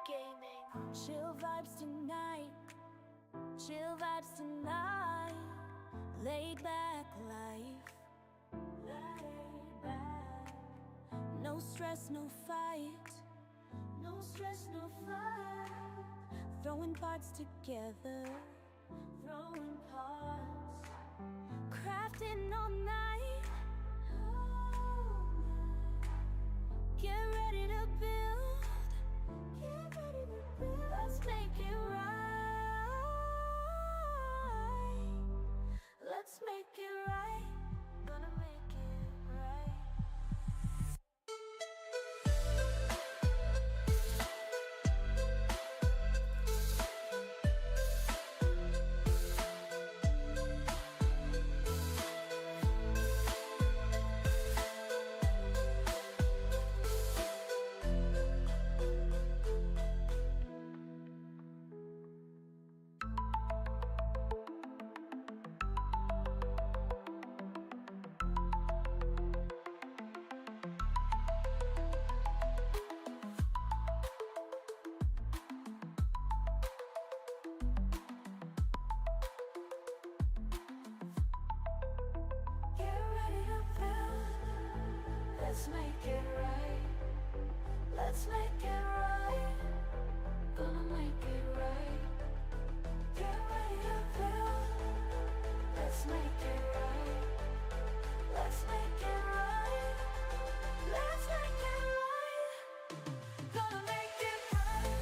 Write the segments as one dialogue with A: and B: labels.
A: Gaming. Chill vibes tonight, chill vibes tonight. Laid back life, laid back. No stress, no fight, no stress, no fight. Throwing parts together, throwing parts. Crafting all night, get ready to build, get ready to build. Let's make it right. Let's make it right. Gonna make it right. Let's make it right. Let's make it right. Gonna make it right. Get ready to build. Let's make it right. Let's make it right. Let's make it right. Gonna make it right.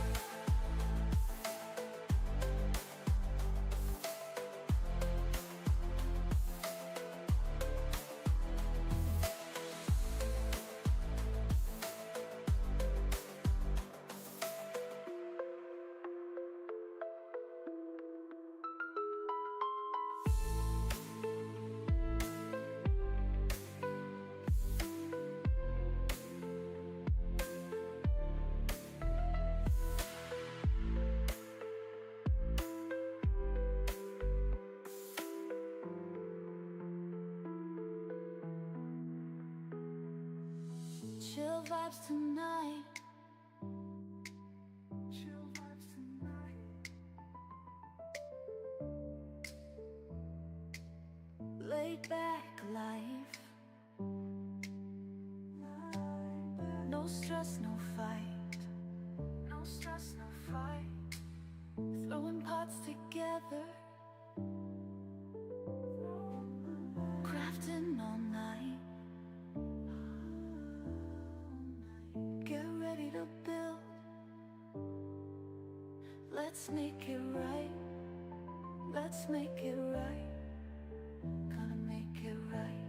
A: Chill vibes tonight. Chill vibes tonight. Laid back life. No stress, no fight. No stress, no fight. Throwing parts together. Crafting all night. Get ready to build. Let's make it right. Let's make it right. Gonna make it right.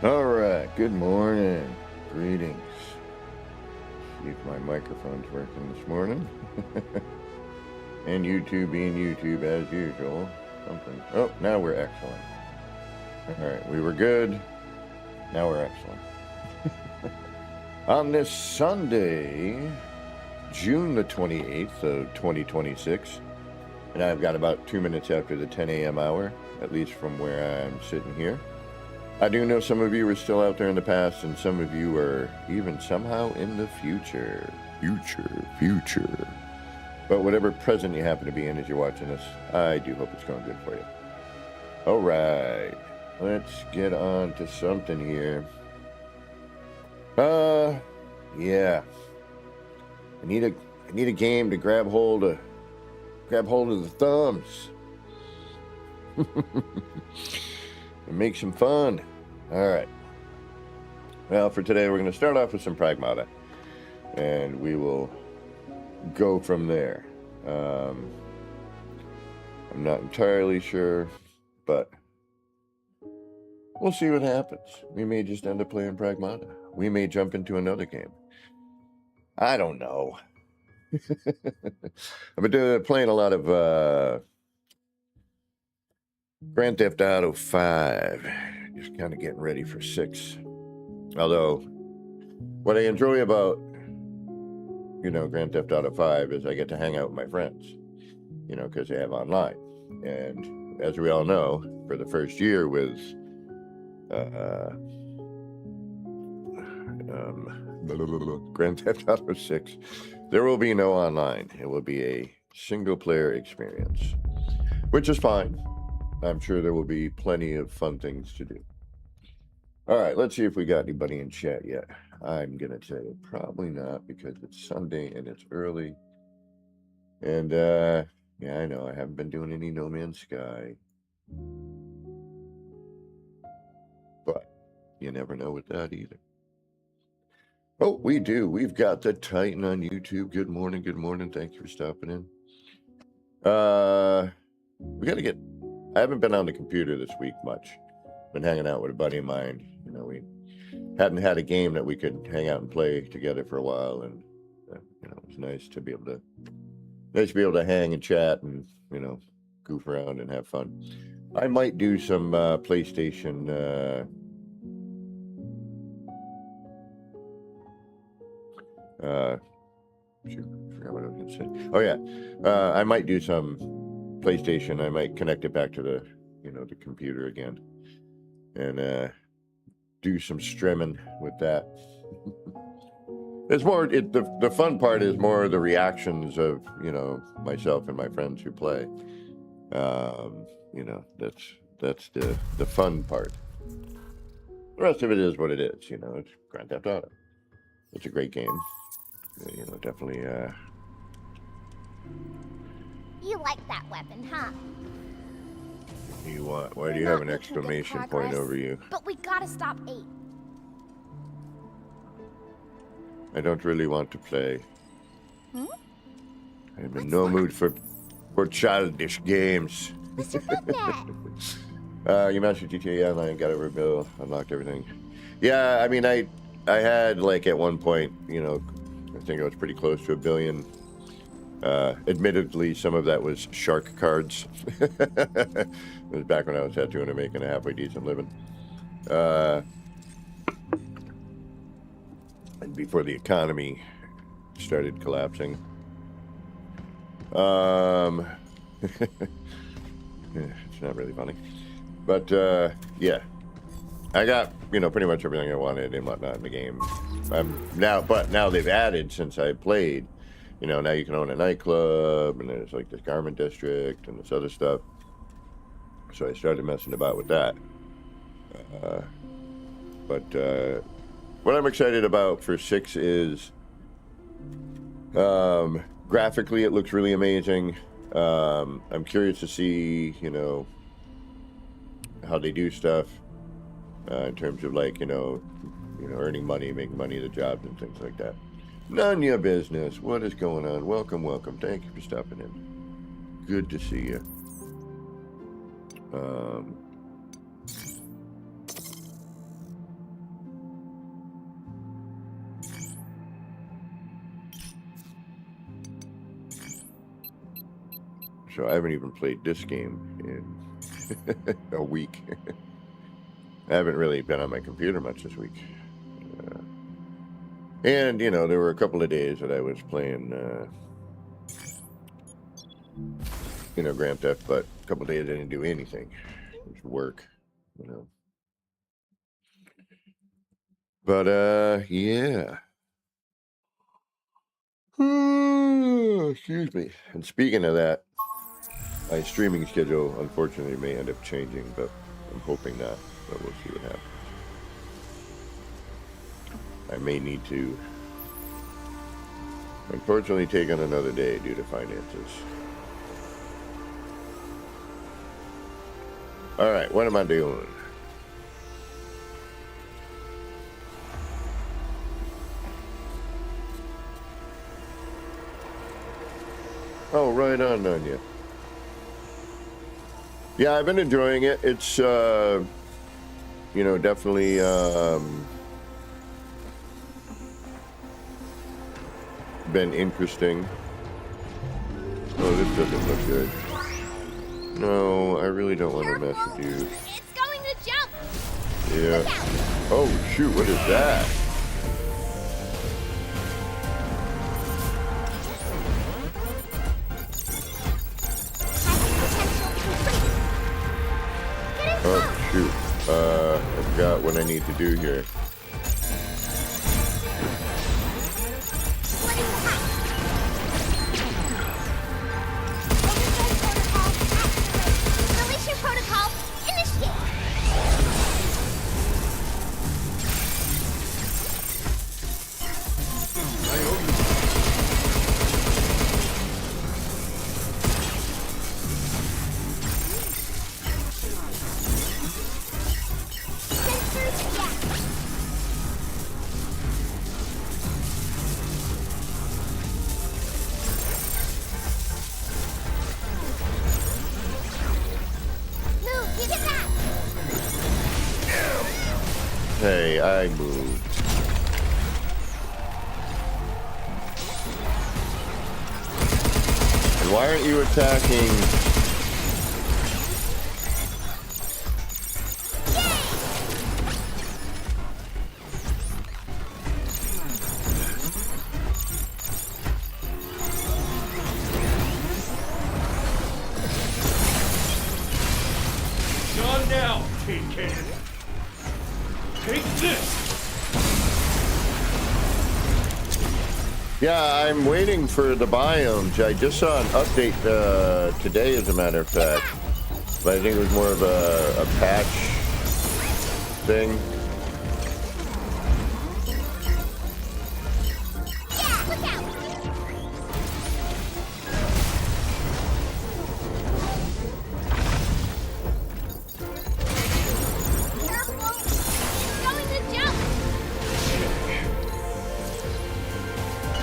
B: All right, good morning. Greetings. See if my microphone's working this morning. And YouTube being YouTube as usual. Something. Oh, now we're excellent. All right, we were good. Now we're excellent. On this Sunday, June the 28th of 2026, and I've got about 2 minutes after the 10 a.m. hour, at least from where I'm sitting here. I do know some of you are still out there in the past, and some of you are even somehow in the future. Future. But whatever present you happen to be in as you're watching this, I do hope it's going good for you. All right, let's get on to something here. Yeah. I need a game to grab hold of the thumbs. And make some fun. All right. Well, for today, we're going to start off with some Pragmata, and we will go from there. I'm not entirely sure, but we'll see what happens. We may just end up playing Pragmata. We may jump into another game. I don't know. I've been playing a lot of Grand Theft Auto 5. Just kind of getting ready for 6. Although, what I enjoy about, Grand Theft Auto 5 is I get to hang out with my friends, because they have online. And as we all know, for the first year with Grand Theft Auto 6, there will be no online. It will be a single-player experience, which is fine. I'm sure there will be plenty of fun things to do. All right, let's see if we got anybody in chat yet. I'm going to say probably not, because it's Sunday and it's early. And, yeah, I know, I haven't been doing any No Man's Sky. But you never know with that either. Oh, we do. We've got the Titan on YouTube. Good morning. Thank you for stopping in. We got to get... I haven't been on the computer this week much. Been hanging out with a buddy of mine. We hadn't had a game that we could hang out and play together for a while, and it was nice to be able to hang and chat and goof around and have fun. I might do some PlayStation. Shoot, I forgot what I was going to say. Oh yeah, I might do some PlayStation. I might connect it back to the the computer again, and do some streaming with that. It's more the fun part is more the reactions of myself and my friends who play. That's the fun part. The rest of it is what it is. It's Grand Theft Auto. It's a great game. Definitely.
C: You like that weapon, huh?
B: You want? Why do you have an exclamation point over you?
C: But we gotta stop 8.
B: I don't really want to play.
C: Hmm?
B: I'm in no mood for childish games.
C: Mr. Footnet!
B: You mastered GTA Online, got over a bill, unlocked everything. Yeah, I mean, I had at one point, I think I was pretty close to 1 billion. Admittedly, some of that was shark cards. It was back when I was tattooing and making a halfway decent living. And before the economy started collapsing. It's not really funny. But, yeah. I got, pretty much everything I wanted and whatnot in the game. But now they've added, since I played, now you can own a nightclub, and there's this garment district and this other stuff. So I started messing about with that. But what I'm excited about for 6 is graphically it looks really amazing. I'm curious to see, how they do stuff in terms of earning money, making money at the jobs and things like that. None of your business. What is going on? Welcome. Thank you for stopping in. Good to see you. so I haven't even played this game in a week. I haven't really been on my computer much this week. And, you know, there were a couple of days that I was playing, you know, Grand Theft, but a couple of days I didn't do anything. It was work, you know. But, yeah. Excuse me. And speaking of that, my streaming schedule, unfortunately, may end up changing, but I'm hoping not. But we'll see what happens. I may need to, unfortunately, take on another day due to finances. All right, what am I doing? Oh, right on, Anya. Yeah, I've been enjoying it. It's, you know, definitely, been interesting. Oh, this doesn't look good. No, I really don't want to mess with you.
C: It's going to jump.
B: Yeah. Oh, shoot, what is that? Oh, shoot. I forgot what I need to do here. Hey, I moved. And why aren't you attacking?
D: Gone now, Tin Can. Take this!
B: Yeah, I'm waiting for the biomes. I just saw an update today, as a matter of fact. But I think it was more of a patch thing.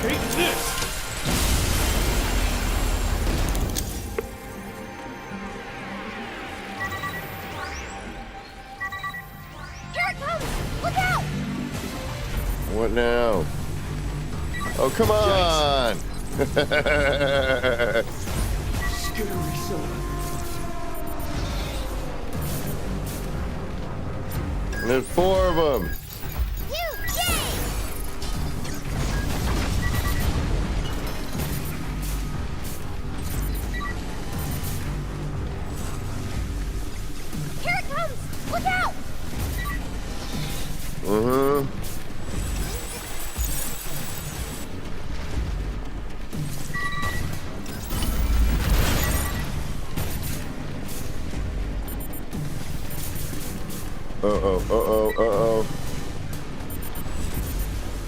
D: Take this!
C: Here it comes! Look out!
B: What now? Oh, come on!
D: Scary son.
B: There's 4 of them.
C: Here it comes! Look out!
B: Uh-oh.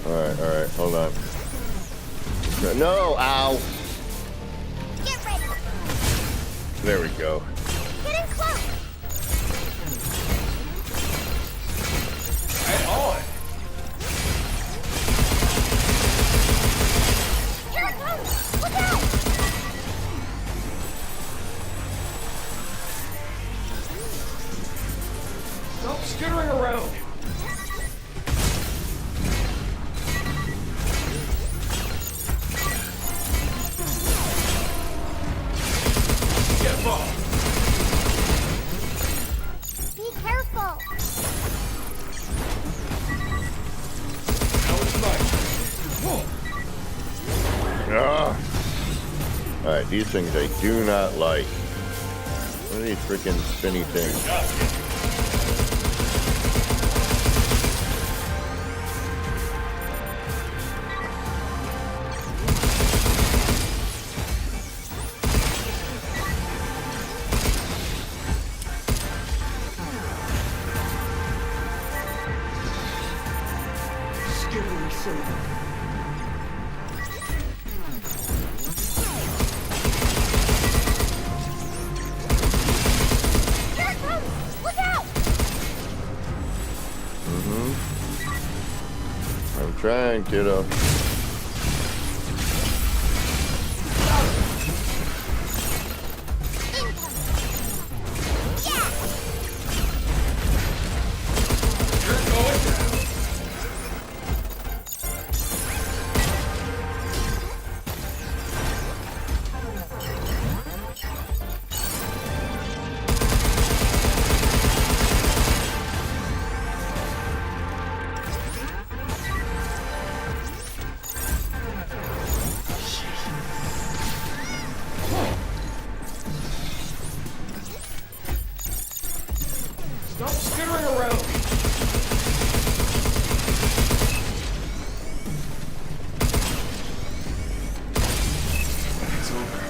B: Alright, hold on. No, ow!
C: Get ready!
B: There we go.
C: Get in close!
D: Head on!
C: Here it comes! Look out!
D: Stop skittering around!
B: These things I do not like. What are these freaking spinny things?
D: Skittery silver.
C: Here it comes! Look out!
B: I'm trying, kiddo.
D: Stop skittering around. It's over.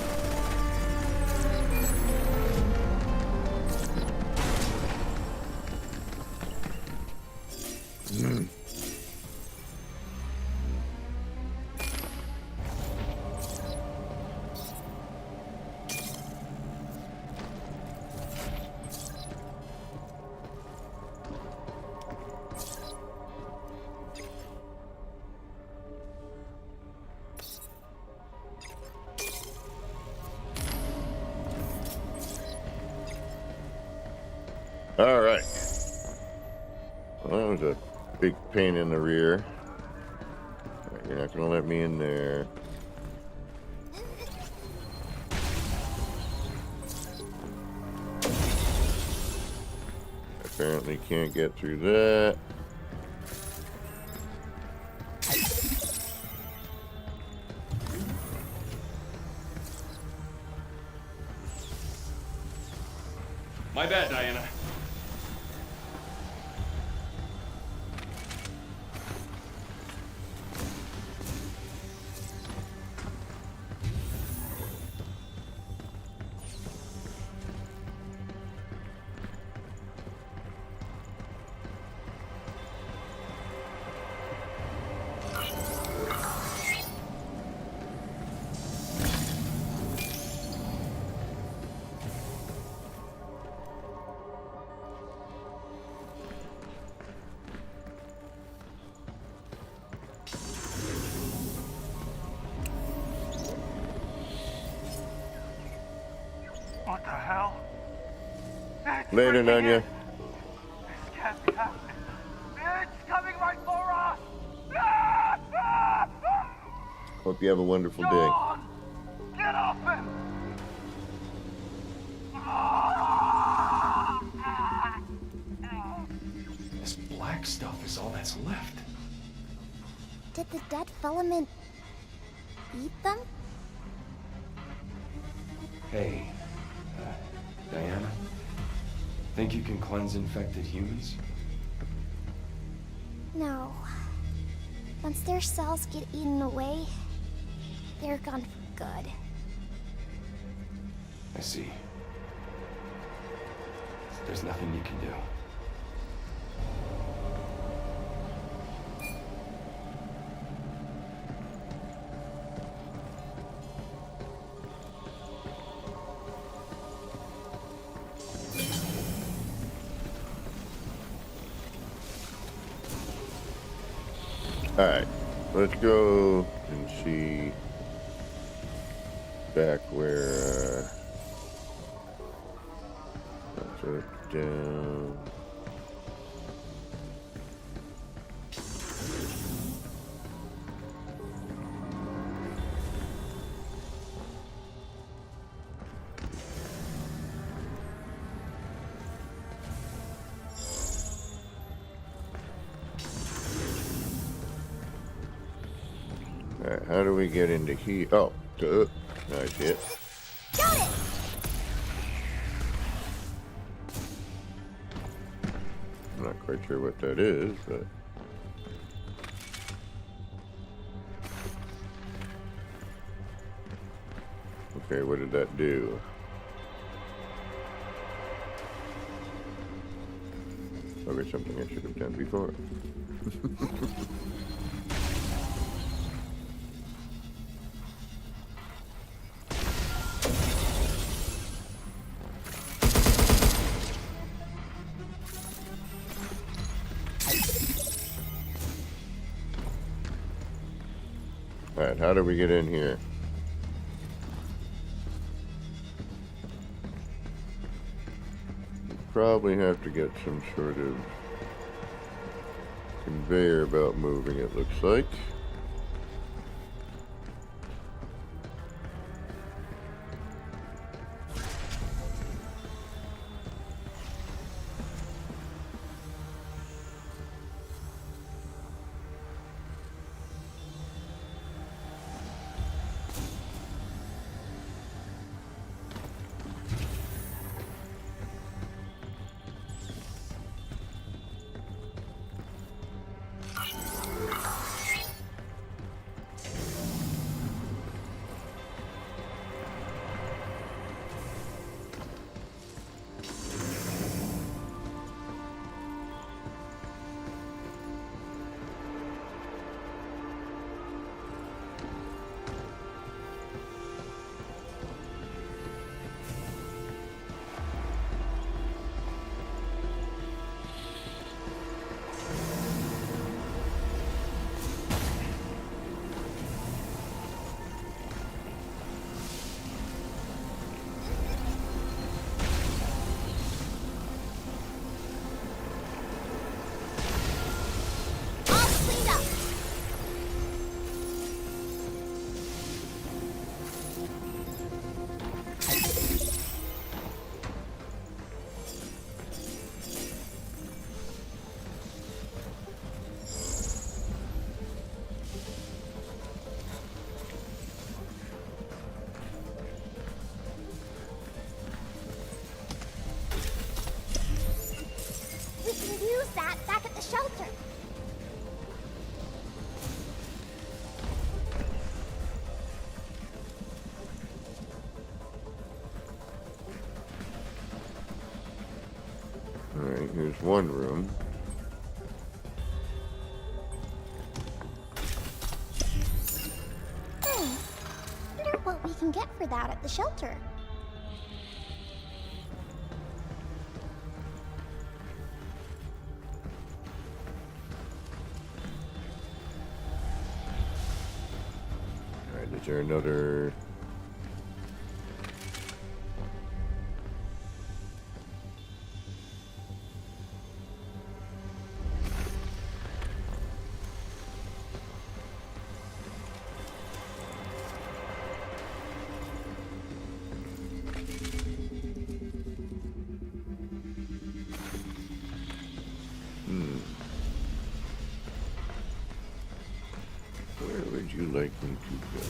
B: All right. Well, that was a big pain in the rear. All right, you're not going to let me in there. Apparently can't get through that.
D: My bad, Diana.
E: What the hell? It's
B: Later,
E: freaking
B: Nunya.
E: in. This can't be happening. It's coming right for us!
B: Hope you have a wonderful day.
E: John! Get off him!
D: This black stuff is all that's left.
C: Did the dead filament eat them?
D: Hey, Diana. Think you can cleanse infected humans?
C: No. Once their cells get eaten away, they're gone for good.
D: I see. There's nothing you can do.
B: Alright, let's go and see back where, that's it, down. Alright, how do we get into here? Oh, nice hit.
C: Got it!
B: I'm not quite sure what that is, but... Okay, what did that do? Okay, something I should have done before. Alright, how do we get in here? Probably have to get some sort of conveyor belt moving, it looks like.
C: All cleaned up. We can use that back at the shelter.
B: Alright, here's one room.
C: Wonder what we can get for that at the shelter.
B: Alright, is there another... Where would you like me to go?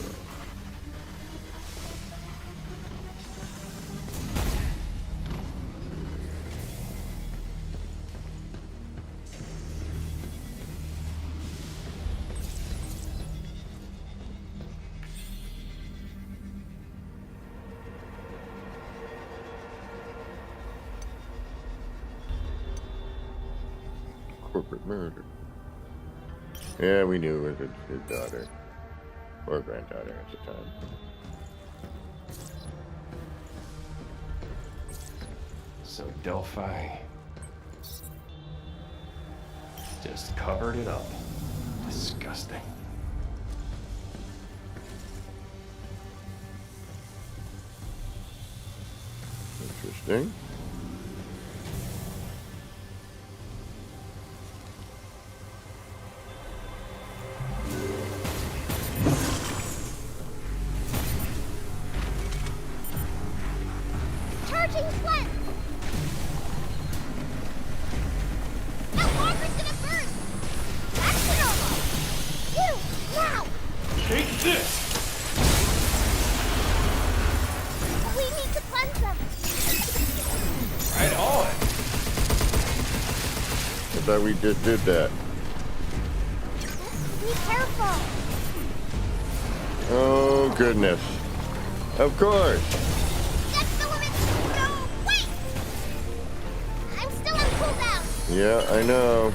B: Corporate murder. Yeah, we knew it was his daughter. Or granddaughter at the time.
F: So Delphi just covered it up. Disgusting.
B: Interesting.
C: Charging flint! That walker's gonna burn! Back to normal! You, now!
D: Take this!
C: We
B: we just did that.
C: Be careful.
B: Oh, goodness. Of course.
C: That's the limit. No, wait. I'm still on cooldown.
B: Yeah, I know.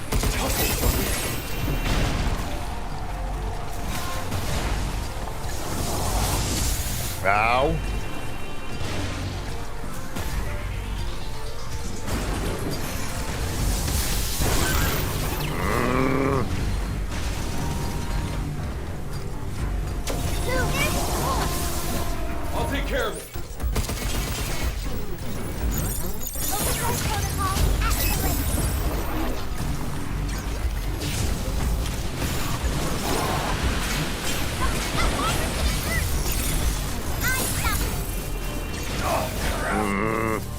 B: Ow.
F: I'll take care of it.
C: Overclock protocol activated.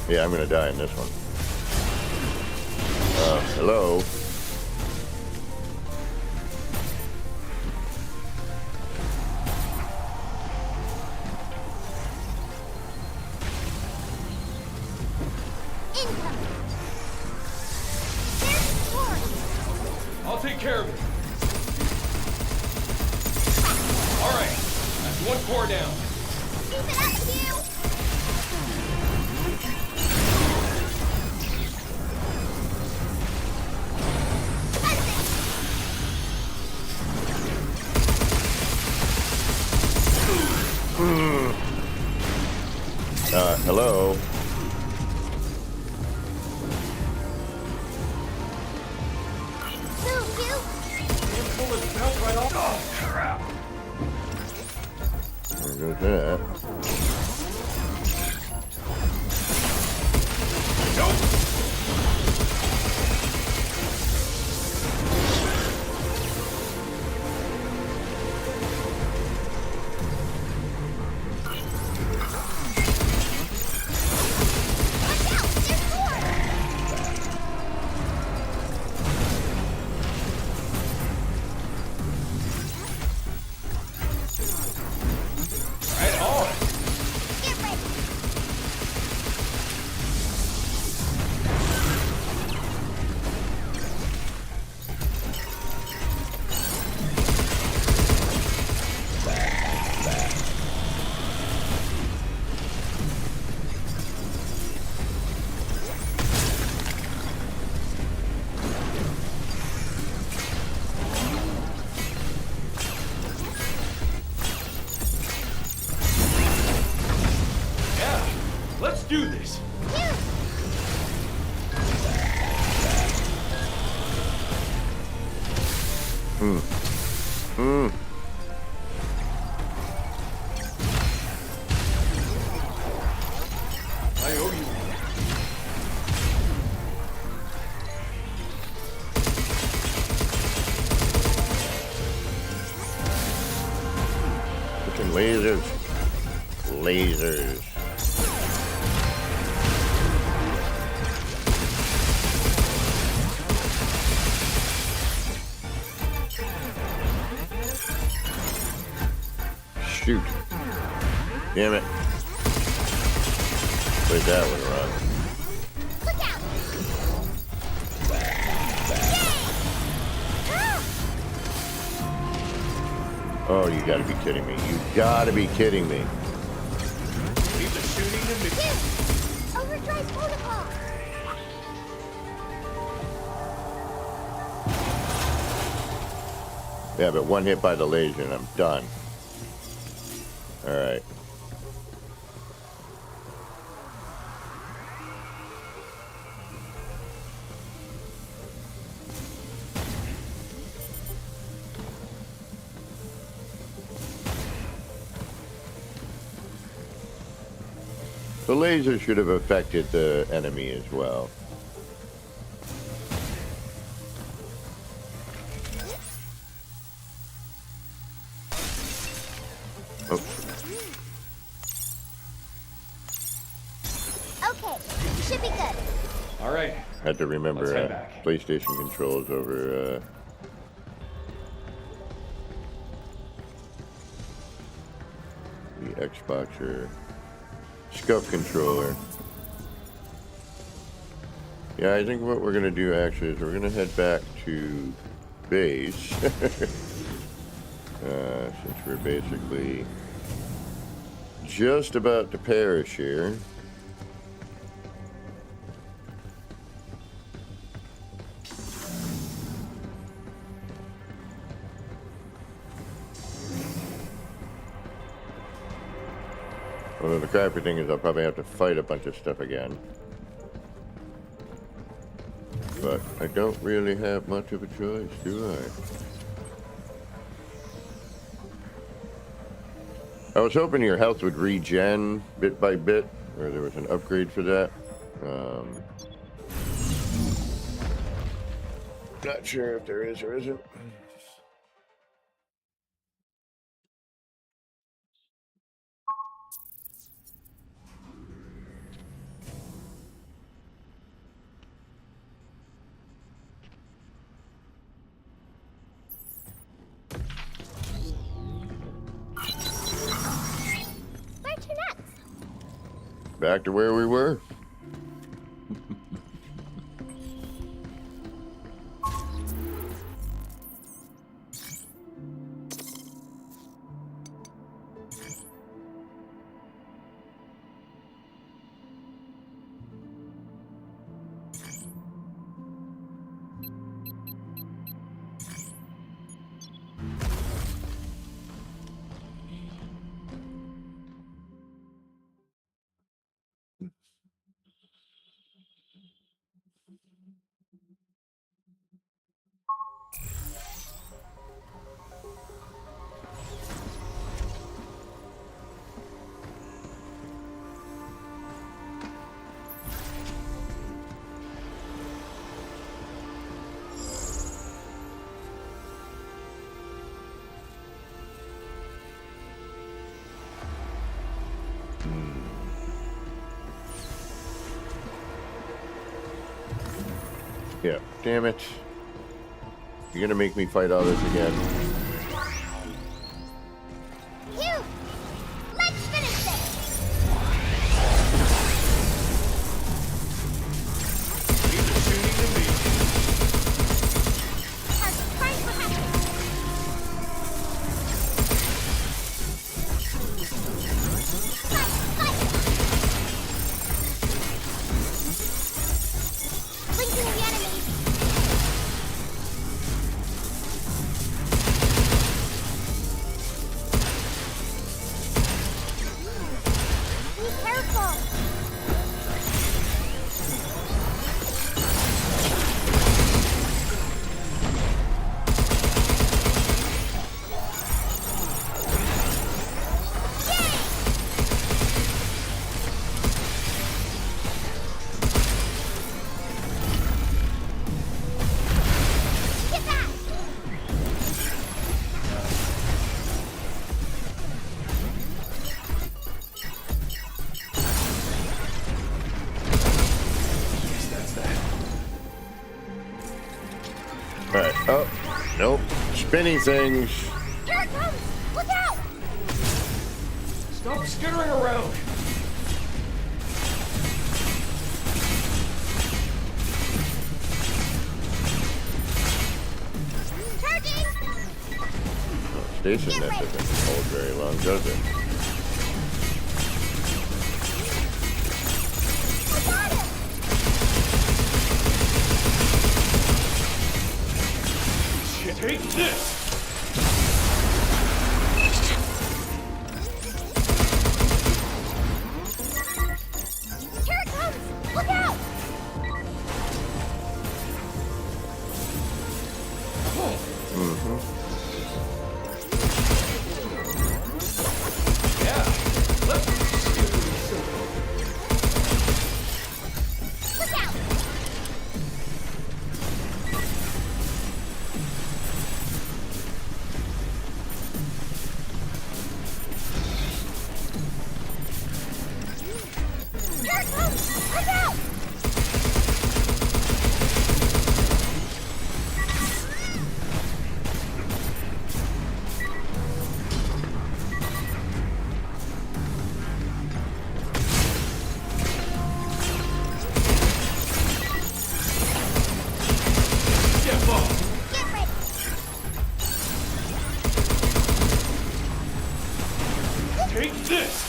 B: Yeah, I'm gonna die in this one. Hello?
C: Incoming. There's the sword.
F: I'll take care of it. All right. That's one core down.
C: Keep it up, you.
B: Hello?
C: Move, you.
F: Pull it bounced right off. Oh, crap.
B: There goes that.
F: Nope.
C: Watch out. There's sword.
F: Right on.
C: Get ready.
F: Yeah. Let's do this. I owe you.
B: Freaking lasers. Lasers. Shoot. Damn it. Played that one wrong.
C: Look out.
B: Oh, you gotta be kidding me. You gotta be kidding me.
F: Leave the shooting to me.
C: Overdrive protocol.
B: Yeah, but one hit by the laser and I'm done. Alright. The laser should have affected the enemy as well. Oh,
C: Okay, should be good.
F: All right.
B: had to
F: Let's
B: remember
F: head back.
B: PlayStation controls over the Xbox or SCUF controller. Yeah, I think what we're gonna do actually is we're gonna head back to base. Since we're basically just about to perish here. Although the crappy thing is I'll probably have to fight a bunch of stuff again. But I don't really have much of a choice, do I? I was hoping your health would regen bit by bit, or there was an upgrade for that. Not sure if there is or isn't.
C: Where to next?
B: Back to where we were. Yeah, damn it. You're gonna make me fight all this again.
C: Phew! Let's finish this!
F: Leave the shooting to me.
C: Target prime for hacking. Blinking the enemy. Be careful. Get back.
F: Guess that's that.
B: Alright, oh, nope. Spinny things.
C: Here it comes. Look out.
F: Stop skittering around.
C: Charging.
B: Station that doesn't hold very long, does it?
C: I got it.
F: Shit, take this.
C: Here it comes. Look out.
F: Yeah, let's do this.
C: Look out.
F: Take this!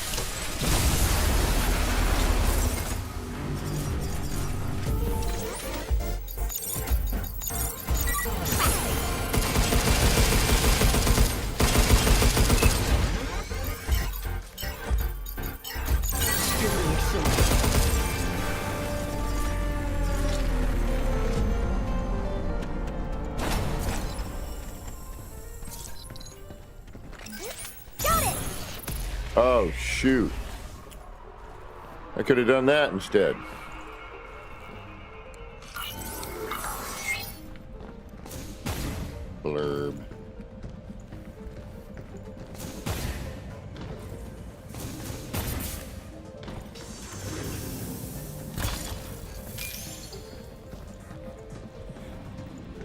B: Oh, shoot. I could have done that instead. Blurb.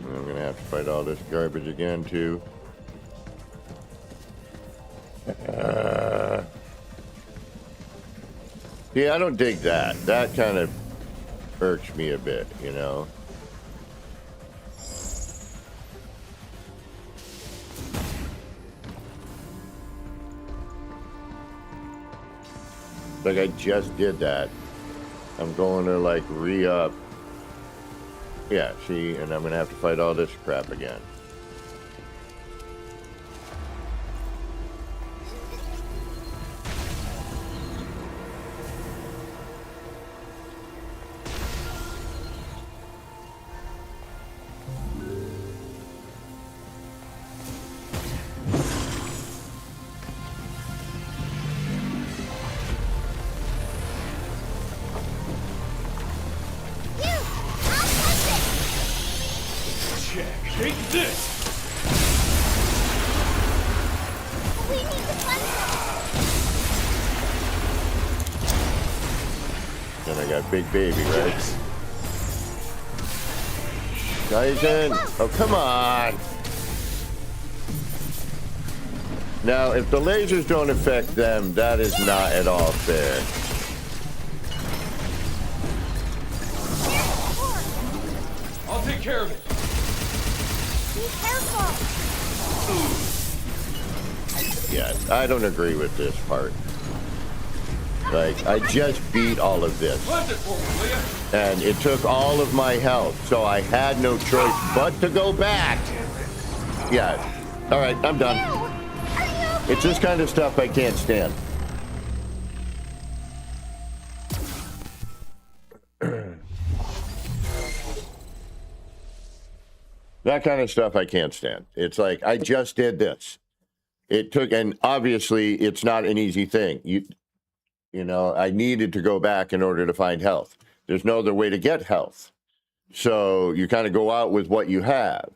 B: I'm gonna have to fight all this garbage again, too. Yeah, I don't dig that. That kind of irks me a bit, you know? Like, I just did that. I'm going to, like, re-up. Yeah, see, and I'm going to have to fight all this crap again.
F: Take this!
C: We need to cleanse it.
B: Then I got Big Baby, right? Dyson! Oh, come on! Now, if the lasers don't affect them, that is not at all fair.
F: I'll take care of it.
C: Be careful.
B: Yeah, I don't agree with this part. Like, I just beat all of this.
F: Cleanse it for me, will ya?
B: And it took all of my health, so I had no choice but to go back. Yeah. All right, I'm done.
C: Ew. Are you okay?
B: It's this kind of stuff I can't stand. That kind of stuff I can't stand. It's like, I just did this. It took, and obviously it's not an easy thing. You know, I needed to go back in order to find health. There's no other way to get health. So you kind of go out with what you have.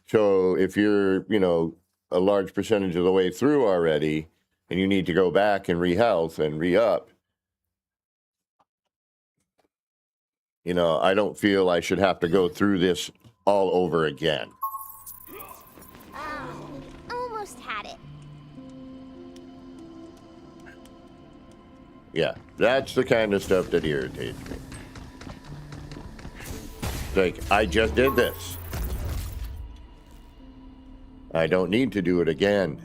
B: So if you're, you know, a large percentage of the way through already, and you need to go back and re-health and re-up, you know, I don't feel I should have to go through this all over again.
C: Almost had it.
B: Yeah, that's the kind of stuff that irritates me. Like, I just did this. I don't need to do it again.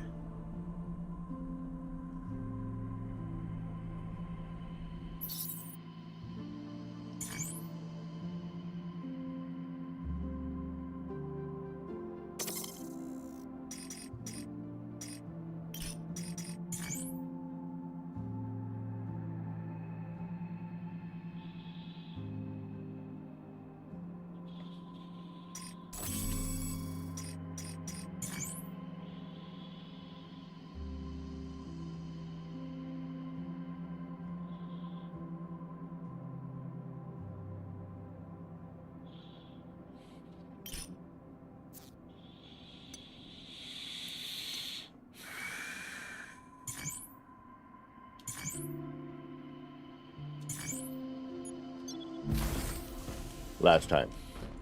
B: Last time.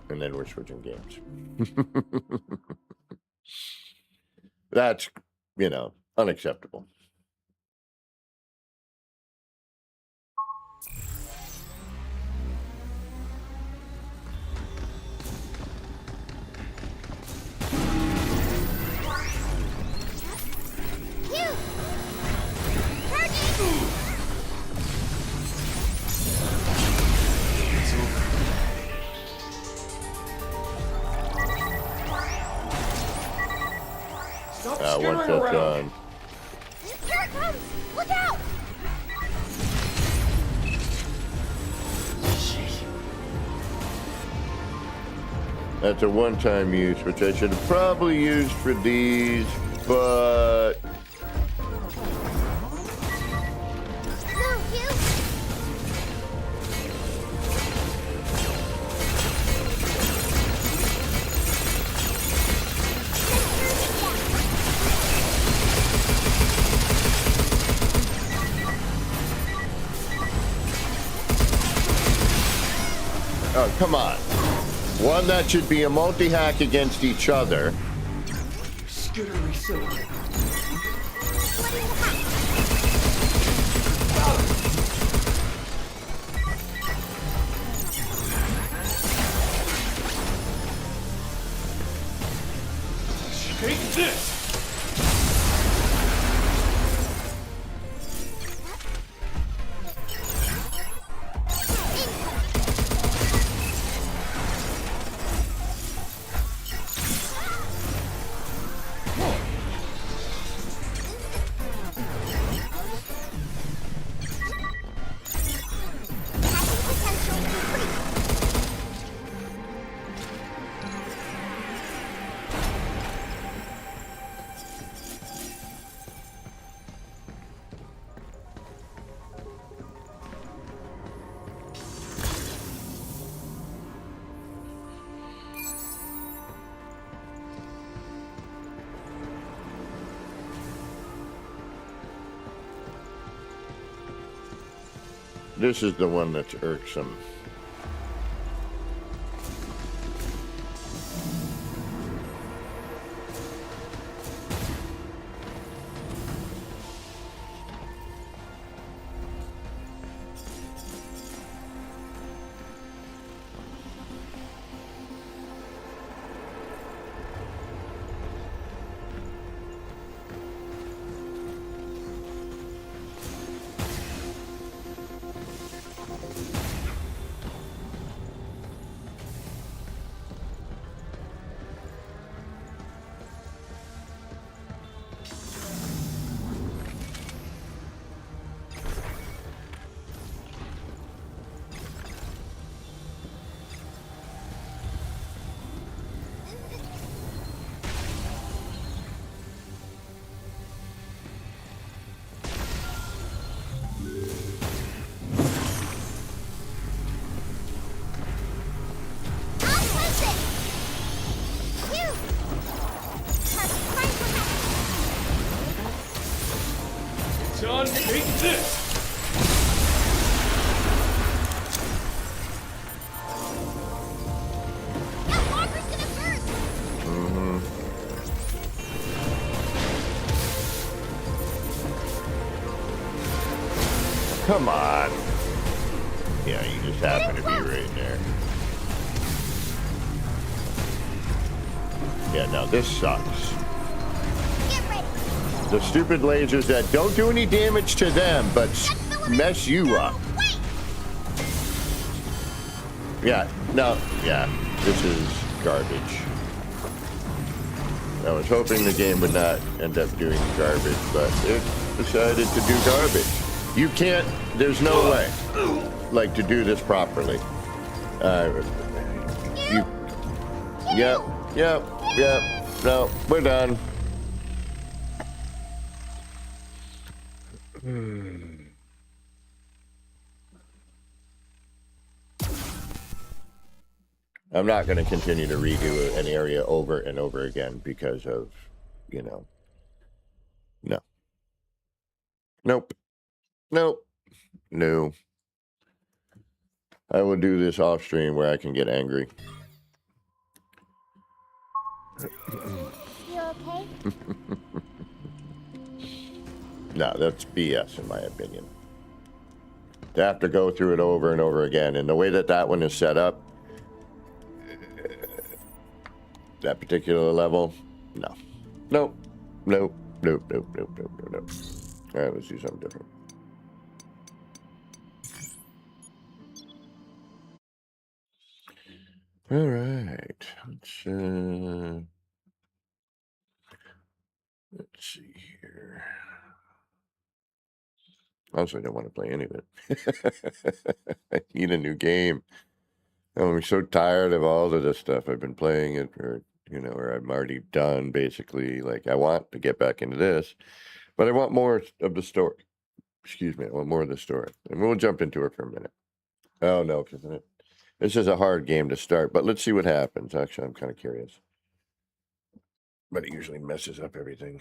B: And then we're switching games. That's, you know, unacceptable.
C: You.
F: Stop
B: once
F: skittering
B: that's
F: around.
B: done.
C: Here it comes! Look out!
B: That's a one-time use, which I should have probably used for these, but
C: Go, Hugh!
B: oh, come on. One that should be a multi-hack against each other.
F: Skittery silly. Take this!
C: Potential complete.
B: This is the one that's irksome.
C: I'll place it! Hugh! Target prime for
F: John, take this!
C: That walker's gonna burst!
B: Come on. Yeah, you just happen to be right there. Yeah, now this sucks.
C: Get ready!
B: The stupid lasers that don't do any damage to them, but mess you up.
C: Wait!
B: Yeah, no, yeah, this is garbage. I was hoping the game would not end up doing garbage, but it decided to do garbage. You can't, there's no way, like, to do this properly. Yep, no, we're done. I'm not going to continue to redo an area over and over again because of, you know, no. Nope. Nope. No. I will do this off stream where I can get angry.
C: You okay?
B: No, that's BS in my opinion. To have to go through it over and over again, and the way that that one is set up, that particular level, no. Nope. Nope. Nope. Nope. Nope. Nope. Nope. Nope. All right, let's do something different. All right. Let's Let's see here. Honestly, I don't want to play any of it. I need a new game. I'm so tired of all of this stuff. I've been playing it, or or I'm already done. Basically, like I want to get back into this, but I want more of the story. Excuse me, I want more of the story, and we'll jump into it for a minute. Oh no, because this is a hard game to start, but let's see what happens. Actually, I'm kind of curious, but it usually messes up everything,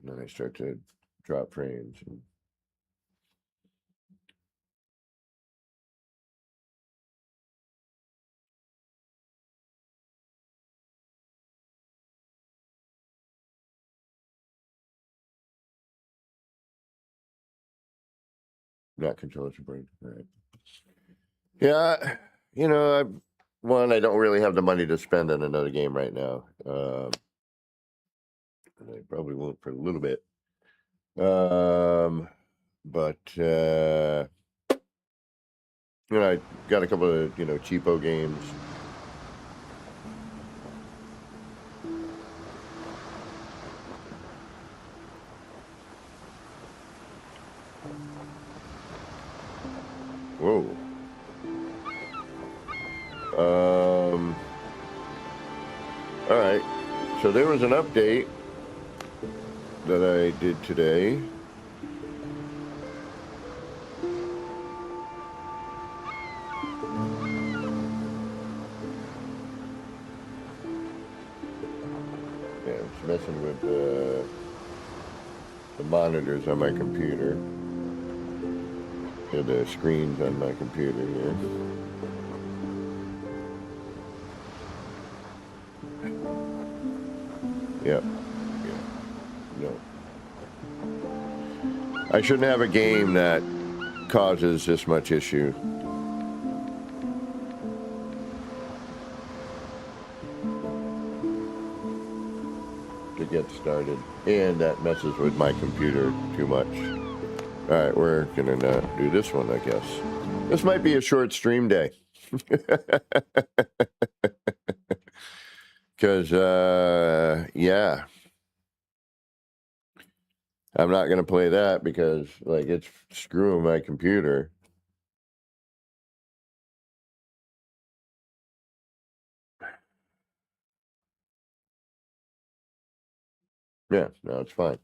B: and then I start to drop frames. And... Not controller support. All right. Yeah, I don't really have the money to spend on another game right now. And I probably won't for a little bit. But I got a couple of cheapo games. Whoa. All right. So there was an update that I did today. Yeah, it's messing with the monitors on my computer. The screens on my computer here. Yep. Yeah. No. I shouldn't have a game that causes this much issue. To get started. And that messes with my computer too much. Alright, we're gonna not do this one, I guess. This might be a short stream day. Because, yeah. I'm not going to play that because, like, it's screwing my computer. Yeah, no, it's fine.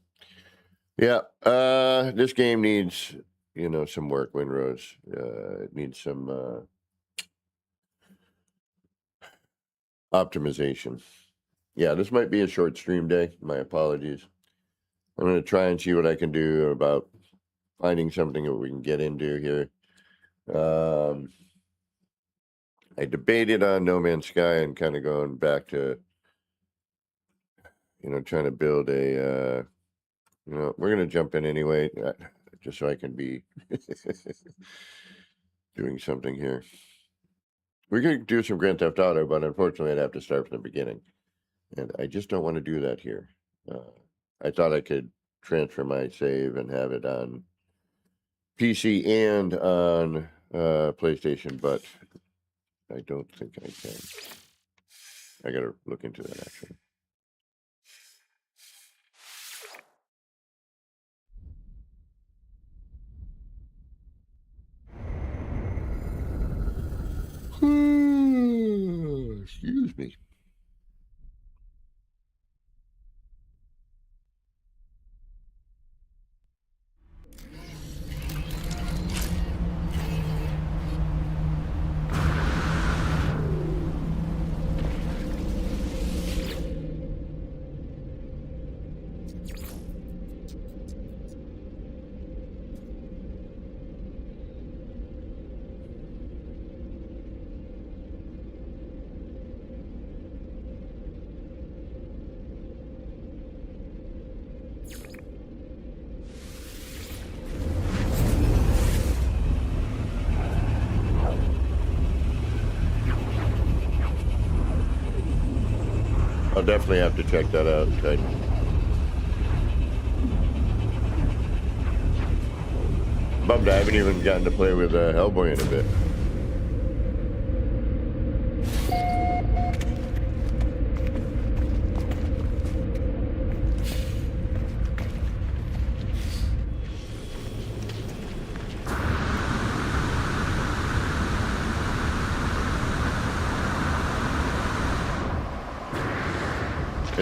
B: Yeah, this game needs, some work, Windrose. It needs some optimization. Yeah, this might be a short stream day. My apologies. I'm going to try and see what I can do about finding something that we can get into here. I debated on No Man's Sky and kind of going back to, trying to build a, we're going to jump in anyway, just so I can be doing something here. We could do some Grand Theft Auto, but unfortunately I'd have to start from the beginning. And I just don't want to do that here. I thought I could transfer my save and have it on PC and on PlayStation, but I don't think I can. I got to look into that, actually. Excuse me. I'll definitely have to check that out. Bummed I haven't even gotten to play with Hellboy in a bit.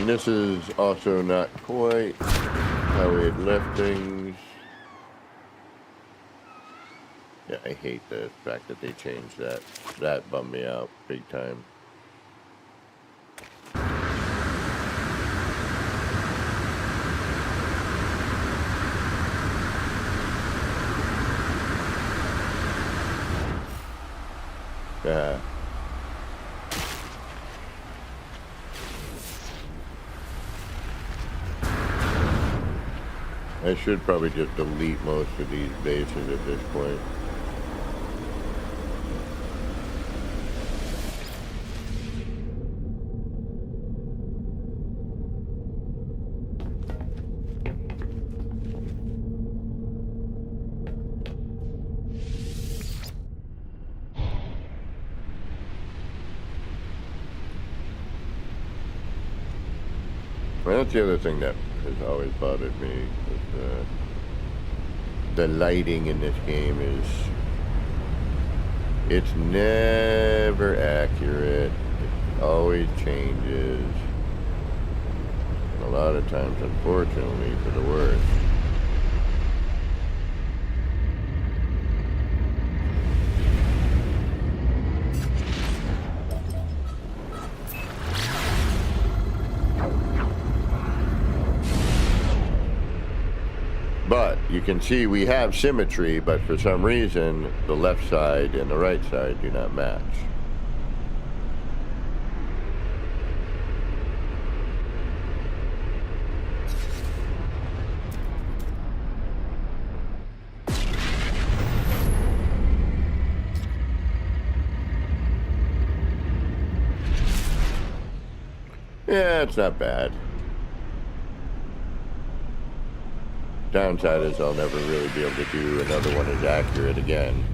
B: And this is also not quite how we had left things. Yeah, I hate the fact that they changed that. That bummed me out big time. Yeah. I should probably just delete most of these bases at this point. Well, that's the other thing that has always bothered me. Is, the lighting in this game it's never accurate. It always changes. And a lot of times, unfortunately, for the worse. But you can see we have symmetry, but for some reason, the left side and the right side do not match. Yeah, it's not bad. Downside is I'll never really be able to do another one as accurate again.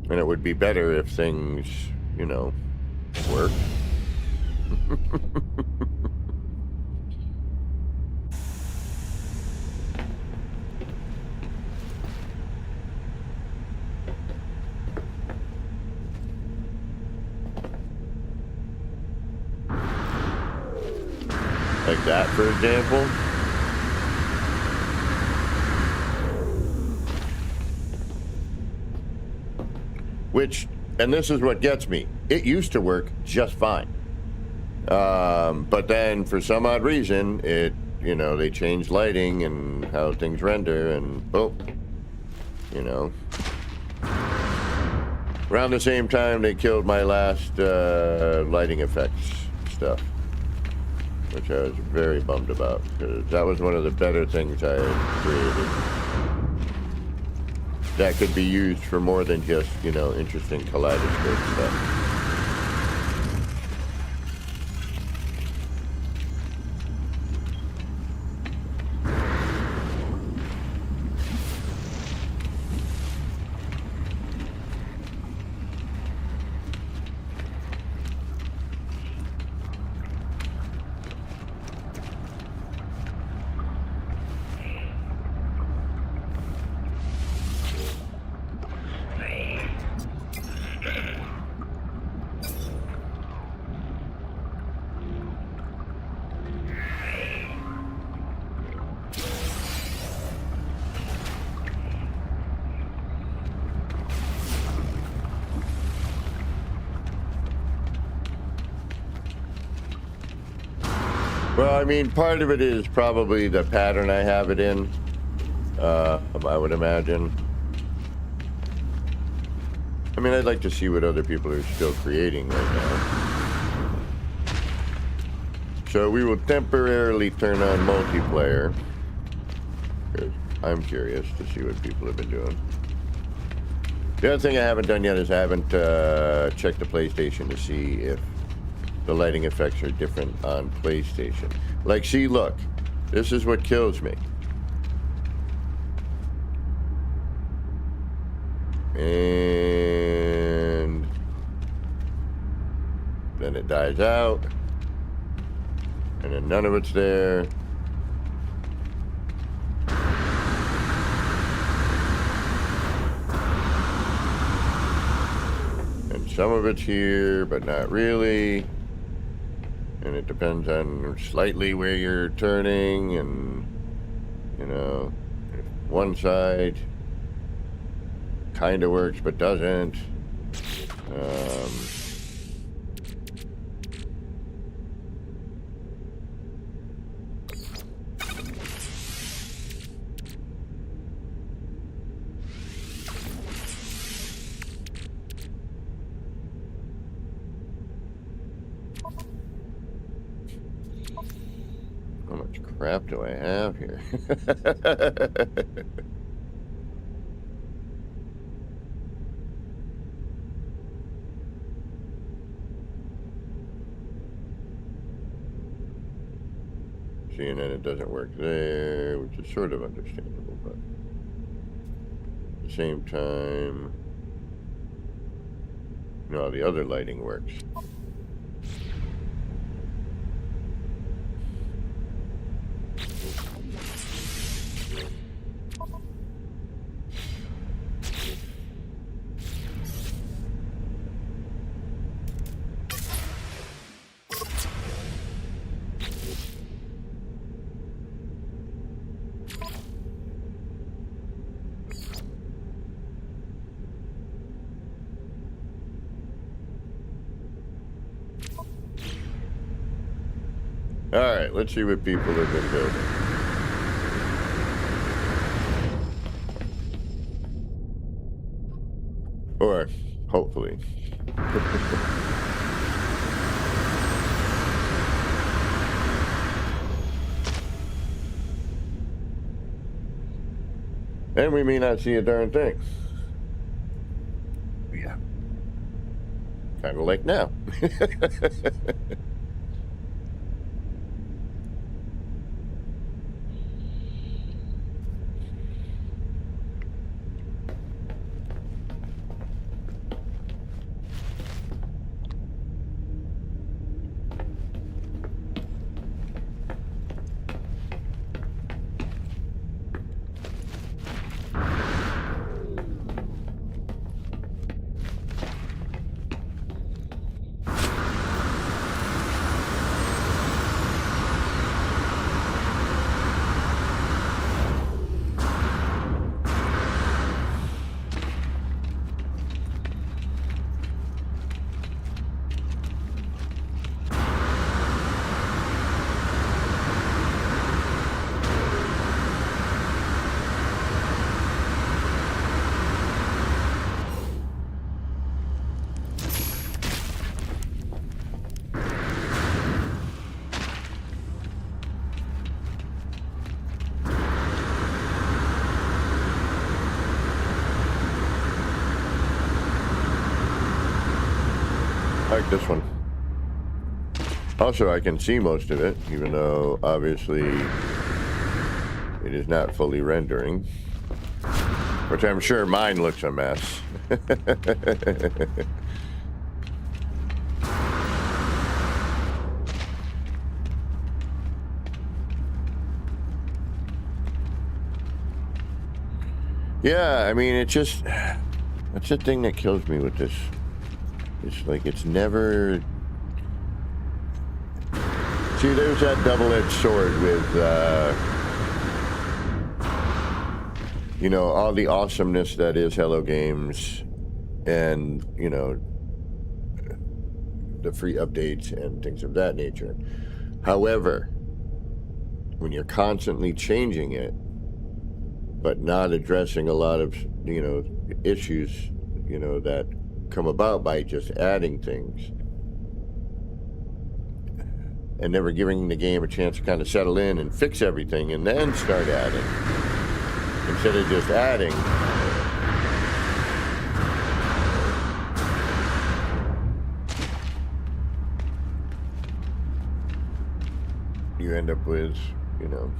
B: And it would be better if things, you know, work. Like that, for example. Which, and this is what gets me, it used to work just fine. But then for some odd reason, you know, they changed lighting and how things render, and boom, you know. Around the same time, they killed my last lighting effects stuff, which I was very bummed about, because that was one of the better things I had created. That could be used for more than just, you know, interesting kaleidoscope stuff. Well, I mean, part of it is probably the pattern I have it in, I would imagine. I mean, I'd like to see what other people are still creating right now. So we will temporarily turn on multiplayer, because I'm curious to see what people have been doing. The other thing I haven't done yet is I haven't checked the PlayStation to see if the lighting effects are different on PlayStation. Like, see, look, this is what kills me. And then it dies out. And then none of it's there. And some of it's here, but not really. And it depends on slightly where you're turning, and, you know, one side kind of works but doesn't. How much crap do I have here? Seeing that it doesn't work there, which is sort of understandable, but at the same time, no, the other lighting works. All right, let's see what people have been building. Or, hopefully. And we may not see a darn thing. Yeah. Kind of like now. I like this one. Also, I can see most of it, even though obviously it is not fully rendering, which I'm sure mine looks a mess. Yeah, I mean, it's just, that's the thing that kills me with this. It's like, it's never... See, there's that double-edged sword with, you know, all the awesomeness that is Hello Games and, you know, the free updates and things of that nature. However, when you're constantly changing it, but not addressing a lot of, you know, issues, you know, that come about by just adding things and never giving the game a chance to kind of settle in and fix everything and then start adding instead of just adding. You end up with, you know,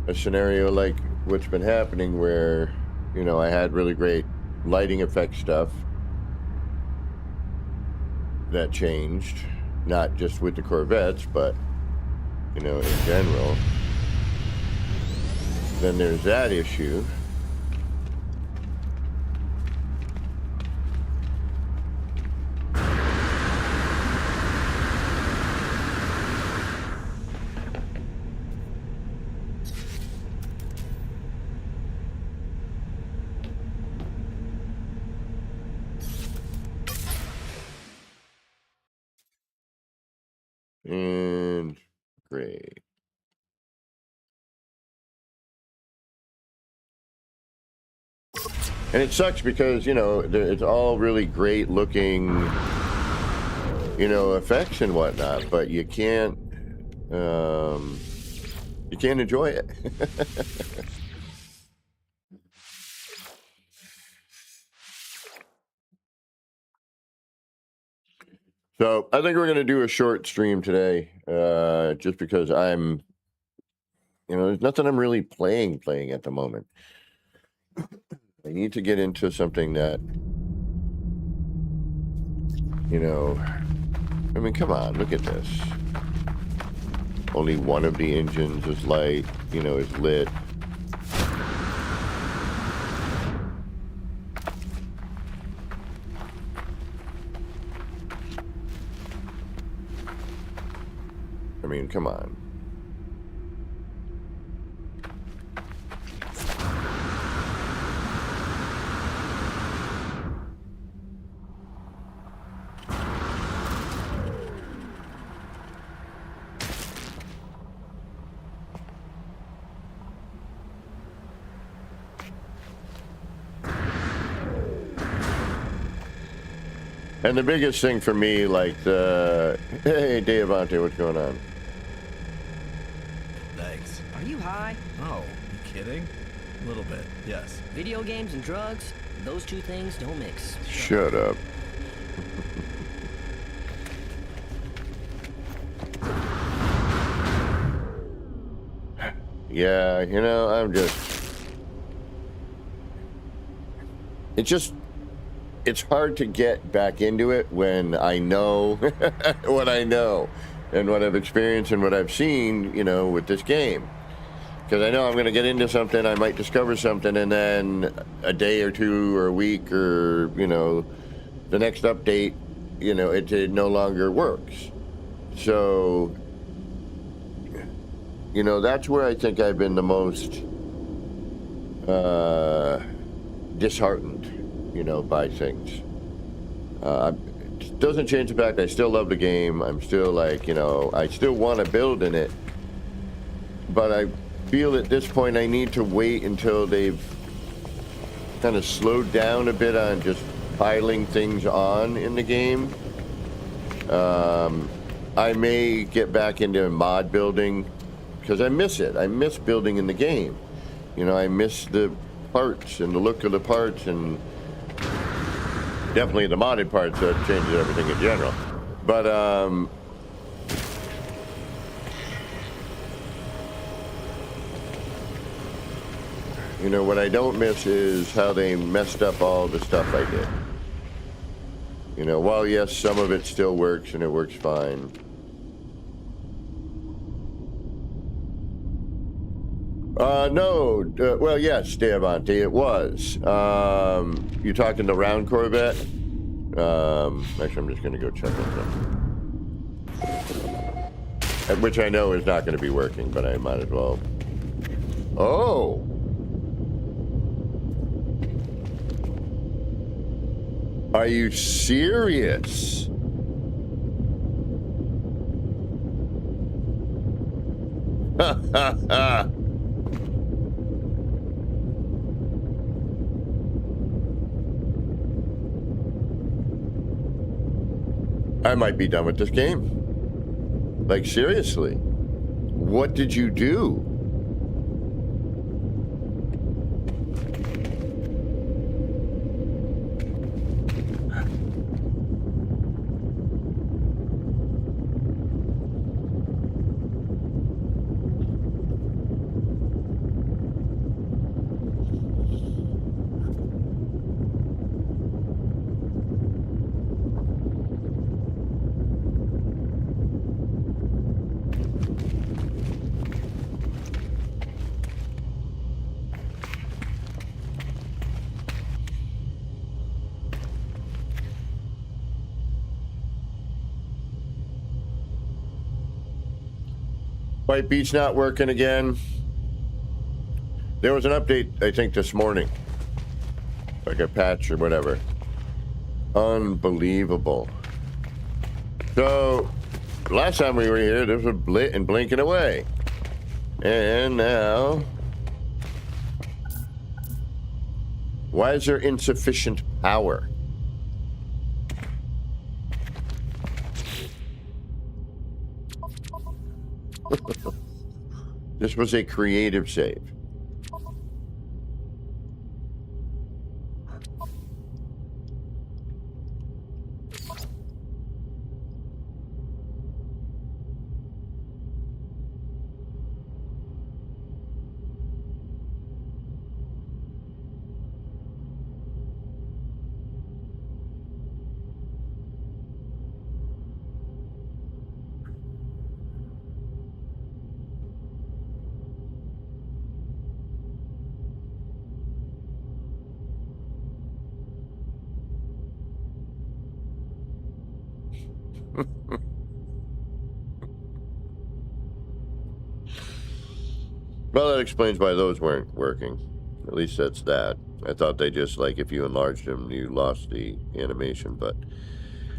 B: a scenario like what's been happening where You know, I had really great lighting effect stuff that changed, not just with the Corvettes, but, you know, in general. Then there's that issue. And great. And it sucks because, you know, it's all really great looking, you know, effects and whatnot, but you can't enjoy it. So I think we're going to do a short stream today, just because I'm, you know, there's nothing I'm really playing at the moment. I need to get into something that, you know, I mean, come on, look at this. Only one of the engines is light, you know, is lit. I mean, come on. And the biggest thing for me, like hey, Deavante, what's going on?
G: Thanks.
H: Are you high?
G: Oh, you kidding? A little bit, yes.
H: Video games and drugs, those two things don't mix.
B: Shut up. Yeah, you know, it's hard to get back into it when I know what I know and what I've experienced and what I've seen, you know, with this game. Because I know I'm going to get into something, I might discover something, and then a day or two or a week or, you know, the next update, you know, it no longer works. So, you know, that's where I think I've been the most disheartened, you know, by things. It doesn't change the fact I still love the game. I'm still like, you know, I still want to build in it. But I feel at this point I need to wait until they've kind of slowed down a bit on just piling things on in the game. I may get back into mod building because I miss it. I miss building in the game. You know, I miss the parts and the look of the parts, and definitely the modded parts that changes everything in general. But you know, what I don't miss is how they messed up all the stuff I did. You know, while yes, some of it still works and it works fine. No, well, yes, Deavante, it was. You talking the round Corvette? Actually, I'm just going to go check it. Which I know is not going to be working, but I might as well. Oh! Are you serious? Ha ha ha! I might be done with this game. Like, seriously. What did you do? White Beach not working again. There was an update, I think, this morning. Like a patch or whatever. Unbelievable. So, last time we were here, there was a blit and blinking away. And now... Why is there insufficient power? This was a creative save. Well, that explains why those weren't working. At least that's that. I thought they just, like, if you enlarged them, you lost the animation, but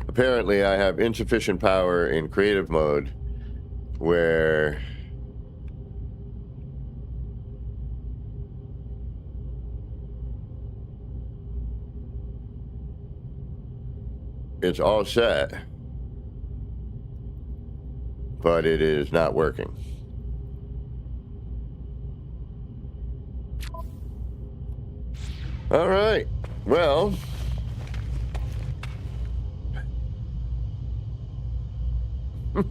B: apparently I have insufficient power in creative mode where it's all set, but it is not working. All right. Well, I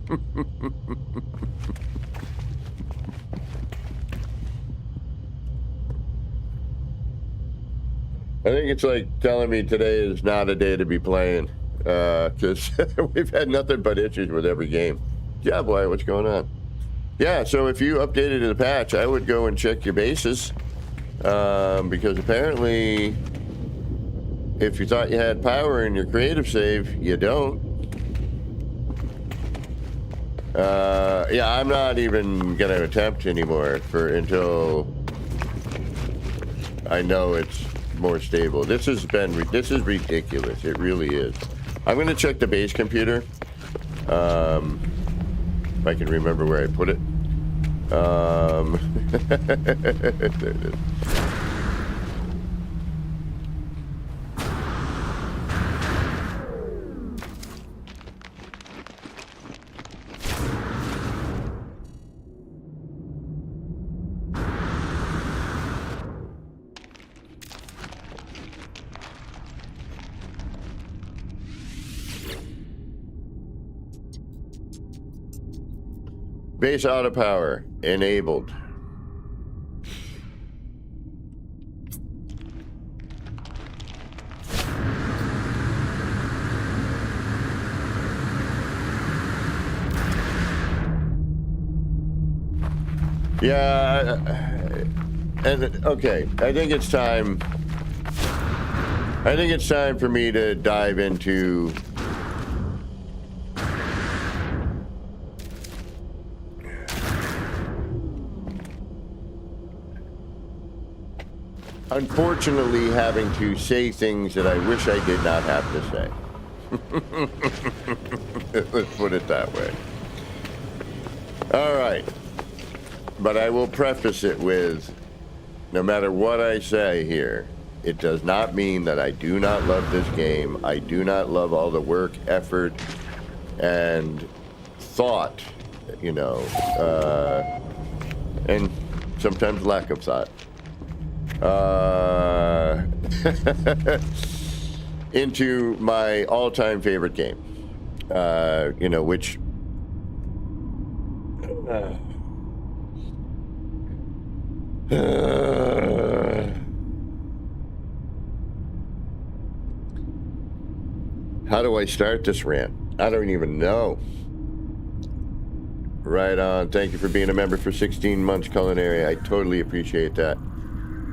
B: think it's like telling me today is not a day to be playing, because we've had nothing but issues with every game. Yeah, boy, what's going on? Yeah, so if you updated the patch, I would go and check your bases, because apparently, if you thought you had power in your creative save, you don't. Yeah, I'm not even gonna attempt anymore until I know it's more stable. This is ridiculous. It really is. I'm gonna check the base computer. If I can remember where I put it. There it is. Base auto power enabled. Yeah, and okay, I think it's time for me to dive into unfortunately having to say things that I wish I did not have to say. Let's put it that way. All right. But I will preface it with, no matter what I say here, it does not mean that I do not love this game. I do not love all the work, effort, and thought, you know, and sometimes lack of thought. Into my all-time favorite game, you know, which how do I start this rant? I don't even know. Right on. Thank you for being a member for 16 months, Culinary. I totally appreciate that.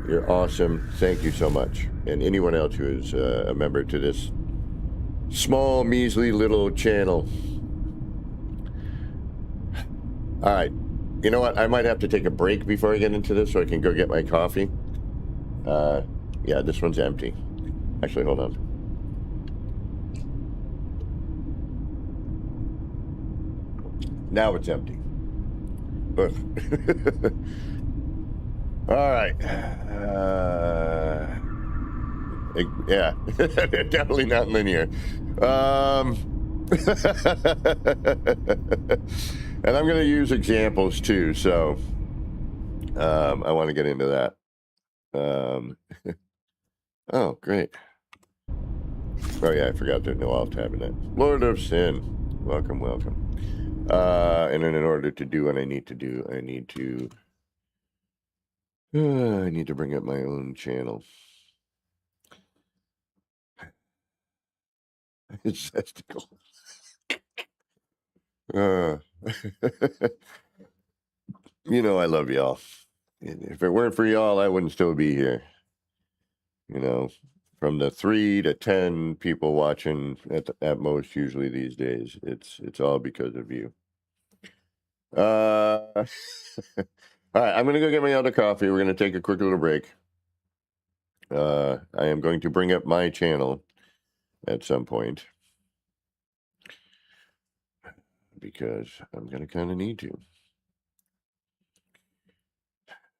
B: You're awesome. Thank you so much. And anyone else who is a member to this small, measly little channel. All right. You know what? I might have to take a break before I get into this so I can go get my coffee. Yeah, this one's empty. Actually, hold on. Now it's empty. Ugh. All right. Yeah, definitely not linear. And I'm going to use examples too, so I want to get into that. Oh, great. Oh, yeah, I forgot to no alt tab in that. Lord of Sin. Welcome, welcome. And then in order to do what I need to do, I need to bring up my own channel. It's testicle. You know I love y'all. If it weren't for y'all, I wouldn't still be here. You know, from the 3 to 10 people watching at most usually these days, it's all because of you. All right, I'm gonna go get my other coffee. We're gonna take a quick little break. I am going to bring up my channel at some point because I'm gonna kind of need to,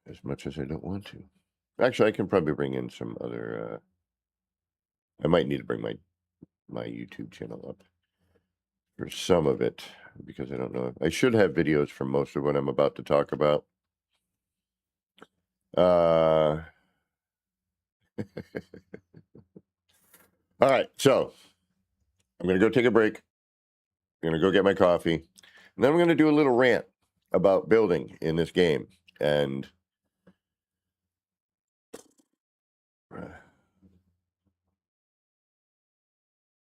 B: as much as I don't want to. Actually, I can probably bring in some other. I might need to bring my YouTube channel up for some of it because I don't know. I should have videos for most of what I'm about to talk about. All right, so I'm going to go take a break. I'm going to go get my coffee. And then I'm going to do a little rant about building in this game. And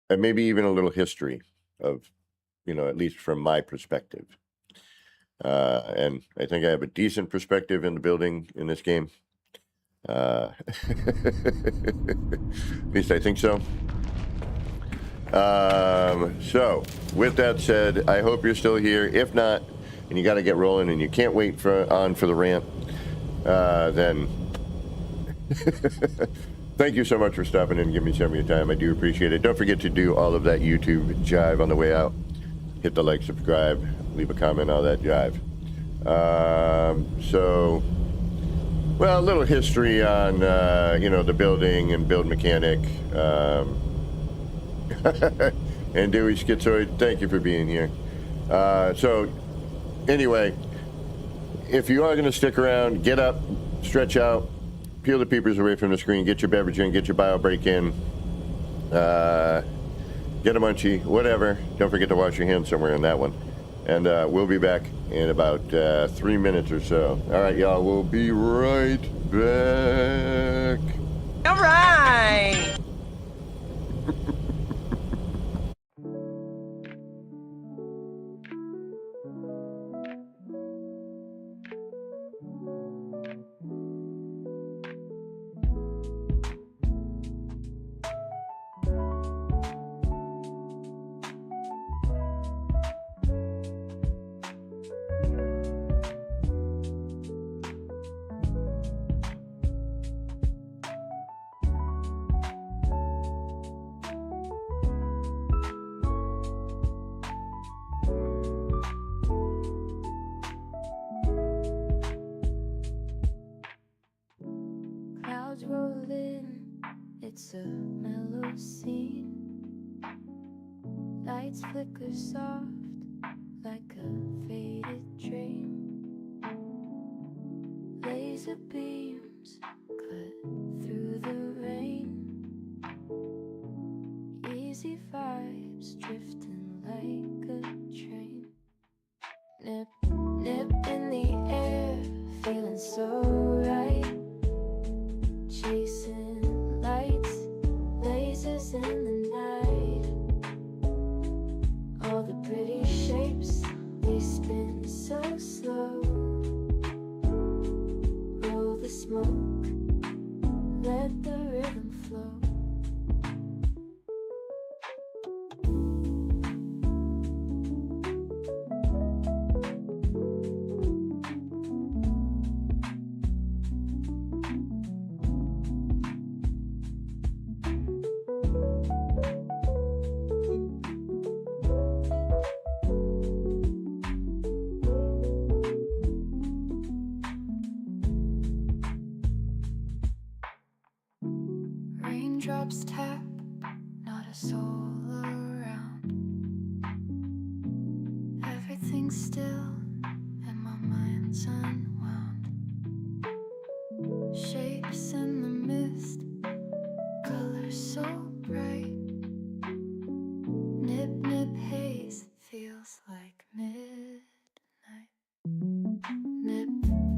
B: maybe even a little history of, at least from my perspective. And I think I have a decent perspective in the building in this game. At least I think so. So with that said, I hope you're still here. If not, and you got to get rolling and you can't wait for the rant, then thank you so much for stopping in and giving me some of your time. I do appreciate it. Don't forget to do all of that YouTube jive on the way out. Hit the like, subscribe, leave a comment, all that jive. So, well, a little history on, the building and build mechanic. And Dewey Schizoid, thank you for being here. So, anyway, if you are going to stick around, get up, stretch out, peel the peepers away from the screen, get your beverage in, get your bio break in, get a munchie, whatever. Don't forget to wash your hands somewhere in that one. And we'll be back in about 3 minutes or so. All right, y'all, we'll be right back.
I: All right.
A: Clouds roll in, it's a mellow scene. Lights flicker soft like a faded dream. Laser beams cut through the rain. Easy vibes drifting like a train. Nip, nip in the air, feeling so right. Chasing lights, lasers in the night. All the pretty shapes, they spin so slow. Roll the smoke, let the rhythm flow. soul around. Everything's still and my mind's unwound. Shapes in the mist, colors so bright. Nip, nip, haze, feels like midnight. Nip,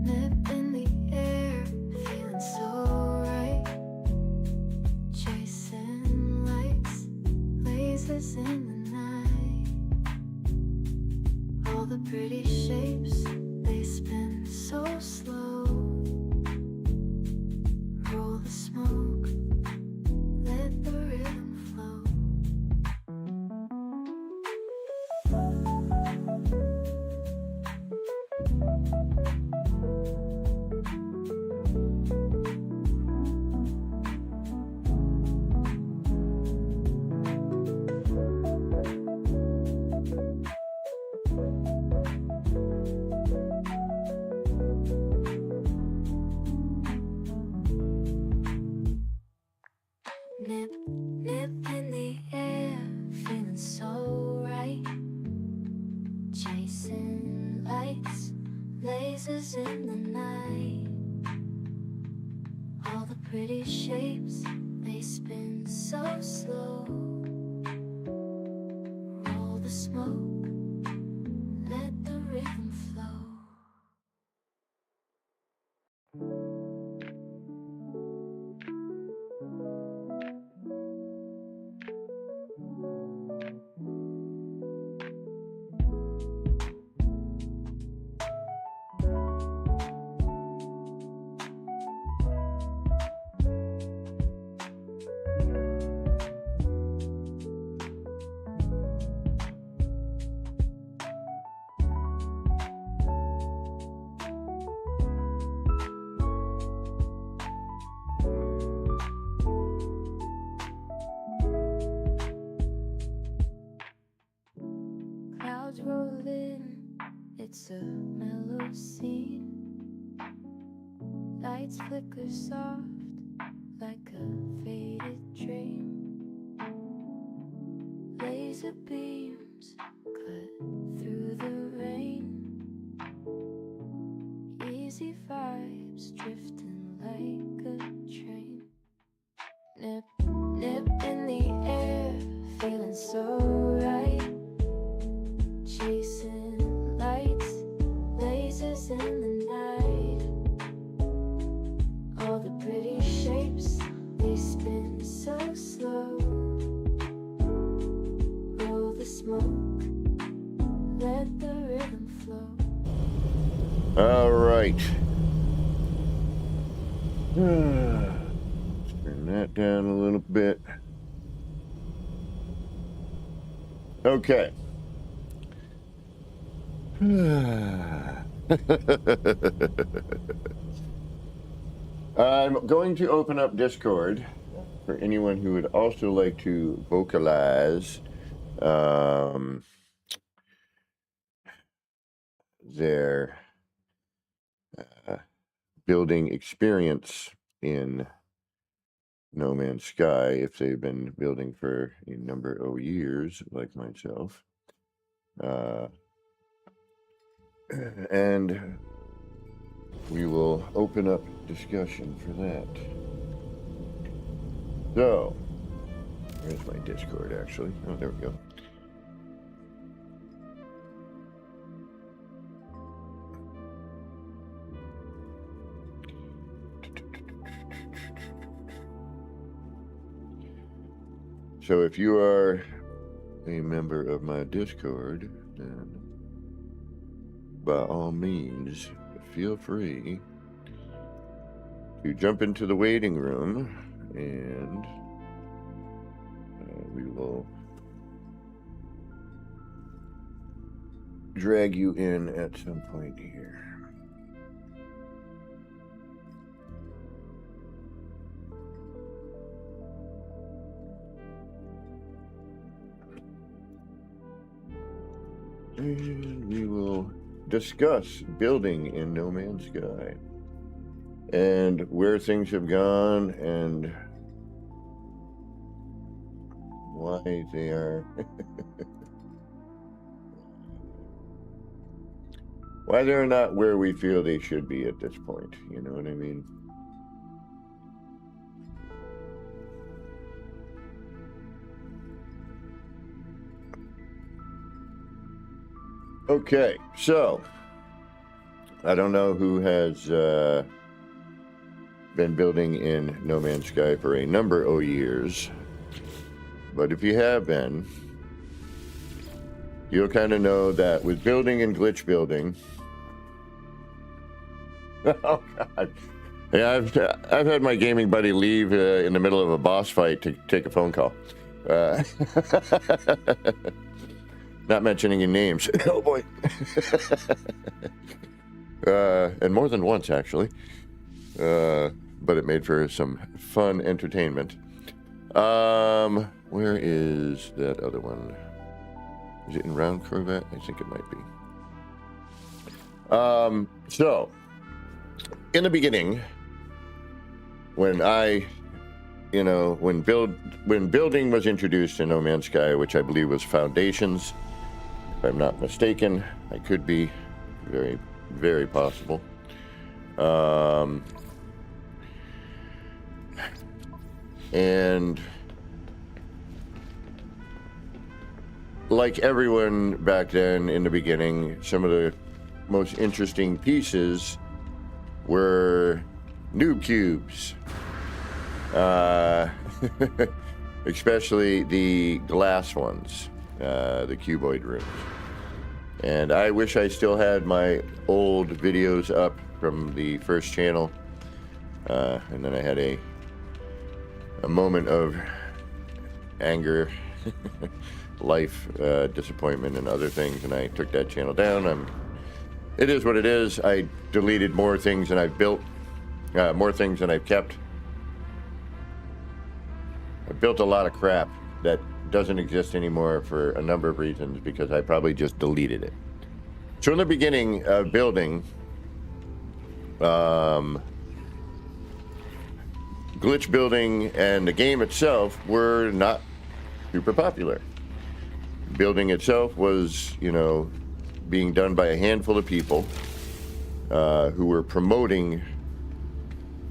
A: nip in the air, feeling so right. Chasing lights, lasers in the night. All the pretty shapes, they spin so slow. Roll the smoke, let the rhythm flow. Nip, nip in the air, feeling so right. Chasing lights, lasers in the night. All the pretty shapes, they spin so slow. Roll the smoke, let the rhythm flow. Clouds roll in, it's a mellow scene. Lights flicker soft, like a faded dream. Laser beams cut through the rain. Easy vibes drifting like a train. Nip, nip in the air, feeling so right. Chasing lights, lasers in the night. All the pretty shapes, they spin so slow. Roll the smoke, let the rhythm flow.
B: All right. Let's turn that down a little bit. Okay. I'm going to open up Discord for anyone who would also like to vocalize their building experience in No Man's Sky if they've been building for a number of years, like myself. And we will open up discussion for that. So, where's my Discord actually? Oh, there we go. So if you are a member of my Discord, then by all means, feel free to jump into the waiting room and we will drag you in at some point here. And we will discuss building in No Man's Sky and where things have gone and why they are why they're not where we feel they should be at this point. You know what I mean? Okay, so I don't know who has been building in No Man's Sky for a number of years, but if you have been, you'll kind of know that with building and glitch building. Oh God! Yeah, I've had my gaming buddy leave in the middle of a boss fight to take a phone call. Not mentioning any names. Oh boy. And more than once, actually. But it made for some fun entertainment. Where is that other one? Is it in Round Corvette? I think it might be. So, in the beginning, when building was introduced in No Man's Sky, which I believe was Foundations, if I'm not mistaken, I could be, very, very possible. And like everyone back then in the beginning, some of the most interesting pieces were noob cubes. Especially the glass ones, the cuboid rooms. And I wish I still had my old videos up from the first channel. And then I had a moment of anger, life, disappointment, and other things, and I took that channel down. It is what it is. I deleted more things than I've built, more things than I've kept. I built a lot of crap that doesn't exist anymore for a number of reasons, because I probably just deleted it. So in the beginning of building, glitch building and the game itself were not super popular. Building itself was, being done by a handful of people who were promoting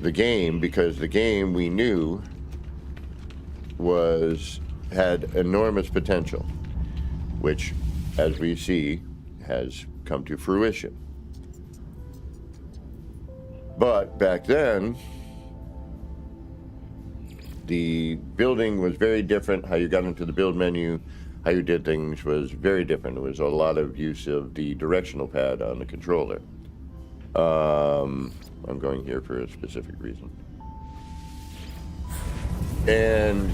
B: the game, because the game we knew had enormous potential, which, as we see, has come to fruition. But back then, the building was very different. How you got into the build menu, how you did things was very different. It was a lot of use of the directional pad on the controller. I'm going here for a specific reason. And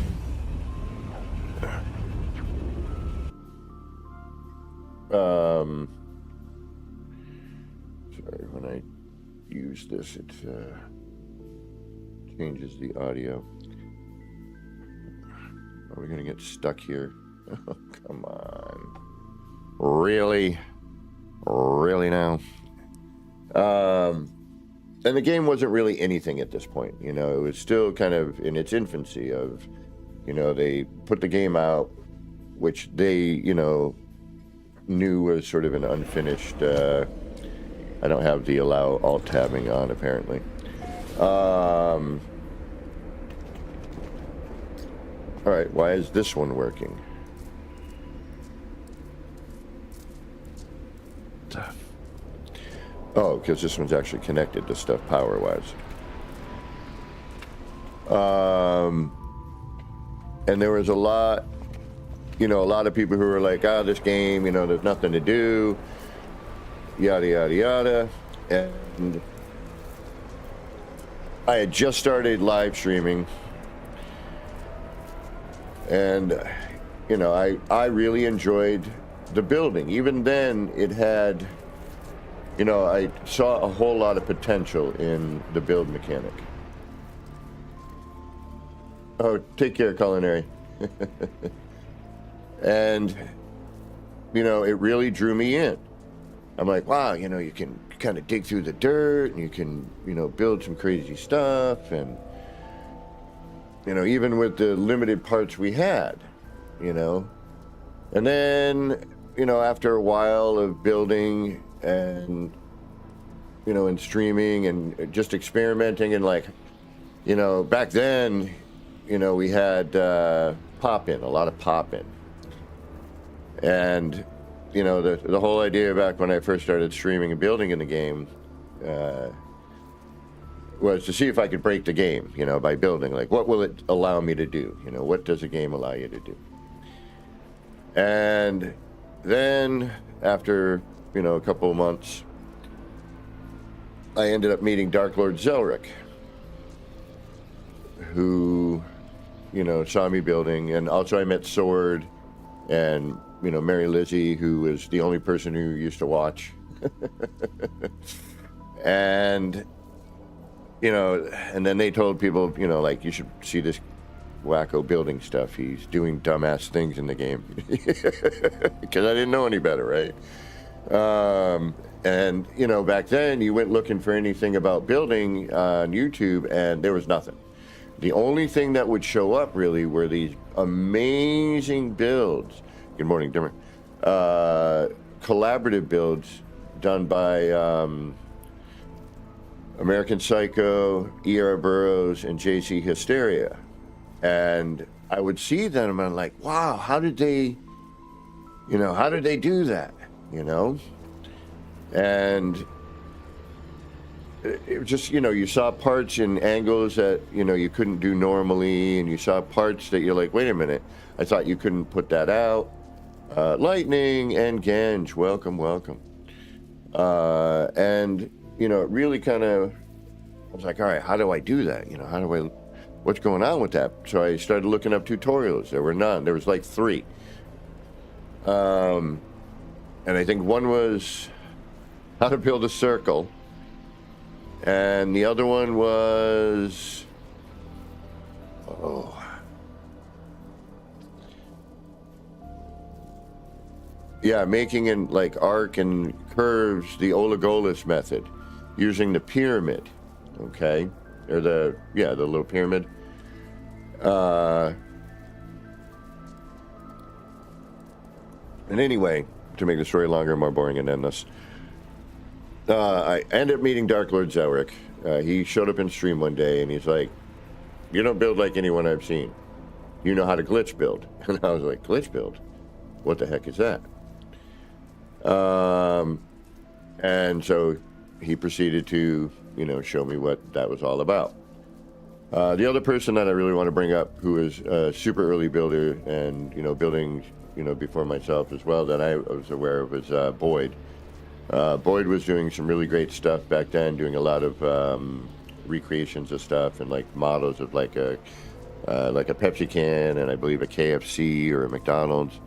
B: sorry, when I use this, it changes the audio. Are we gonna get stuck here? Oh, come on. Really? Really now? And the game wasn't really anything at this point. It was still kind of in its infancy of, they put the game out, which they, knew was sort of an unfinished, I don't have the allow alt tabbing on apparently. All right, why is this one working? Oh, because this one's actually connected to stuff power-wise. And there was a lot of people who were like, this game, there's nothing to do, yada, yada, yada. And I had just started live streaming. And, I really enjoyed the building. Even then, it had, I saw a whole lot of potential in the build mechanic. Oh, take care, Culinary. And, it really drew me in. I'm like, wow, you can kind of dig through the dirt, and you can, build some crazy stuff. And, even with the limited parts we had, you know. And then, you know, after a while of building and, you know, and streaming and just experimenting and like, you know, back then, you know, we had pop-in, a lot of pop-in. And, you know, the whole idea back when I first started streaming and building in the game was to see if I could break the game, you know, by building. Like, what will it allow me to do? You know, what does a game allow you to do? And then after, you know, a couple of months, I ended up meeting Dark Lord Zelric, who, you know, saw me building. And also I met Sword and, you know, Mary Lizzie, who was the only person who used to watch. And, you know, and then they told people, you know, like, you should see this wacko building stuff. He's doing dumbass things in the game. Because I didn't know any better, right? And, you know, back then you went looking for anything about building on YouTube and there was nothing. The only thing that would show up really were these amazing builds. Good morning, Dimmer. Collaborative builds done by American Psycho, E.R. Burroughs, and J.C. Hysteria. And I would see them and I'm like, wow, how did they do that, you know? And it was just, you know, you saw parts and angles that, you know, you couldn't do normally, and you saw parts that you're like, wait a minute, I thought you couldn't put that out. Lightning and Genge, welcome. And, you know, it really kind of, I was like, all right, how do I do that? You know, what's going on with that? So I started looking up tutorials. There were none. There was like 3. And I think one was how to build a circle. And the other one was, making in like arc and curves, the Olagolas method, using the pyramid, okay? Or the little pyramid. And anyway, to make the story longer and more boring and endless, I ended up meeting Dark Lord Zelric. He showed up in stream one day and he's like, you don't build like anyone I've seen. You know how to glitch build. And I was like, glitch build? What the heck is that? And so he proceeded to, you know, show me what that was all about. The other person that I really want to bring up, who is a super early builder and, you know, building, you know, before myself as well, that I was aware of, was Boyd. Boyd was doing some really great stuff back then, doing a lot of recreations of stuff and like models of like a Pepsi can and I believe a KFC or a McDonald's,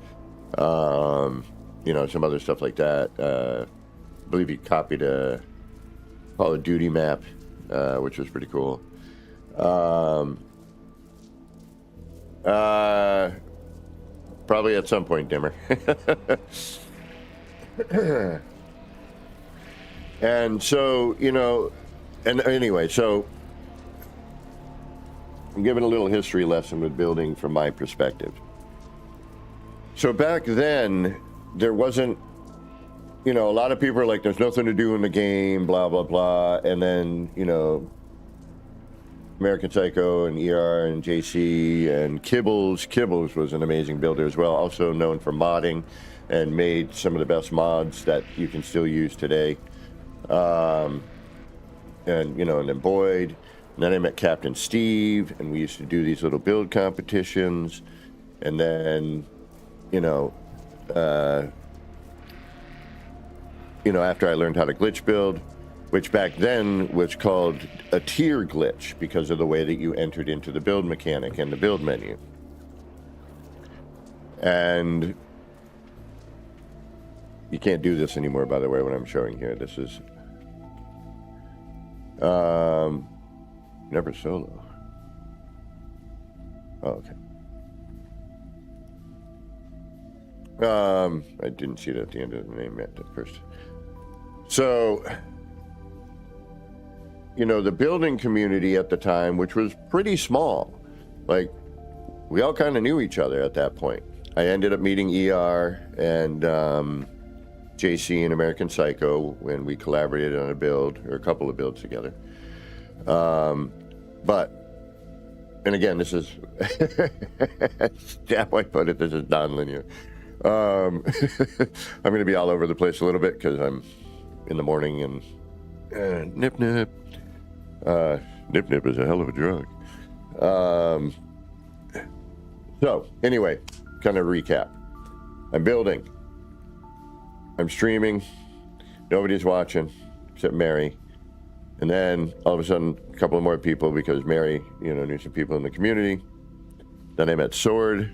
B: you know, some other stuff like that. I believe he copied a Call of Duty map, which was pretty cool. Probably at some point, Dimmer. And so, you know, and anyway, so I'm giving a little history lesson with building from my perspective. So back then, there wasn't, you know, a lot of people are like, there's nothing to do in the game, blah, blah, blah. And then, you know, American Psycho and ER and JC and Kibbles was an amazing builder as well, also known for modding and made some of the best mods that you can still use today. And, you know, and then Boyd, and then I met Captain Steve, and we used to do these little build competitions. And then, you know, after I learned how to glitch build, which back then was called a tier glitch because of the way that you entered into the build mechanic and the build menu. And you can't do this anymore, by the way, what I'm showing here. This is never solo. Oh, okay. I didn't see it at the end of the name yet at first. So, you know, the building community at the time, which was pretty small, like, we all kind of knew each other at that point. I ended up meeting ER and JC in American Psycho when we collaborated on a build, or a couple of builds together. But, and again, this is, how I put it, this is non-linear. I'm going to be all over the place a little bit because I'm in the morning and nip nip. Nip nip is a hell of a drug. So anyway, kind of recap. I'm building. I'm streaming. Nobody's watching except Mary. And then all of a sudden, a couple of more people because Mary, knew some people in the community. Then I met Sword.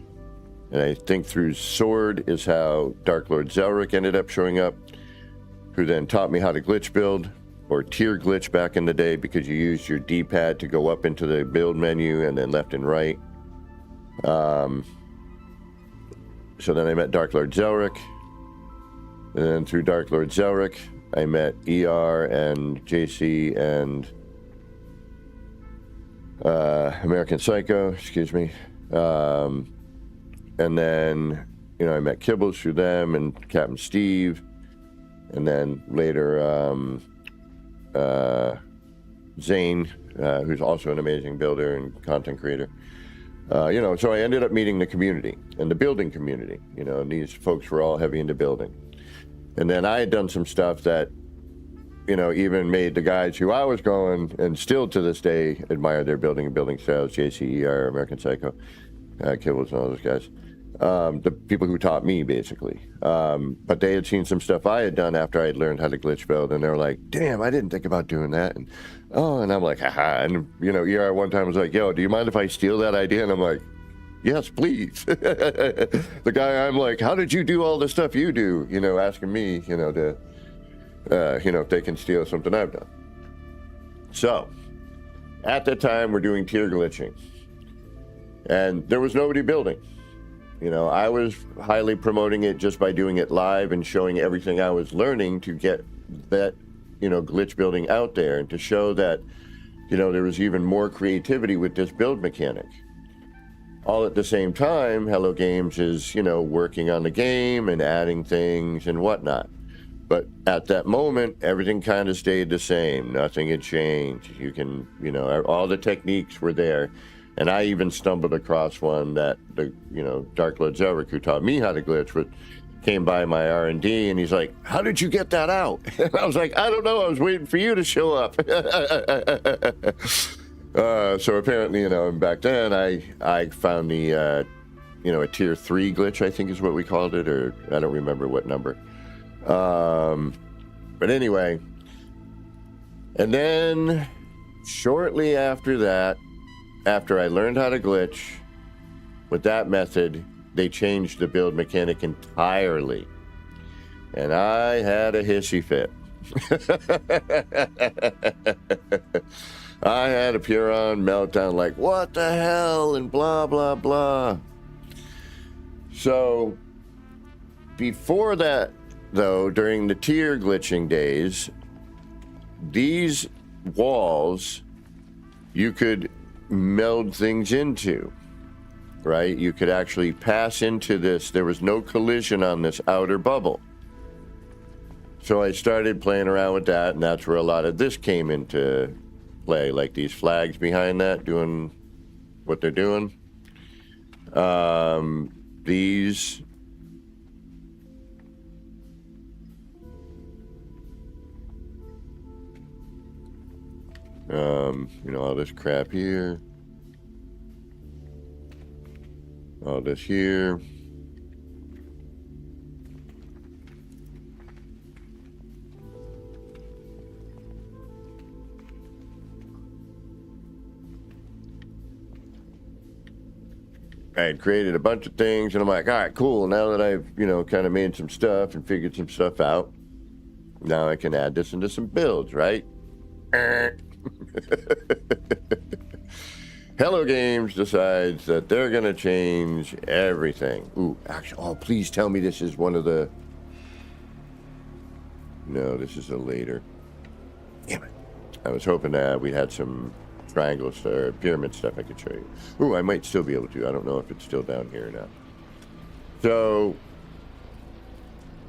B: And I think through Sword is how Dark Lord Zelric ended up showing up, who then taught me how to glitch build, or tier glitch back in the day, because you used your D-pad to go up into the build menu and then left and right. So then I met Dark Lord Zelric. And then through Dark Lord Zelric, I met ER and JC and American Psycho, excuse me. And then, I met Kibbles through them and Captain Steve. And then later, Zane, who's also an amazing builder and content creator. So I ended up meeting the community and the building community, and these folks were all heavy into building. And then I had done some stuff that, even made the guys who I was going, and still to this day admire their building and building styles, JCER, American Psycho, Kibbles and all those guys. The people who taught me, basically. But they had seen some stuff I had done after I had learned how to glitch build, and they were like, damn, I didn't think about doing that. And I'm like, haha. And, ER one time was like, yo, do you mind if I steal that idea? And I'm like, yes, please. The guy, I'm like, how did you do all the stuff you do? Asking me, to, if they can steal something I've done. So, at the time, we're doing tier glitching. And there was nobody building. I was highly promoting it just by doing it live and showing everything I was learning to get that, glitch building out there, and to show that, there was even more creativity with this build mechanic. All at the same time, Hello Games is, working on the game and adding things and whatnot. But at that moment, everything kind of stayed the same. Nothing had changed. You can, all the techniques were there. And I even stumbled across one that Dark Lord Zelric, who taught me how to glitch, came by my R&D, and he's like, how did you get that out? And I was like, I don't know. I was waiting for you to show up. So apparently, back then I found the, a tier 3 glitch, I think is what we called it, or I don't remember what number. But anyway, and then shortly after that, after I learned how to glitch with that method, they changed the build mechanic entirely. And I had a hissy fit. I had a pure-on meltdown like, what the hell, and blah, blah, blah. So, before that, though, during the tier glitching days, these walls, you could meld things into, right? You could actually pass into this. There was no collision on this outer bubble. So I started playing around with that, and that's where a lot of this came into play, like these flags behind that doing what they're doing. These all this crap here, all this here. I had created a bunch of things, and I'm like, all right, cool. Now that I've, kind of made some stuff and figured some stuff out, now I can add this into some builds, right? Hello Games decides that they're going to change everything. Ooh, actually, please tell me this is one of the... No, this is a later. Damn it. I was hoping that we had some triangles or pyramid stuff I could show you. Ooh, I might still be able to. I don't know if it's still down here or not. So,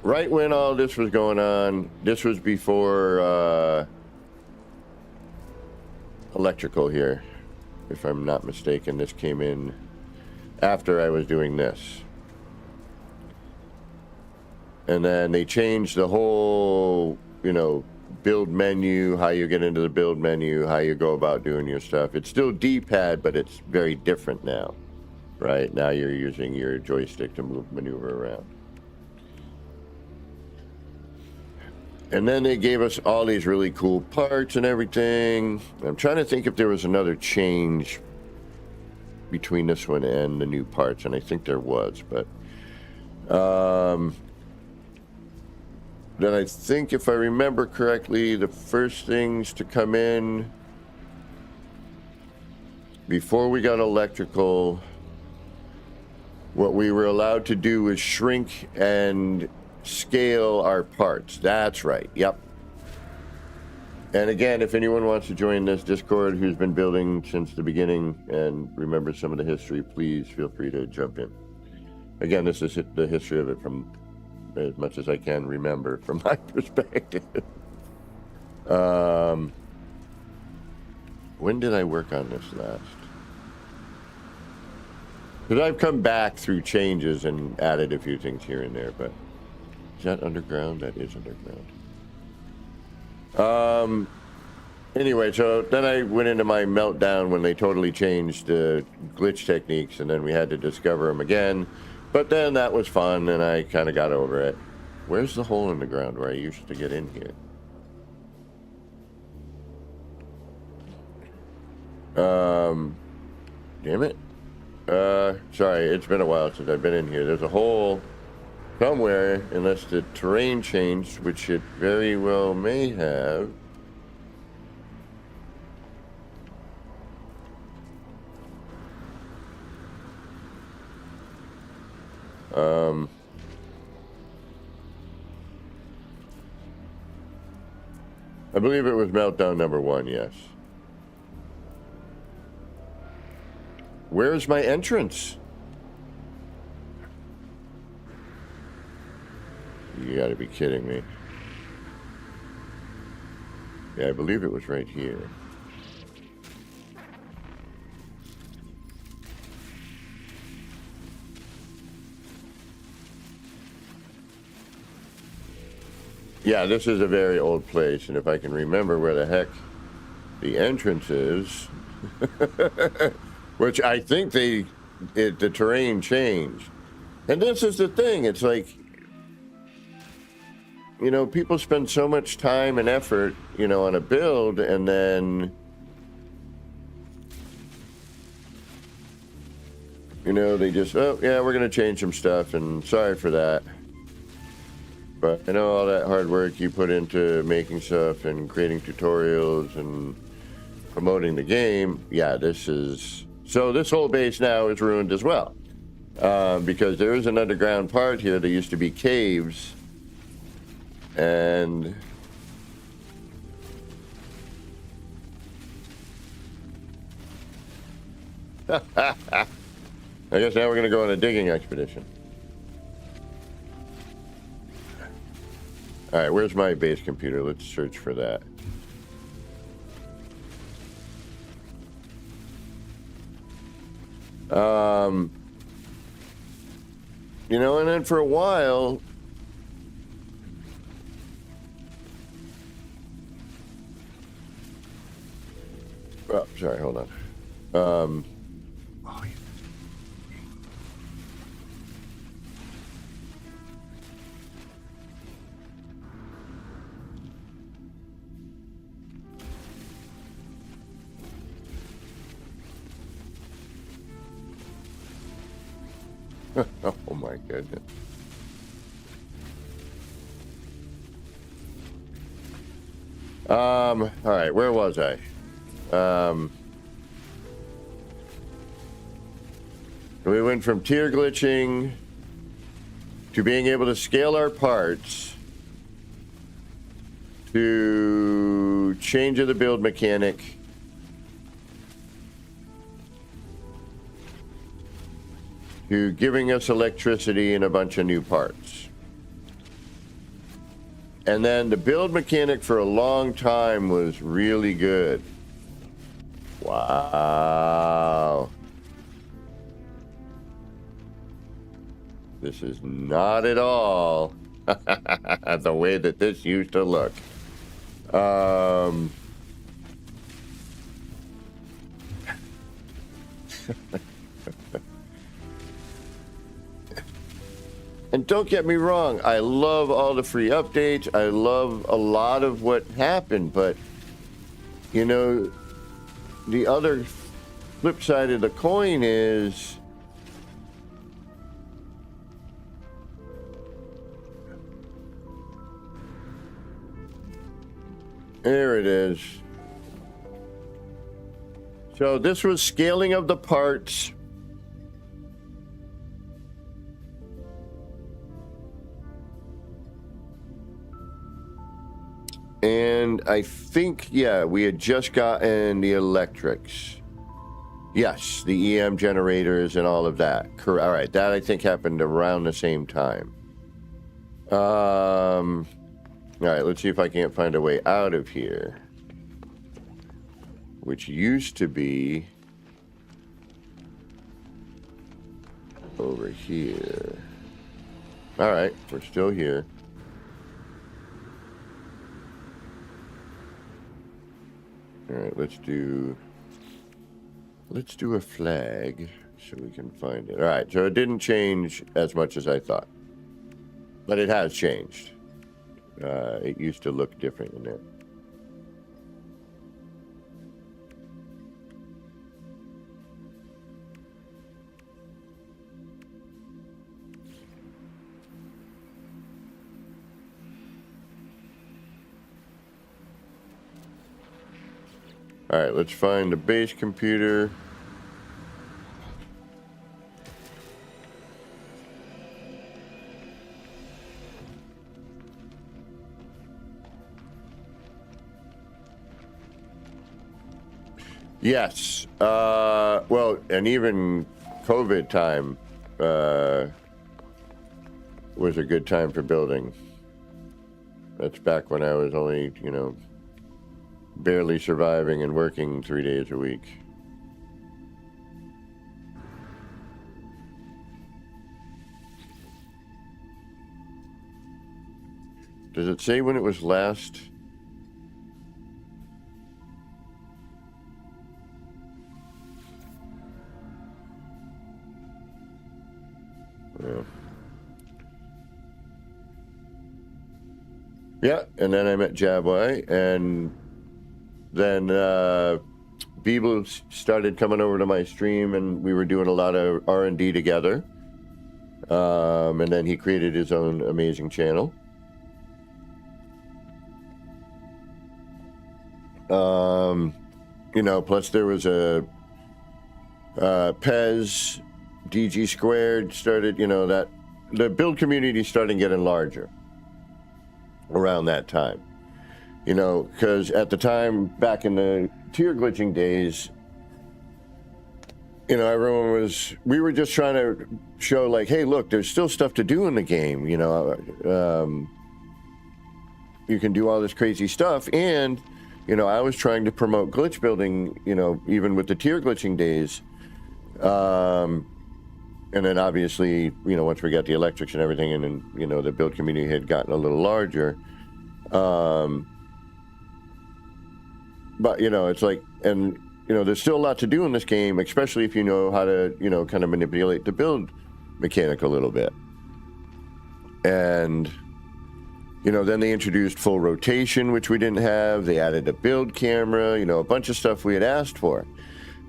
B: right when all this was going on, this was before electrical here, if I'm not mistaken. This came in after I was doing this. And then they changed the whole, build menu, how you get into the build menu, how you go about doing your stuff. It's still D-pad, but it's very different now, right? Now you're using your joystick to maneuver around. And then they gave us all these really cool parts and everything. I'm trying to think if there was another change between this one and the new parts, and I think there was, but then I think, if I remember correctly, the first things to come in before we got electrical, what we were allowed to do was shrink and scale our parts. That's right. Yep. And again, if anyone wants to join this Discord who's been building since the beginning and remember some of the history, please feel free to jump in. Again, this is the history of it from as much as I can remember from my perspective. When did I work on this last? Because I've come back through changes and added a few things here and there, but is that underground? That is underground. Anyway, so then I went into my meltdown when they totally changed the glitch techniques, and then we had to discover them again. But then that was fun, and I kind of got over it. Where's the hole in the ground where I used to get in here? Damn it. Sorry, it's been a while since I've been in here. There's a hole somewhere, unless the terrain changed, which it very well may have. I believe it was meltdown number 1, yes. Where's my entrance? You gotta be kidding me. Yeah, I believe it was right here. Yeah, this is a very old place, and if I can remember where the heck the entrance is, which I think the terrain changed. And this is the thing, it's like, people spend so much time and effort, on a build, and then, they just, oh, yeah, we're going to change some stuff, and sorry for that. But I know all that hard work you put into making stuff and creating tutorials and promoting the game. Yeah, so this whole base now is ruined as well. Because there is an underground part here. There used to be caves. And I guess now we're going to go on a digging expedition. All right, where's my base computer? Let's search for that. And then for a while, oh, sorry, hold on. Oh my goodness. All right, where was I? We went from tier glitching to being able to scale our parts to change of the build mechanic. to giving us electricity and a bunch of new parts. And then the build mechanic for a long time was really good. Wow. This is not at all the way that this used to look. And don't get me wrong, I love all the free updates. I love a lot of what happened, but you know, the other flip side of the coin is there it is. So this was scaling of the parts. And I think, yeah, we had just gotten the electrics. Yes, the EM generators and all of that. All right, that I think happened around the same time. All right, let's see if I can't find a way out of here. Which used to be over here. All right, we're still here. All right, let's do a flag so we can find it. All right, so it didn't change as much as I thought, but it has changed. It used to look different in there. All right, let's find the base computer. Yes. Well, and even COVID time was a good time for building. That's back when I was only, you know, barely surviving and working 3 days a week. Does it say when it was last? Yeah, and then I met Jabwai, and then Beeble started coming over to my stream, and we were doing a lot of R&D together. And then he created his own amazing channel. You know, plus there was a Pez, DG Squared started, you know, that the build community started getting larger around that time. You know, because at the time, back in the tier glitching days, you know, we were just trying to show like, hey, look, there's still stuff to do in the game, you know, you can do all this crazy stuff. And, you know, I was trying to promote glitch building, you know, even with the tier glitching days. And then obviously, you know, once we got the electrics and everything, and then, you know, the build community had gotten a little larger. But, you know, it's like, and, you know, there's still a lot to do in this game, especially if you know how to, you know, kind of manipulate the build mechanic a little bit. And, you know, then they introduced full rotation, which we didn't have. They added a build camera, you know, a bunch of stuff we had asked for.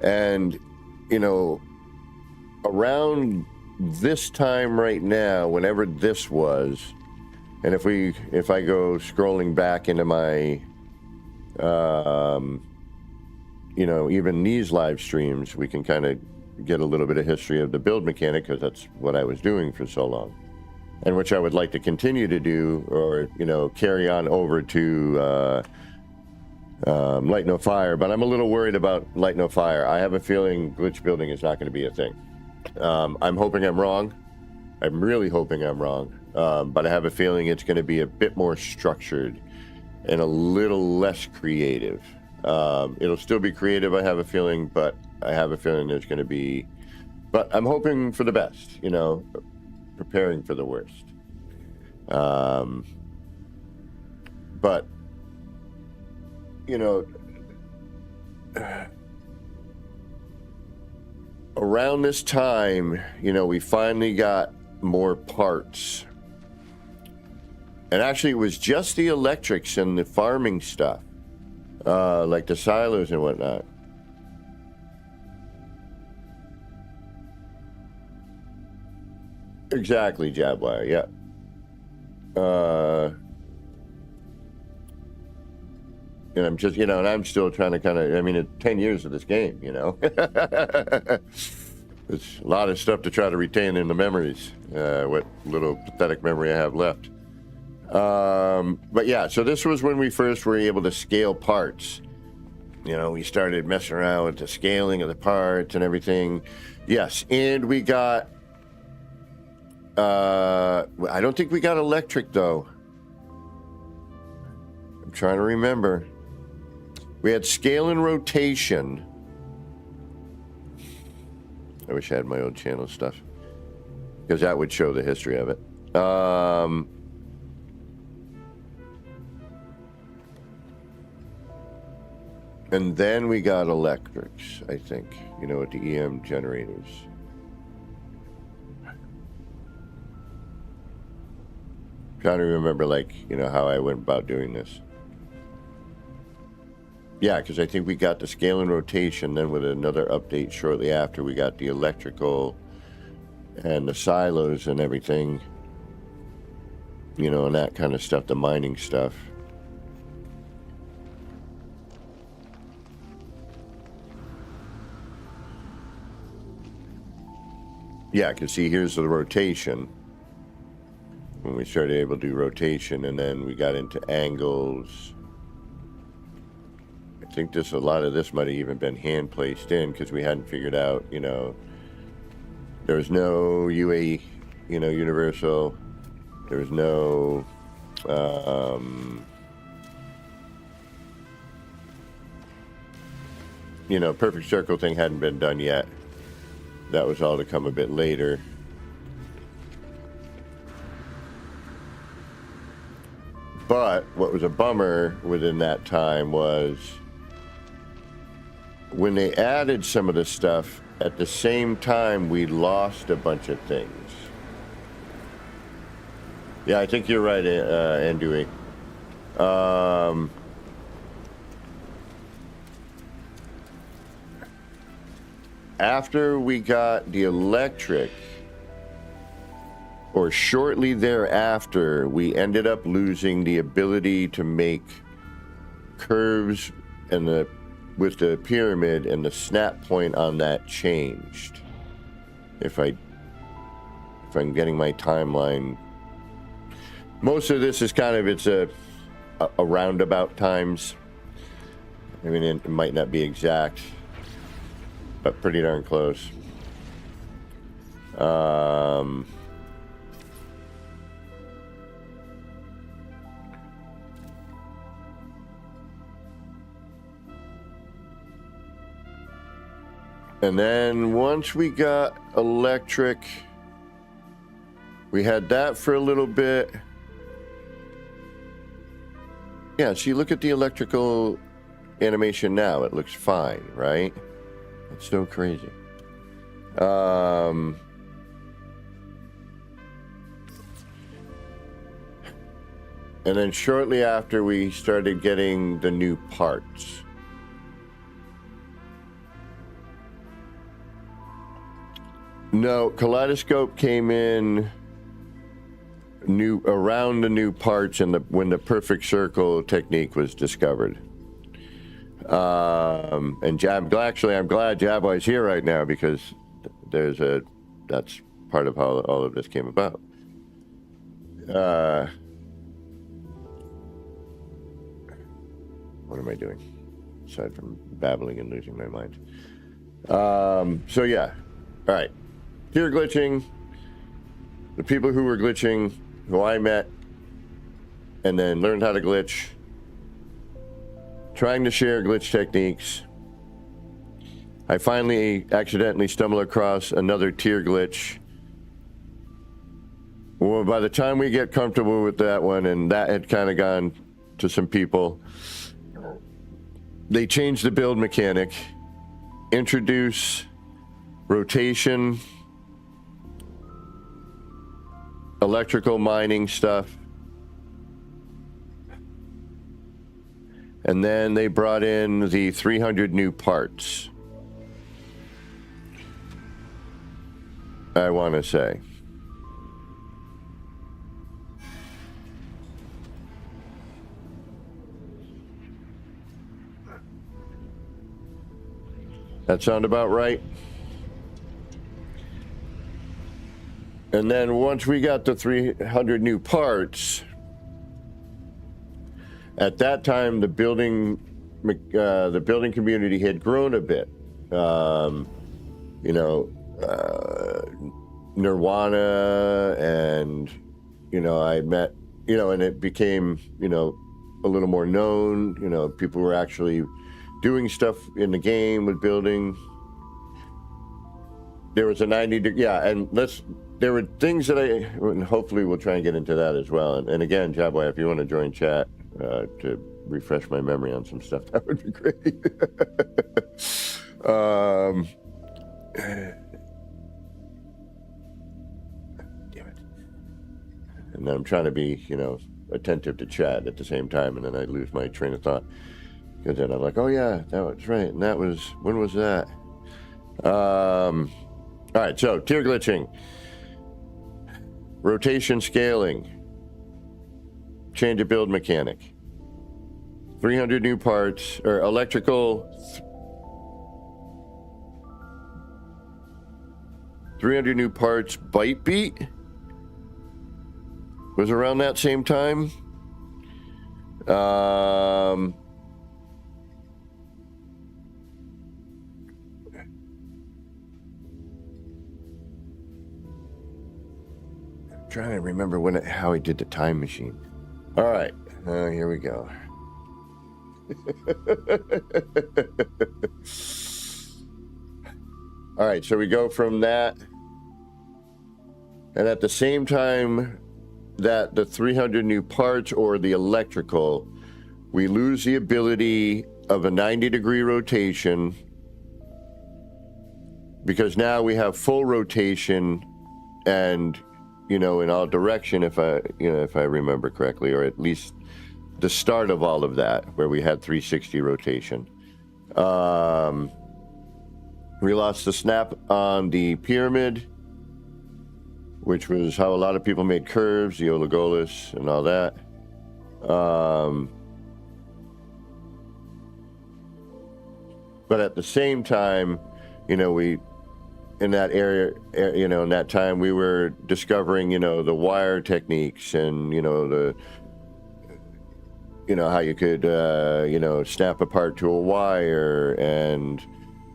B: And, you know, around this time right now, whenever this was, and if I go scrolling back into my, you know, even these live streams, we can kind of get a little bit of history of the build mechanic, because that's what I was doing for so long, and which I would like to continue to do, or, you know, carry on over to Light No Fire. But I'm a little worried about Light No Fire. I have a feeling glitch building is not going to be a thing. I'm hoping I'm wrong. I'm really hoping I'm wrong. But I have a feeling it's going to be a bit more structured and a little less creative. It'll still be creative, I have a feeling, but I have a feeling there's going to be... But I'm hoping for the best, you know, preparing for the worst. But, you know, around this time, you know, we finally got more parts. And actually, it was just the electrics and the farming stuff, like the silos and whatnot. Exactly, Jaguar, yeah. And I'm just, you know, and I'm still trying to kind of, I mean, it's 10 years of this game, you know. It's a lot of stuff to try to retain in the memories, what little pathetic memory I have left. But yeah, so this was when we first were able to scale parts. You know, we started messing around with the scaling of the parts and everything. Yes, and we got, I don't think we got electric, though. I'm trying to remember. We had scale and rotation. I wish I had my own channel stuff, because that would show the history of it. And then we got electrics, I think, you know, with the EM generators. Trying to remember, like, you know, how I went about doing this. Yeah, because I think we got the scale and rotation, then with another update shortly after, we got the electrical and the silos and everything, you know, and that kind of stuff, the mining stuff. Yeah, because see, here's the rotation. When we started able to do rotation, and then we got into angles. I think a lot of this might have even been hand placed in, because we hadn't figured out, you know, there was no UA, you know, universal. There was no, you know, perfect circle thing hadn't been done yet. That was all to come a bit later. But what was a bummer within that time was when they added some of the stuff, at the same time we lost a bunch of things. Yeah, I think you're right, Andui. After we got the electric, or shortly thereafter, we ended up losing the ability to make curves and with the pyramid, and the snap point on that changed. If I'm getting my timeline, most of this is kind of, it's a roundabout times. I mean, it might not be exact, but pretty darn close. And then once we got electric, we had that for a little bit. Yeah, see, look at the electrical animation now. It looks fine, right? It's so crazy. And then shortly after, we started getting the new parts. No, Kaleidoscope came in around the new parts and when the perfect circle technique was discovered. And actually, I'm glad Jabwai's here right now, because that's part of how all of this came about. What am I doing? Aside from babbling and losing my mind. So yeah. All right. Tier glitching. The people who were glitching, who I met, and then learned how to glitch. Trying to share glitch techniques. I finally accidentally stumbled across another tier glitch. Well, by the time we get comfortable with that one, and that had kind of gone to some people, they changed the build mechanic, introduce rotation, electrical mining stuff, and then they brought in the 300 new parts, I want to say. That sound about right? And then once we got the 300 new parts, at that time the building community had grown a bit. You know, Nirvana, and you know, I met, you know, and it became, you know, a little more known. You know, people were actually doing stuff in the game with building. There was a 90, and there were things that and hopefully we'll try and get into that as well. And again, Jabboy, if you want to join chat to refresh my memory on some stuff, that would be great. Damn it. And then I'm trying to be, you know, attentive to chat at the same time, and then I lose my train of thought. Because then I'm like, oh yeah, that was right. And that was, when was that? All right, so tier glitching, rotation scaling, change of build mechanic, 300 new parts, or electrical, 300 new parts. Byte beat was around that same time. Trying to remember how he did the time machine. All right, here we go. All right, so we go from that, and at the same time that the 300 new parts or the electrical, we lose the ability of a 90-degree rotation, because now we have full rotation and, you know, in all direction, if I remember correctly, or at least the start of all of that, where we had 360 rotation. We lost the snap on the pyramid, which was how a lot of people made curves, the Olagolas and all that. But at the same time, you know, in that area, you know, in that time, we were discovering, you know, the wire techniques, and, you know, how you could, you know, snap a part to a wire, and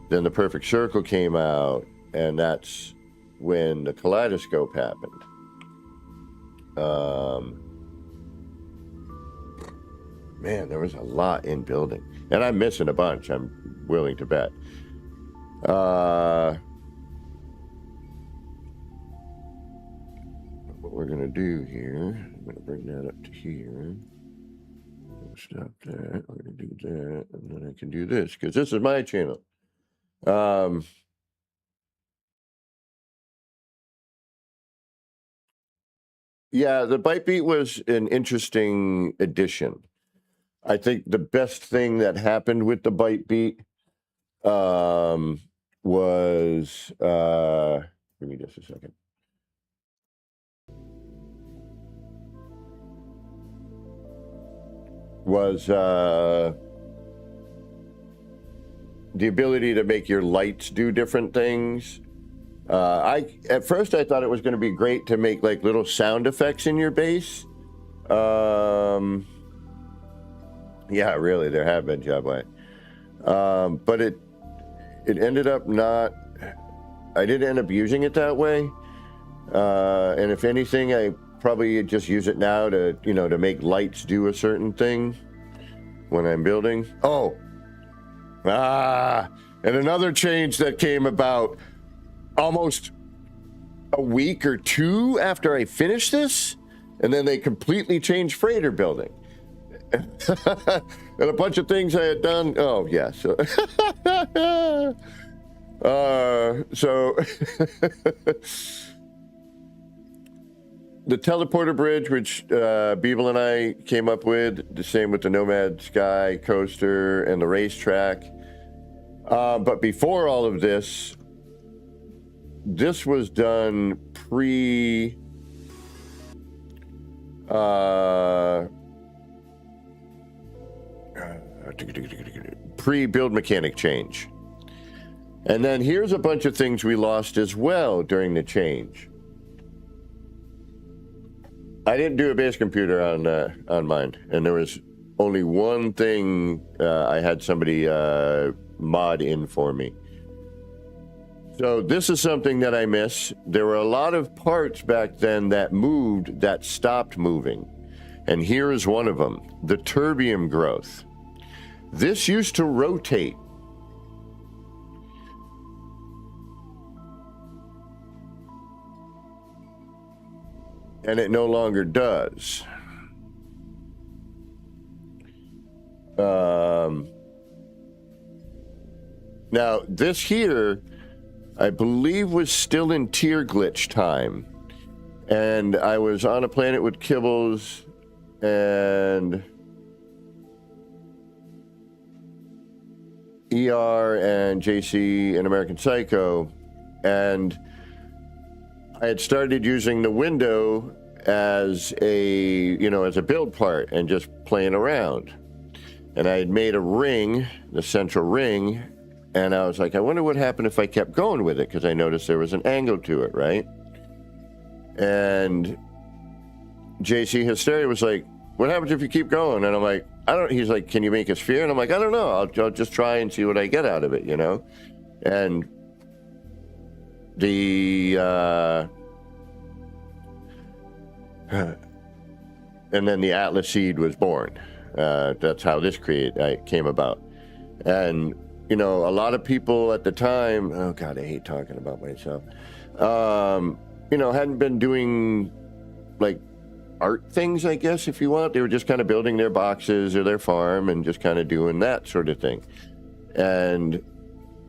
B: then the perfect circle came out, and that's when the kaleidoscope happened. Man, there was a lot in building, and I'm missing a bunch, I'm willing to bet. What we're gonna do here, I'm gonna bring that up to here. Stop that, we're gonna do that, and then I can do this, because this is my channel. Yeah, the Byte Beat was an interesting addition. I think the best thing that happened with the Byte Beat was, give me just a second. Was the ability to make your lights do different things. At first I thought it was going to be great to make like little sound effects in your base. Yeah, really, there have been, Jabboy. But it ended up not I didn't end up using it that way. And if anything, I probably just use it now to, you know, to make lights do a certain thing when I'm building. Oh, and another change that came about almost a week or two after I finished this, and then they completely changed freighter building. And a bunch of things I had done. Oh, yeah. So, the teleporter bridge, which Beeble and I came up with, the same with the Nomad Sky coaster and the racetrack. But before all of this, this was done pre-build mechanic change. And then here's a bunch of things we lost as well during the change. I didn't do a base computer on mine, and there was only one thing I had somebody mod in for me. So this is something that I miss. There were a lot of parts back then that moved that stopped moving. And here is one of them, the terbium growth. This used to rotate. And it no longer does. Now, this here, I believe, was still in tier glitch time. And I was on a planet with Kibbles and ER and JC and American Psycho. And I had started using the window as a, you know, as a build part and just playing around. And I had made a ring, the central ring, and I was like, I wonder what happened if I kept going with it, because I noticed there was an angle to it, right? And JC Hysteria was like, what happens if you keep going? And I'm like, I don't, he's like, can you make a sphere? And I'm like, I don't know. I'll just try and see what I get out of it, you know? And and then the Atlas seed was born. That's how this came about. And, you know, a lot of people at the time, oh God, I hate talking about myself, you know, hadn't been doing like art things, I guess, if you want. They were just kind of building their boxes or their farm and just kind of doing that sort of thing. And,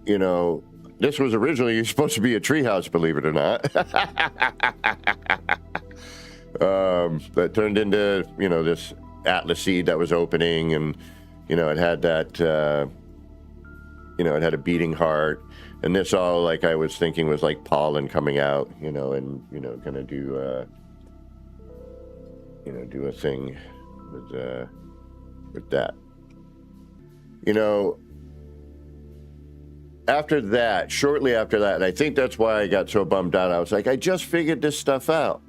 B: you know, this was originally supposed to be a treehouse, believe it or not. But turned into, you know, this Atlas seed that was opening, and, you know, it had that, you know, it had a beating heart. And this all, like, I was thinking was like pollen coming out, you know, and, you know, gonna do, you know, do a thing with that. You know, after that, shortly after that, and I think that's why I got so bummed out, I was like, I just figured this stuff out.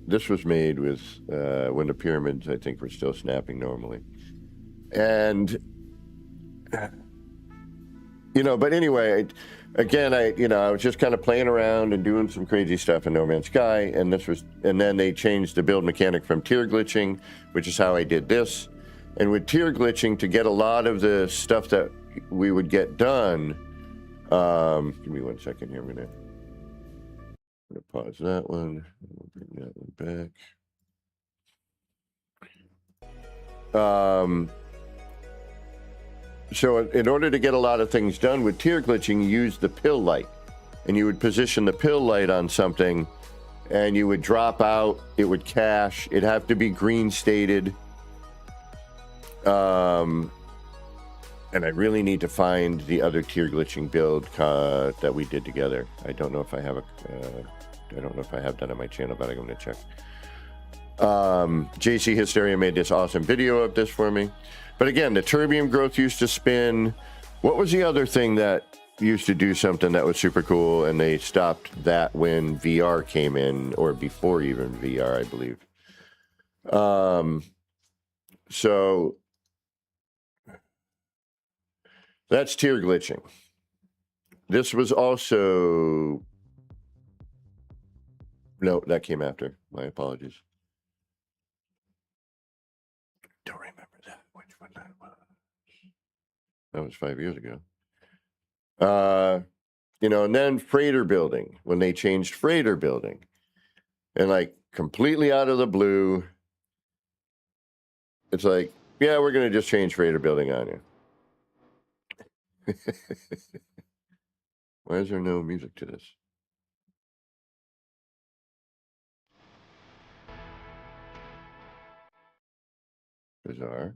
B: This was made with when the pyramids, I think, were still snapping normally. And, you know, but anyway, again, I was just kind of playing around and doing some crazy stuff in No Man's Sky, and then they changed the build mechanic from tier glitching, which is how I did this. And with tier glitching, to get a lot of the stuff that we would get done, give me 1 second here, I'm gonna pause that one, bring that one back. So in order to get a lot of things done with tier glitching, you use the pill light, and you would position the pill light on something, and you would drop out, it would cache, it'd have to be green stated. And I really need to find the other tier glitching build that we did together. I don't know if I have that on my channel, but I'm going to check. JC Hysteria made this awesome video of this for me. But again, the terbium growth used to spin. What was the other thing that used to do something that was super cool, and they stopped that when VR came in, or before even VR, I believe. So That's tear glitching. This was also... No, that came after. My apologies. Don't remember that. Which one that was? That was 5 years ago. You know, and then freighter building, when they changed freighter building. And like completely out of the blue, it's like, yeah, we're going to just change freighter building on you. Why is there no music to this? Bizarre.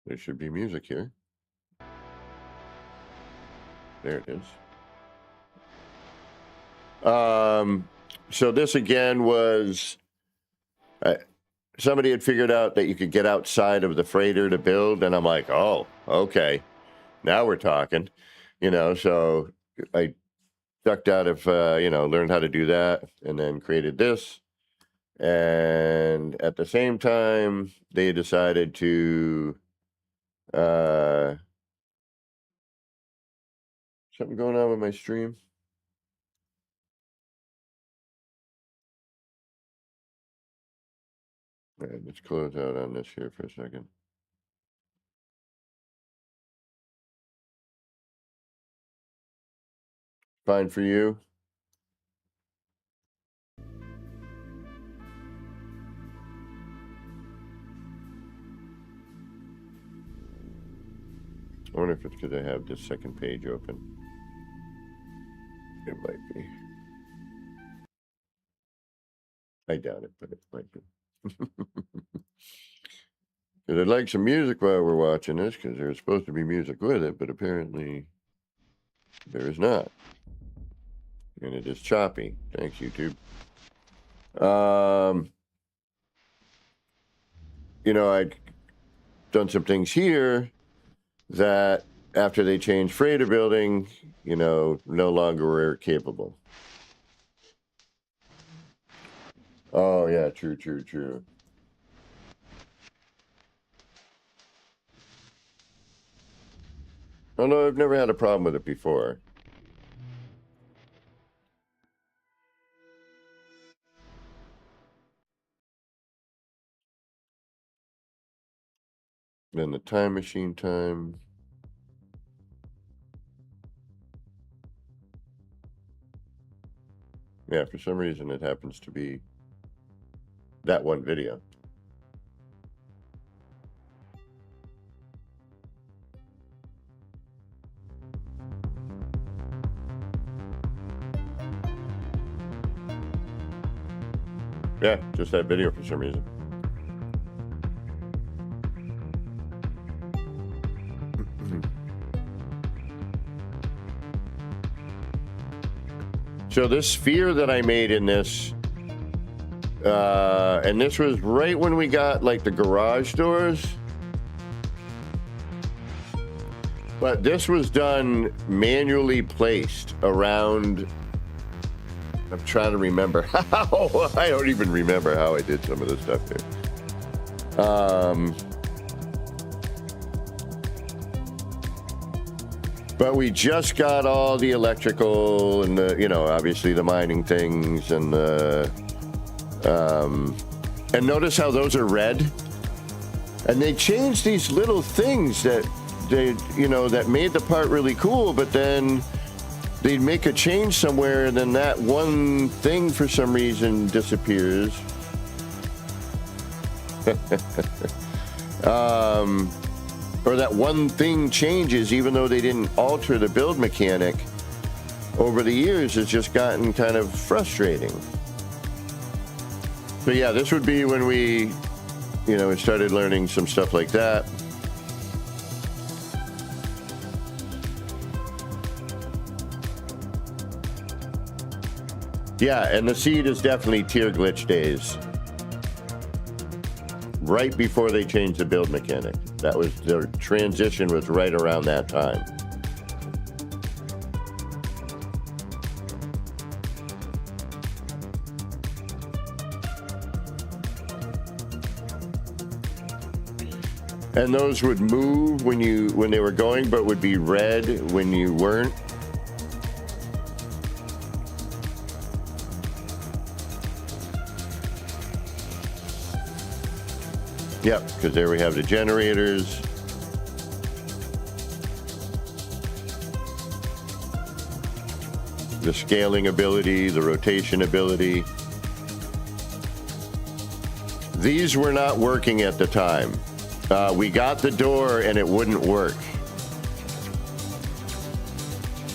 B: There should be music here. There it is. So this again was... somebody had figured out that you could get outside of the freighter to build, and I'm like, oh, okay, now we're talking, you know. So I ducked out of, you know, learned how to do that, and then created this. And at the same time, they decided to, something going on with my stream. All right, let's close out on this here for a second. Fine for you? I wonder if it's because I have this second page open. It might be. I doubt it, but it might be. Because I'd like some music while we're watching this, because there's supposed to be music with it, but apparently there is not. And it is choppy. Thanks, YouTube. You know, I'd done some things here that after they changed freighter building, you know, no longer were capable. Oh, yeah, true. Oh, no, I've never had a problem with it before. Then the time machine time. Yeah, for some reason it happens to be that one video. Yeah, just that video for some reason. So this sphere that I made in this, and this was right when we got like the garage doors. But this was done manually placed around. I'm trying to remember how. I don't even remember how I did some of this stuff here. But we just got all the electrical and the, you know, obviously the mining things and the, and notice how those are red. And they changed these little things that they, you know, that made the part really cool, but then they'd make a change somewhere and then that one thing for some reason disappears. Or that one thing changes even though they didn't alter the build mechanic. Over the years, it's just gotten kind of frustrating. So yeah, this would be when we, you know, started learning some stuff like that. Yeah, and the seed is definitely tier glitch days. Right before they changed the build mechanic. That was, the transition was right around that time. And those would move when they were going, but would be red when you weren't. Yep, because there we have the generators. The scaling ability, the rotation ability. These were not working at the time. We got the door and it wouldn't work.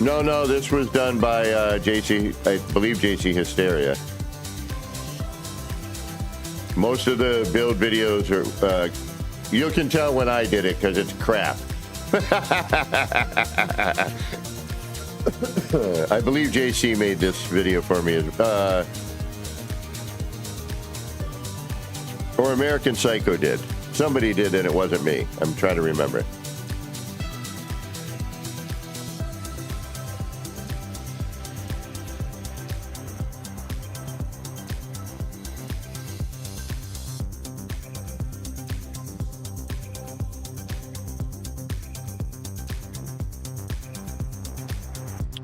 B: No, this was done by JC, I believe JC Hysteria. Most of the build videos are, you can tell when I did it because it's crap. I believe JC made this video for me. Or American Psycho did. Somebody did and it wasn't me. I'm trying to remember it.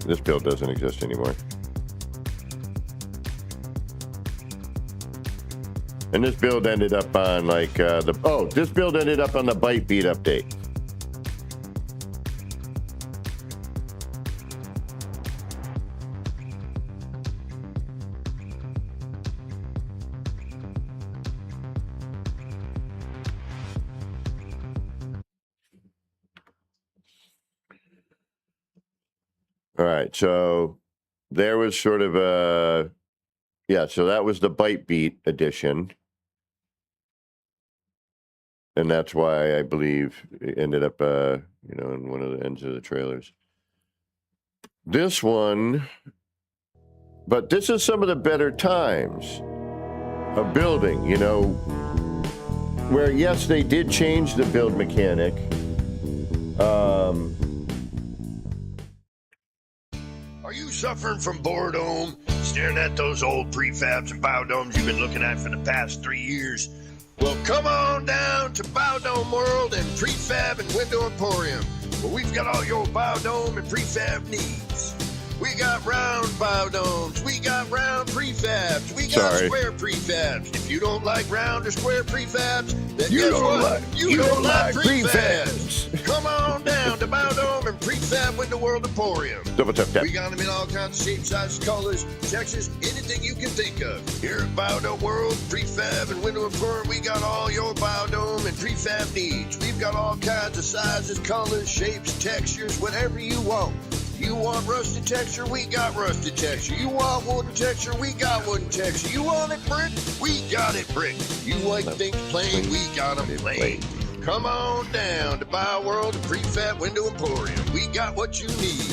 B: This build doesn't exist anymore. And this build ended up on like this build ended up on the Byte Beat update. All right, so there was sort of a, yeah, so that was the Byte Beat edition. And that's why I believe it ended up, in one of the ends of the trailers. This one, but this is some of the better times of building, where, yes, they did change the build mechanic.
D: Are you suffering from boredom, staring at those old prefabs and biodomes you've been looking at for the past 3 years? Well, come on down to Biodome World and Prefab and Window Emporium, where we've got all your biodome and prefab needs. We got round biodomes, we got round prefabs, we got square prefabs. If you don't like round or square prefabs, then you don't like prefabs. Come on down to Biodome and Prefab Window World Emporium.
B: Double tap tap.
D: We got them in all kinds of shapes, sizes, colors, textures, anything you can think of. Here at Biodome World, Prefab and Window Emporium, we got all your biodome and prefab needs. We've got all kinds of sizes, colors, shapes, textures, whatever you want. You want rusted texture? We got rusted texture. You want wooden texture? We got wooden texture. You want it brick? We got it brick. You like things plain? We got them plain. Come on down to BioWorld and Prefab Window Emporium. We got what you need.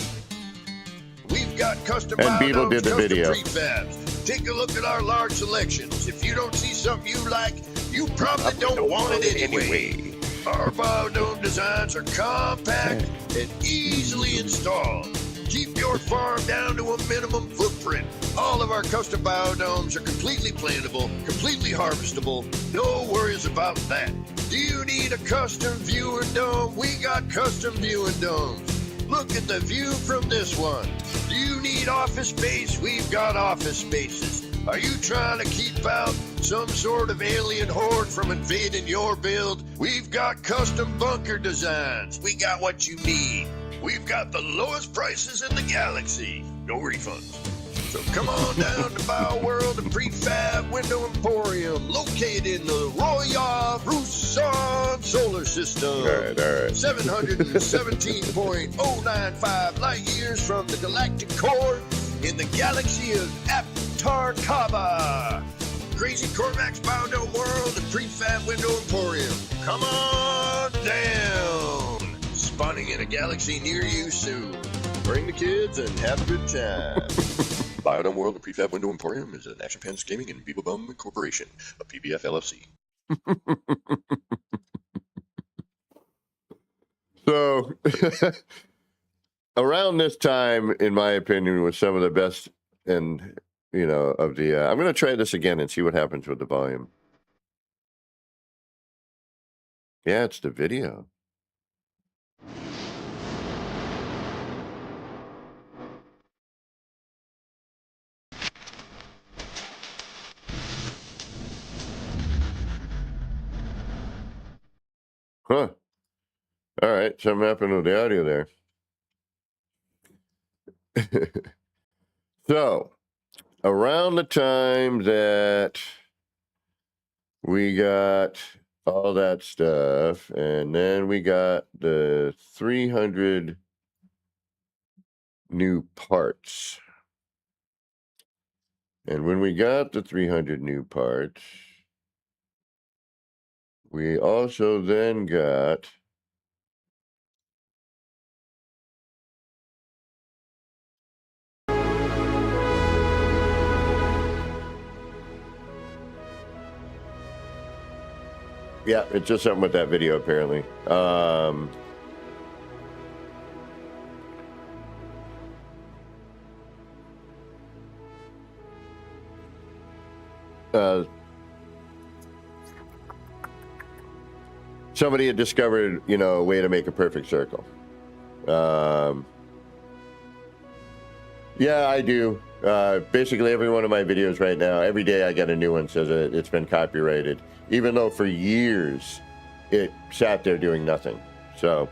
D: We've got custom
B: Beetle did the video.
D: Prefabs. Take a look at our large selections. If you don't see something you like, you probably don't want it anyway. Our biodome designs are compact and easily installed. Keep your farm down to a minimum footprint. All of our custom biodomes are completely plantable, completely harvestable. No worries about that. Do you need a custom viewer dome? We got custom viewing domes. Look at the view from this one. Do you need office space? We've got office spaces. Are you trying to keep out some sort of alien horde from invading your build? We've got custom bunker designs. We got what you need. We've got the lowest prices in the galaxy. No refunds. So come on down to BioWorld and Prefab Window Emporium, located in the Royal Roussan solar system.
B: All right.
D: 717.095 light years from the galactic core in the galaxy of Aptarkaba. Crazy Cormac's Biodome World and Prefab Window Emporium. Come on down. Spawning in a galaxy near you soon. Bring the kids and have a good time. Biodome World and Prefab Window Emporium is an Action Pants Gaming and Beeble Bum Corporation, a PBF LLC.
B: So, around this time, in my opinion, was some of the best, and of the. I'm going to try this again and see what happens with the volume. Yeah, it's the video. Huh. All right, something happened with the audio there. So, around the time that we got all that stuff, and then we got the 300 new parts. And when we got the 300 new parts, we also then got yeah, it's just something with that video apparently. Somebody had discovered, you know, a way to make a perfect circle. Yeah, I do. Basically, every one of my videos right now, every day I get a new one says it's been copyrighted, even though for years it sat there doing nothing. So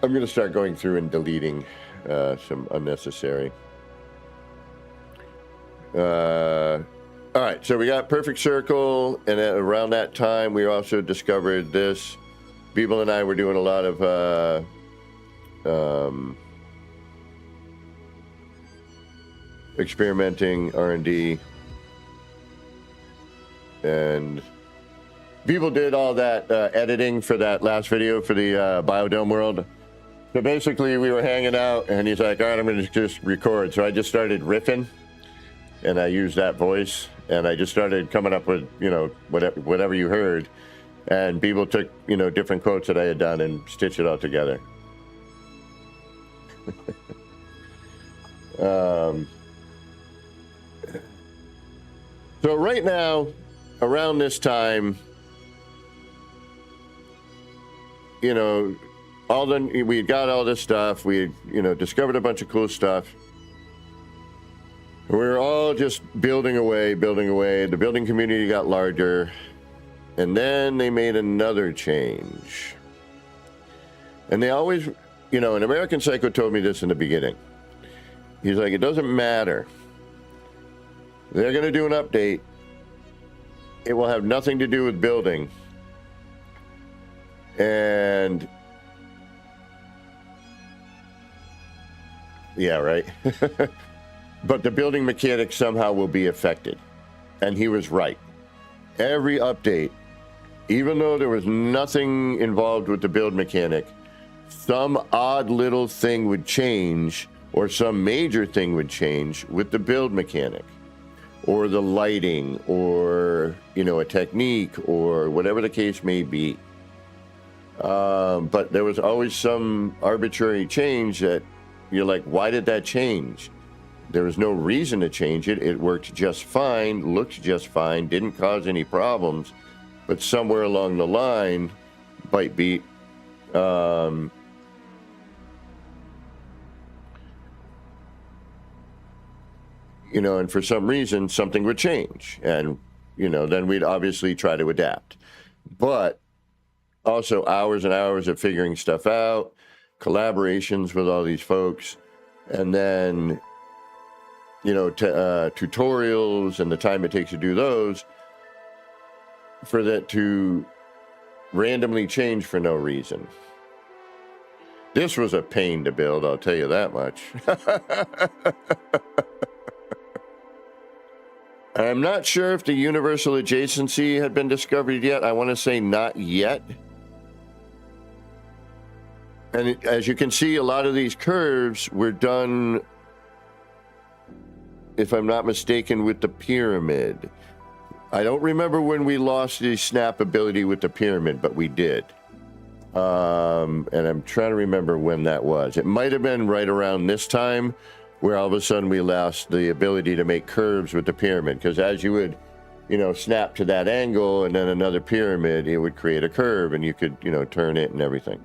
B: I'm going to start going through and deleting some unnecessary. All right, so we got perfect circle, and around that time we also discovered this. Beeble and I were doing a lot of experimenting, R&D, and Beeble did all that editing for that last video for the Biodome world. So basically we were hanging out and he's like, all right, I'm going to just record. So I just started riffing and I used that voice and I just started coming up with, you know, whatever you heard. And Beeble took, you know, different quotes that I had done and stitched it all together. So right now, around this time, you know, we got all this stuff. We, you know, discovered a bunch of cool stuff. We were all just building away. The building community got larger. And then they made another change. And they always, you know, an American Psycho told me this in the beginning. He's like, it doesn't matter. They're going to do an update. It will have nothing to do with building. And yeah, right. But the building mechanics somehow will be affected. And he was right. Every update, even though there was nothing involved with the build mechanic, some odd little thing would change, or some major thing would change with the build mechanic, or the lighting, or, you know, a technique, or whatever the case may be. But there was always some arbitrary change that you're like, why did that change? There was no reason to change it. It worked just fine, looked just fine, didn't cause any problems. But somewhere along the line, bite beat, you know, and for some reason, something would change. And, you know, then we'd obviously try to adapt. But also hours and hours of figuring stuff out, collaborations with all these folks, and then, you know, tutorials and the time it takes to do those, for that to randomly change for no reason. This was a pain to build, I'll tell you that much. I'm not sure if the universal adjacency had been discovered yet. I want to say not yet. And as you can see, a lot of these curves were done, if I'm not mistaken, with the pyramid. I don't remember when we lost the snap ability with the pyramid, but we did. And I'm trying to remember when that was. It might have been right around this time, where all of a sudden we lost the ability to make curves with the pyramid. Because as you would snap to that angle, and then another pyramid, it would create a curve, and you could, turn it and everything.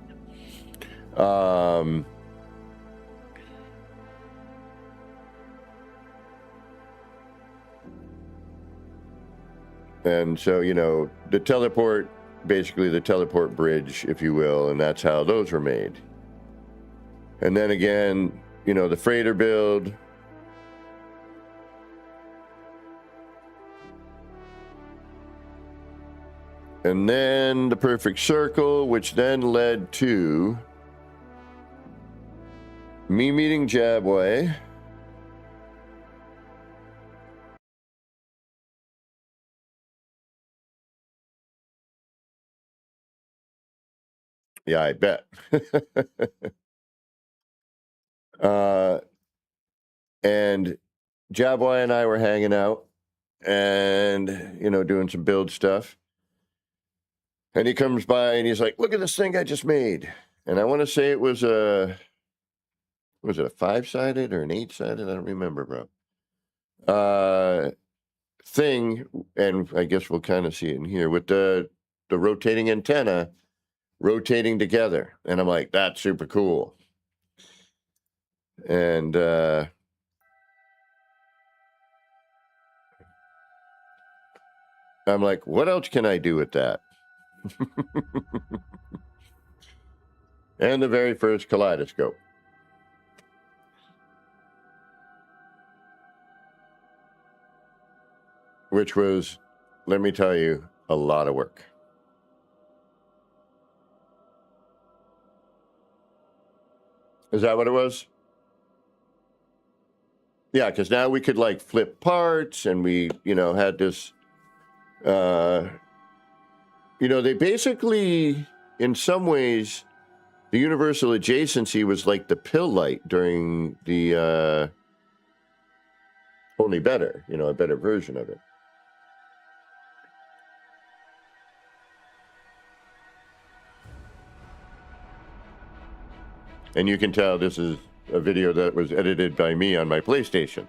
B: And so, the teleport, basically the teleport bridge, if you will, and that's how those were made. And then again, the freighter build. And then the perfect circle, which then led to me meeting Jabway. Yeah, I bet. And Jabway and I were hanging out and, doing some build stuff. And he comes by and he's like, look at this thing I just made. And I want to say it was was it a 5-sided or an 8-sided? I don't remember, bro. Thing, and I guess we'll kind of see it in here, with the rotating antenna rotating together. And I'm like, that's super cool. And I'm like, what else can I do with that? And the very first kaleidoscope, which was, let me tell you, a lot of work. Is that what it was? Yeah, because now we could like flip parts, and we, had this, they basically, in some ways, the universal adjacency was like the pill light during the only better, a better version of it. And you can tell this is a video that was edited by me on my PlayStation.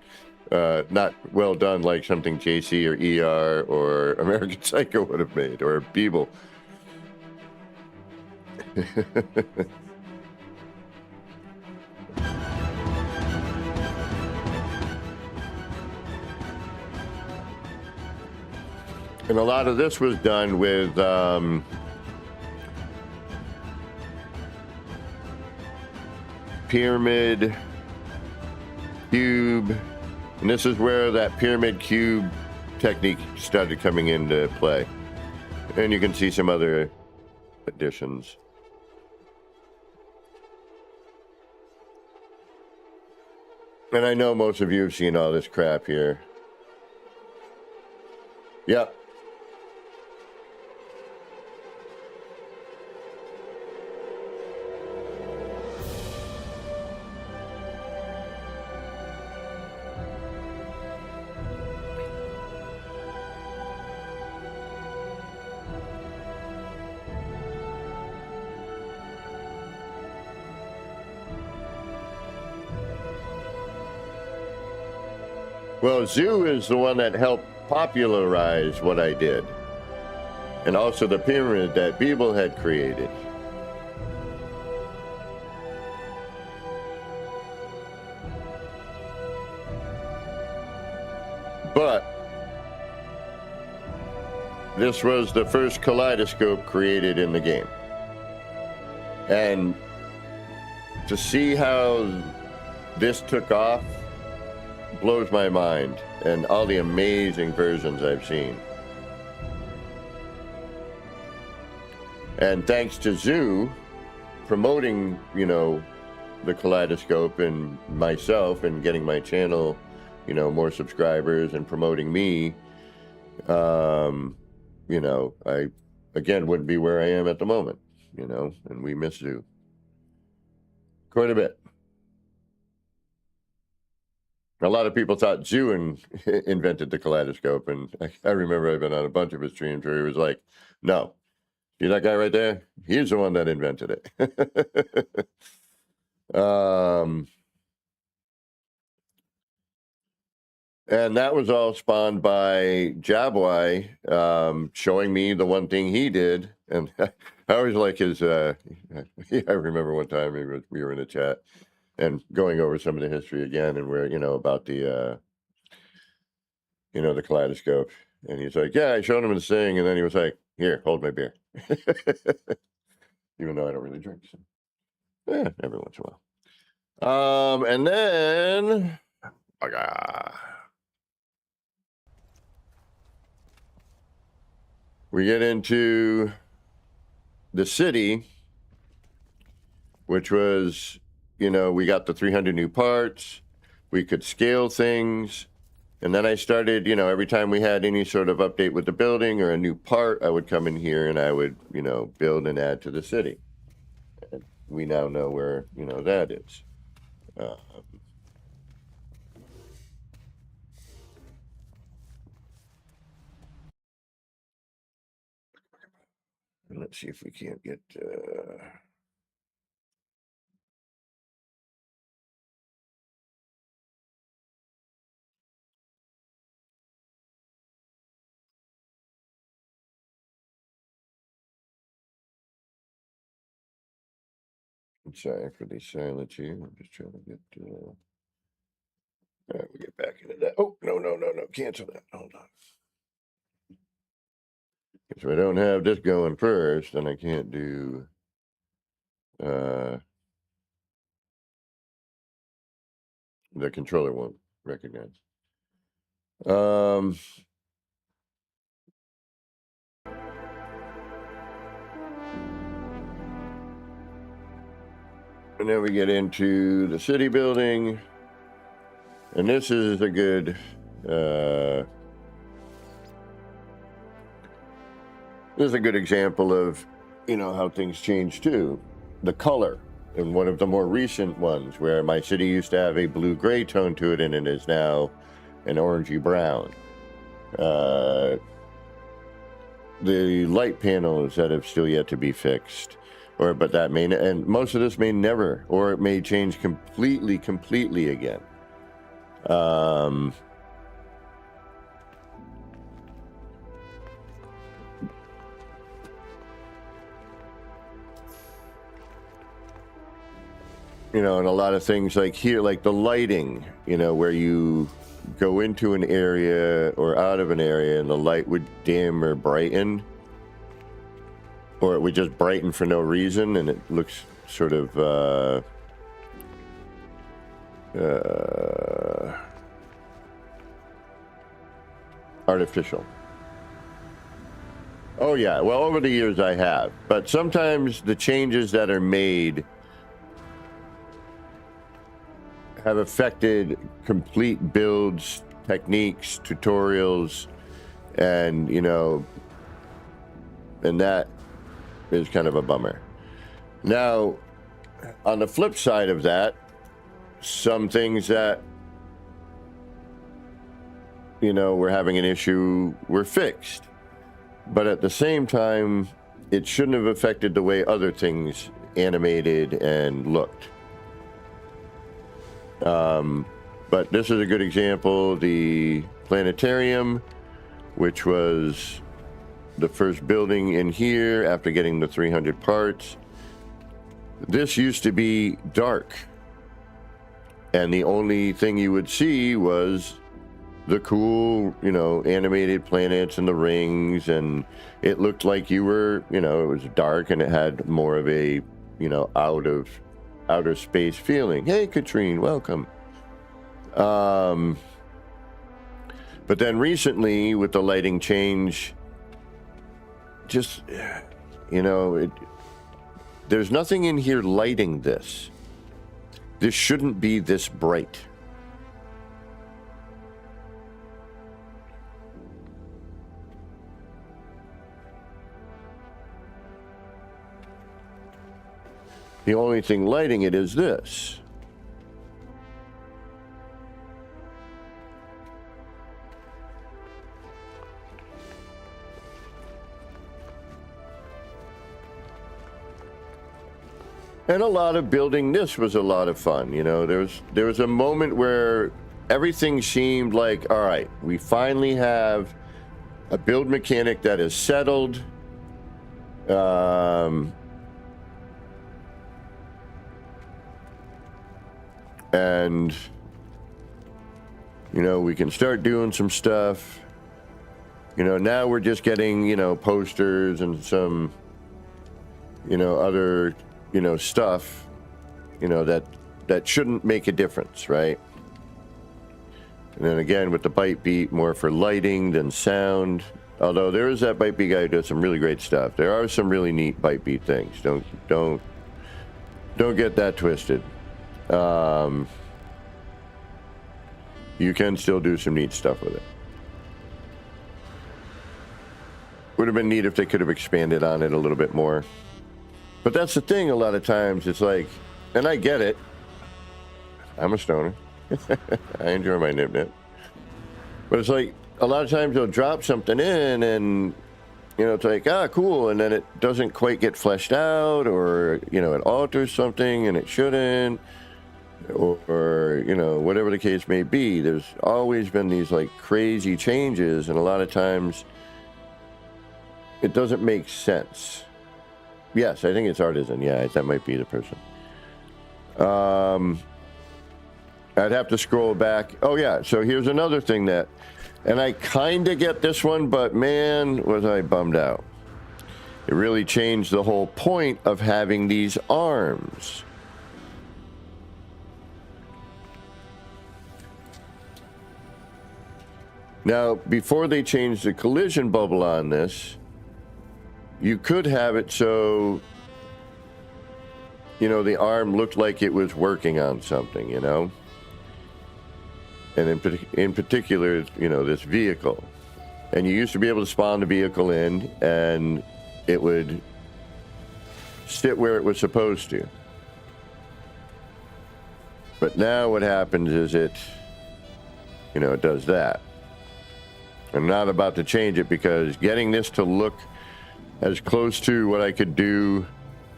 B: Not well done like something JC or ER or American Psycho would have made, or Beeble. And a lot of this was done with pyramid, cube, and this is where that pyramid cube technique started coming into play. And you can see some other additions. And I know most of you have seen all this crap here. Yep. Well, Zoo is the one that helped popularize what I did, and also the pyramid that Beeble had created. But this was the first kaleidoscope created in the game. And to see how this took off blows my mind, and all the amazing versions I've seen. And thanks to Zoo promoting, the kaleidoscope, and myself, and getting my channel, more subscribers, and promoting me, I, again, wouldn't be where I am at the moment, and we miss Zoo quite a bit. A lot of people thought Zoo invented the kaleidoscope, and I remember I've been on a bunch of his streams where he was like, no, see that guy right there? He's the one that invented it. And that was all spawned by Jabwai showing me the one thing he did. And I always like his, I remember one time we were in a chat and going over some of the history again, and where, about the, the kaleidoscope. And he's like, yeah, I showed him this thing. And then he was like, here, hold my beer. Even though I don't really drink. So. Yeah, every once in a while. And then, we get into the city, which was, we got the 300 new parts. We could scale things. And then I started, every time we had any sort of update with the building or a new part, I would come in here and I would, build and add to the city. And we now know where, that is. Let's see if we can't get... I'm sorry for the silence here. I'm just trying to get... All right, we'll get back into that. Oh, no. Cancel that. Hold on. If I don't have this going first, then I can't do... the controller won't recognize. And then we get into the city building. And this is a good... this is a good example of, how things change too. The color in one of the more recent ones, where my city used to have a blue-gray tone to it, and it is now an orangey brown. The light panels that have still yet to be fixed, but that may, and most of this may never, or it may change completely again. And a lot of things like here, like the lighting, where you go into an area or out of an area and the light would dim or brighten, or it would just brighten for no reason, and it looks sort of artificial. Oh yeah, well, over the years I have, but sometimes the changes that are made have affected complete builds, techniques, tutorials, and and that is kind of a bummer. Now, on the flip side of that, some things that were having an issue were fixed, but at the same time, it shouldn't have affected the way other things animated and looked. But this is a good example. The planetarium, which was the first building in here after getting the 300 parts. This used to be dark, and the only thing you would see was the cool, animated planets and the rings, and it looked like you were, it was dark and it had more of a, outer space feeling. Hey, Katrine, welcome. But then recently, with the lighting change, just, there's nothing in here lighting this. This shouldn't be this bright. The only thing lighting it is this. And a lot of building this was a lot of fun. There was a moment where everything seemed like, all right, we finally have a build mechanic that is settled. And, you know, we can start doing some stuff. You know, now we're just getting, you know, posters and some, you know, other, you know, stuff, you know, that shouldn't make a difference, right? And then again, with the Bite Beat, more for lighting than sound. Although there is that Bite Beat guy who does some really great stuff. There are some really neat Bite Beat things. Don't get that twisted. You can still do some neat stuff with it. Would have been neat if they could have expanded on it a little bit more. But that's the thing, a lot of times it's like, and I get it. I'm a stoner. I enjoy my nip-nip. But it's like, a lot of times they'll drop something in and, you know, it's like, ah, cool. And then it doesn't quite get fleshed out, or, you know, it alters something and it shouldn't, or, you know, whatever the case may be. There's always been these like crazy changes, and a lot of times it doesn't make sense. Yes, I think it's Artisan. Yeah, that might be the person. I'd have to scroll back. Oh, yeah. So here's another thing that, and I kind of get this one, but man, was I bummed out. It really changed the whole point of having these arms. Now, before they changed the collision bubble on this, you could have it so, you know, the arm looked like it was working on something, you know? And in particular, you know, this vehicle. And you used to be able to spawn the vehicle in, and it would sit where it was supposed to. But now what happens is it, you know, it does that. I'm not about to change it, because getting this to look as close to what I could do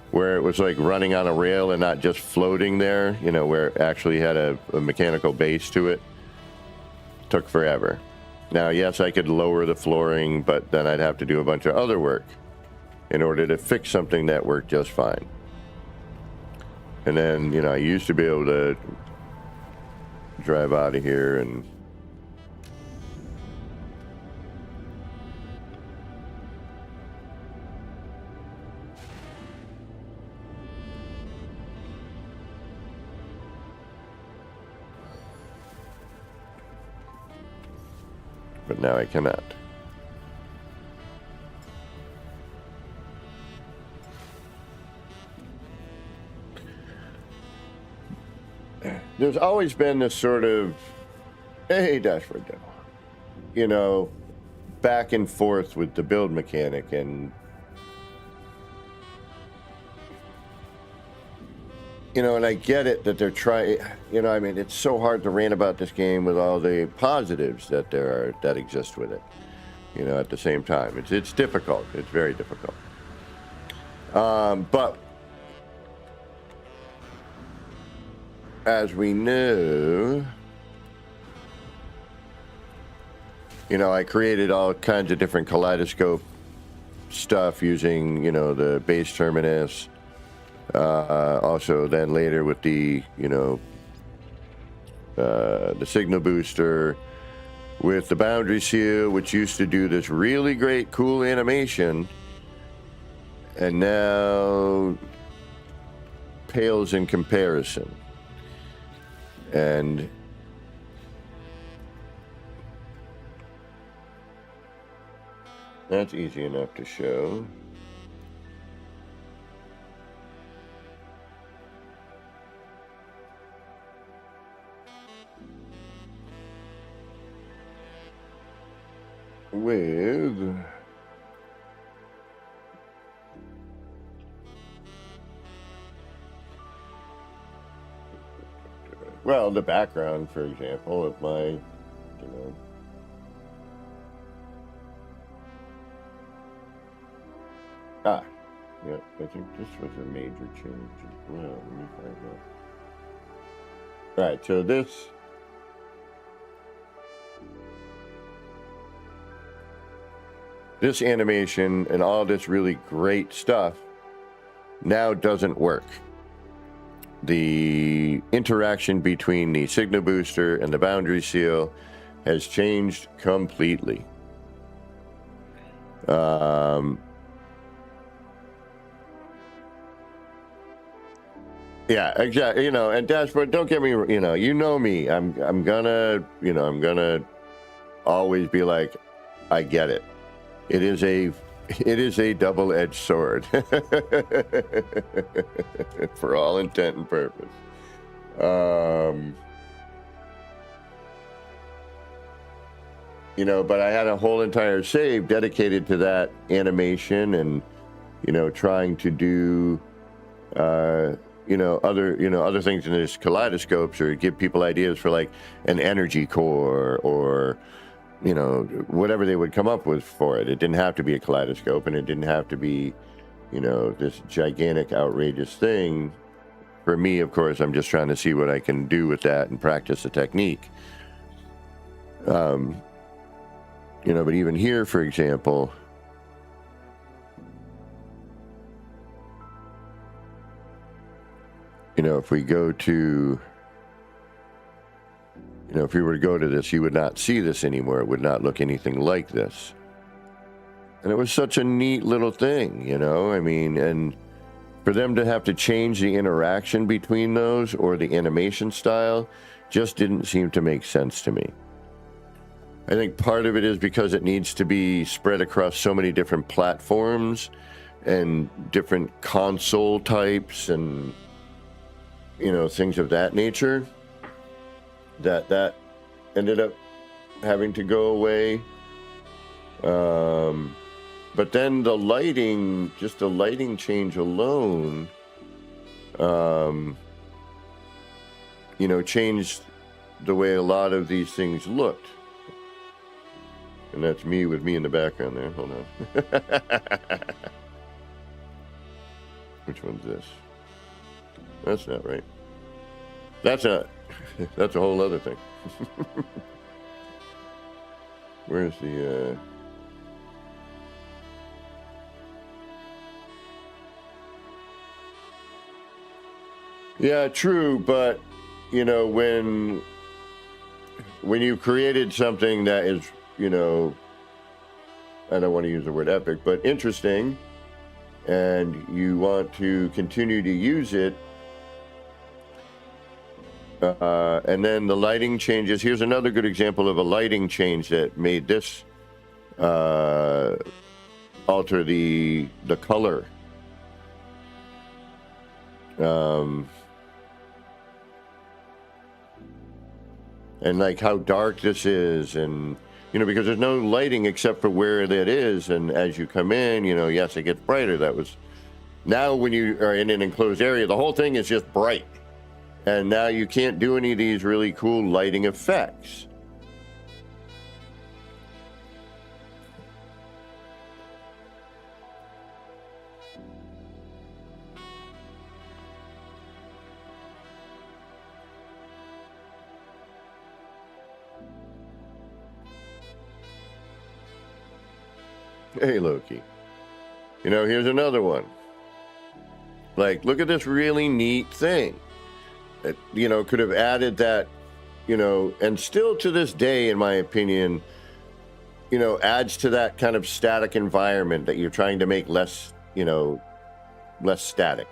B: where it was like running on a rail and not just floating there, you know, where it actually had a mechanical base to it, took forever. Now, yes, I could lower the flooring, but then I'd have to do a bunch of other work in order to fix something that worked just fine. And then, you know, I used to be able to drive out of here and but now I cannot. There's always been this sort of, hey, dashboard demo, you know, back and forth with the build mechanic, and you know, and I get it that they're trying, you know, I mean, it's so hard to rant about this game with all the positives that there are, that exist with it, you know, at the same time. It's difficult. It's very difficult. But as we knew, you know, I created all kinds of different kaleidoscope stuff using, you know, the base terminus. Also then later with the, you know, the signal booster, with the boundary seal, which used to do this really great, cool animation, and now pales in comparison. And that's easy enough to show. With well, the background, for example, of my, you know, yeah, I think this was a major change as well. Let me find out. All right, so this this animation and all this really great stuff now doesn't work. The interaction between the signal booster and the boundary seal has changed completely. Yeah, exactly. You know, and Dashboard, don't get me, you know me. I'm gonna always be like, I get it. It is a double-edged sword for all intent and purpose. But I had a whole entire save dedicated to that animation and, trying to do, other things in this kaleidoscopes or give people ideas for like an energy core or, whatever they would come up with for it. It didn't have to be a kaleidoscope and it didn't have to be, this gigantic, outrageous thing. For me, of course, I'm just trying to see what I can do with that and practice the technique. But even here, for example, if we go to, if we were to go to this, you would not see this anymore. It would not look anything like this. And it was such a neat little thing, and for them to have to change the interaction between those or the animation style just didn't seem to make sense to me. I think part of it is because it needs to be spread across so many different platforms and different console types and, things of that nature, that ended up having to go away. But then the lighting, just the lighting change alone, changed the way a lot of these things looked. And that's me with me in the background there. Hold on. Which one's this? That's not right. That's a whole other thing. Where's the, Yeah, true, but, when you created something that is, I don't want to use the word epic, but interesting, and you want to continue to use it, and then the lighting changes. Here's another good example of a lighting change that made this alter the color. And like how dark this is, and because there's no lighting except for where that is, and as you come in, yes, it gets brighter. That was, now when you are in an enclosed area, the whole thing is just bright, and now you can't do any of these really cool lighting effects. Hey, Loki. Here's another one. Like, look at this really neat thing. It, could have added that, and still to this day, in my opinion, adds to that kind of static environment that you're trying to make less, less static.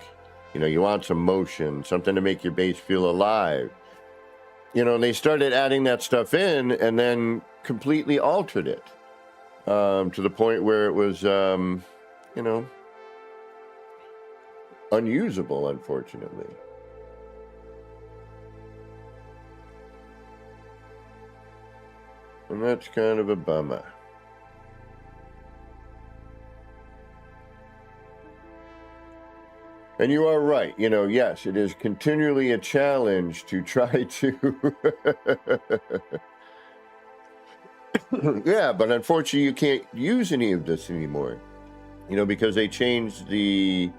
B: You want some motion, something to make your base feel alive. And they started adding that stuff in and then completely altered it. To the point where it was, unusable, unfortunately. And that's kind of a bummer. And you are right, yes, it is continually a challenge to try to yeah, but unfortunately you can't use any of this anymore, because they changed the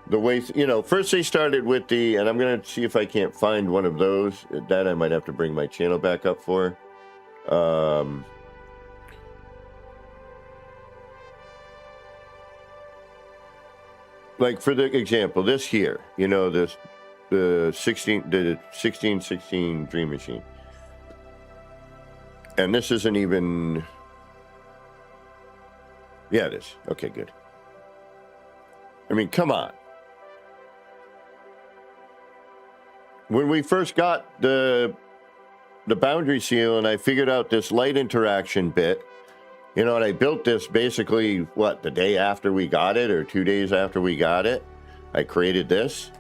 B: way, first they started with the, and I'm going to see if I can't find one of those, that I might have to bring my channel back up for. like for the example, this here, you know, the 1616 Dream Machine. And this isn't even, yeah, it is. Okay, good. I mean, come on. When we first got the boundary seal and I figured out this light interaction bit, you know, and I built this basically, what, the day after we got it or 2 days after we got it, I created this.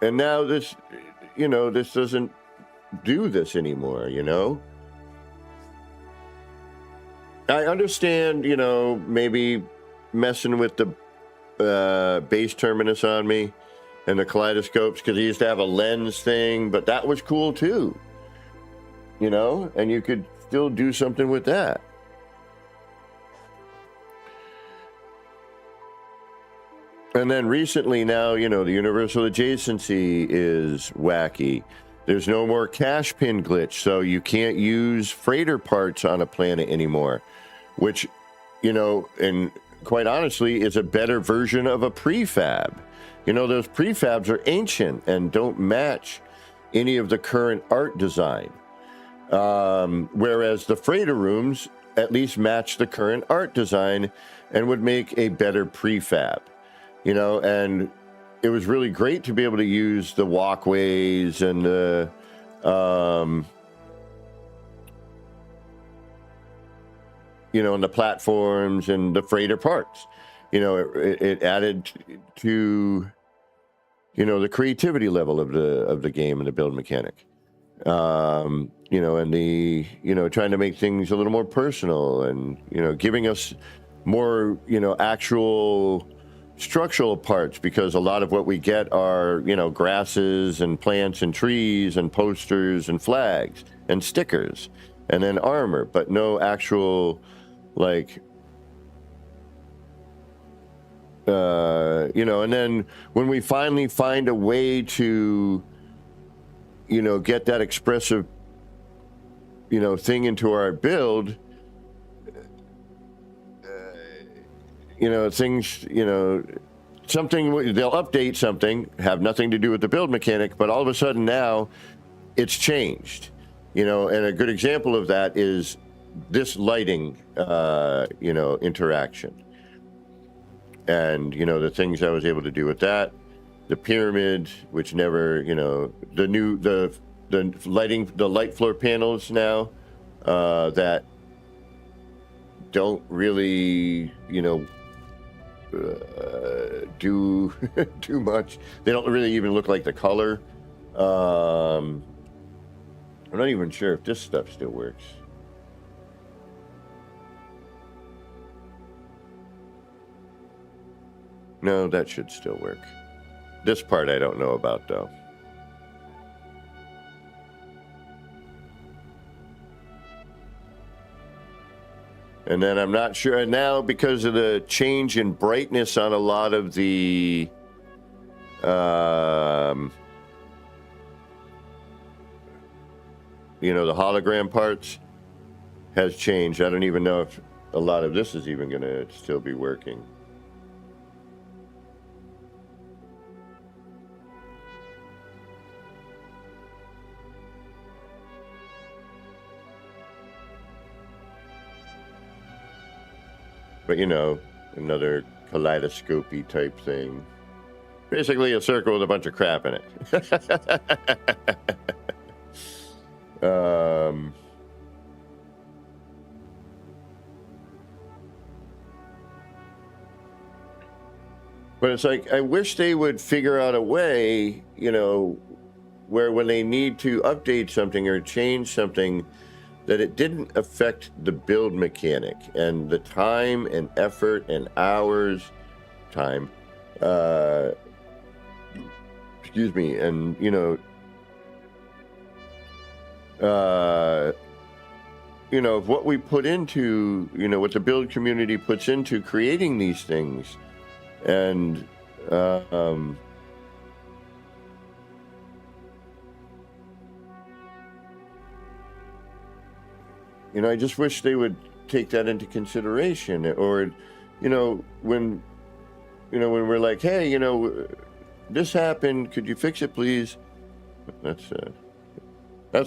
B: And now this, you know, this doesn't do this anymore, you know? I understand, you know, maybe messing with the base terminus on me and the kaleidoscopes, because he used to have a lens thing, but that was cool too, you know, and you could still do something with that. And then recently now, you know, the universal adjacency is wacky. There's no more cache pin glitch, so you can't use freighter parts on a planet anymore, which, you know, and quite honestly, is a better version of a prefab. You know, those prefabs are ancient and don't match any of the current art design. Whereas the freighter rooms at least match the current art design and would make a better prefab. You know, and it was really great to be able to use the walkways and the, you know, and the platforms and the freighter parts. You know, it added to, you know, the creativity level of the game and the build mechanic. You know, and the, you know, trying to make things a little more personal and, you know, giving us more, you know, actual structural parts, because a lot of what we get are, you know, grasses and plants and trees and posters and flags and stickers and then armor, but no actual, like, you know, and then when we finally find a way to, you know, get that expressive, you know, thing into our build, you know, things, you know, something, they'll update something, have nothing to do with the build mechanic, but all of a sudden now it's changed, you know, and a good example of that is this lighting, you know, interaction. And, you know, the things I was able to do with that, the pyramid, which never, you know, the new, the lighting, the light floor panels now, that don't really, you know, do too much. They don't really even look like the color. I'm not even sure if this stuff still works. No, that should still work. This part I don't know about though. And then I'm not sure now, because of the change in brightness on a lot of the you know, the hologram parts has changed. I don't even know if a lot of this is even going to still be working. But, you know, another kaleidoscopy type thing. Basically a circle with a bunch of crap in it. But it's like, I wish they would figure out a way, you know, where when they need to update something or change something, that it didn't affect the build mechanic and the time and effort and hours, excuse me, and, you know, what we put into, you know, what the build community puts into creating these things. And, you know, I just wish they would take that into consideration. Or, when we're like, hey, this happened, could you fix it, please? That's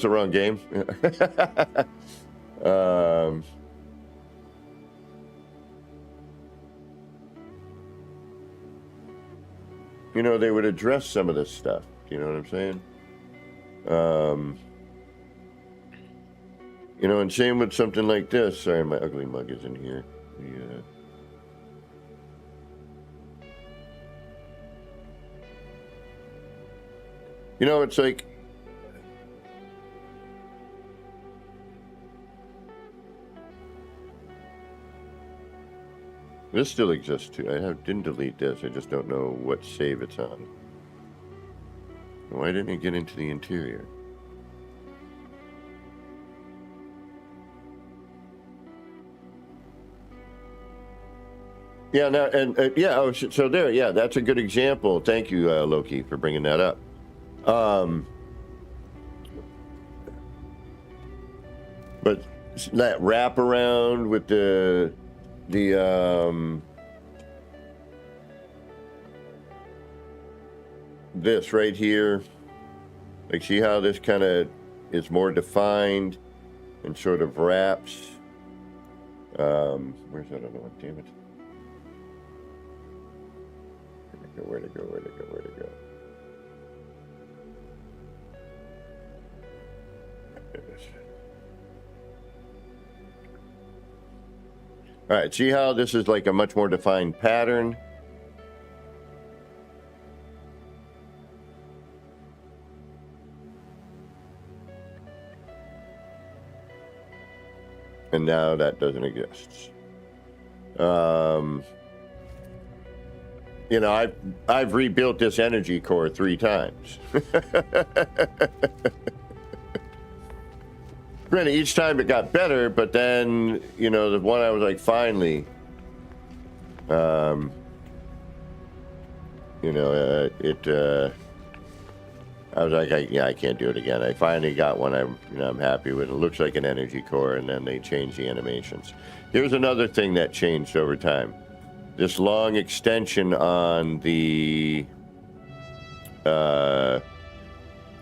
B: the wrong game. They would address some of this stuff. You know what I'm saying? And same with something like this. Sorry, my ugly mug is in here. It's like, this still exists too. I didn't delete this. I just don't know what save it's on. Why didn't it get into the interior? Yeah, no, and so there, yeah, that's a good example. Thank you, Loki, for bringing that up. But that wrap around with the this right here, like, see how this kind of is more defined and sort of wraps. Where's that other one? Damn it. Where to go? All right, see how this is like a much more defined pattern? And now that doesn't exist. I've rebuilt this energy core 3 times. Granted, each time it got better, but then, the one I was like, finally, I was like, I can't do it again. I finally got one I'm happy with. It looks like an energy core, and then they changed the animations. Here's another thing that changed over time. This long extension on the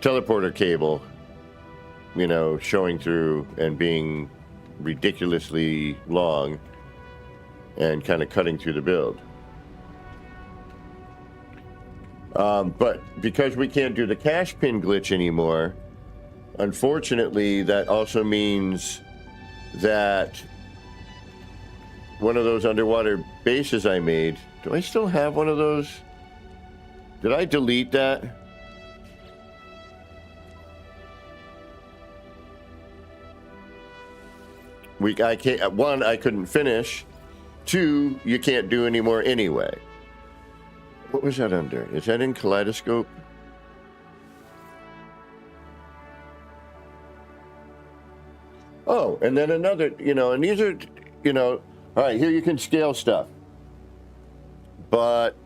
B: teleporter cable, showing through and being ridiculously long and kind of cutting through the build. But because we can't do the cash pin glitch anymore, unfortunately, that also means that one of those underwater bases I made, do I still have one of those? Did I delete that? I can't. 1, I couldn't finish. 2, you can't do anymore anyway. What was that under? Is that in Kaleidoscope? Oh, and then another, and these are, all right, here you can scale stuff. But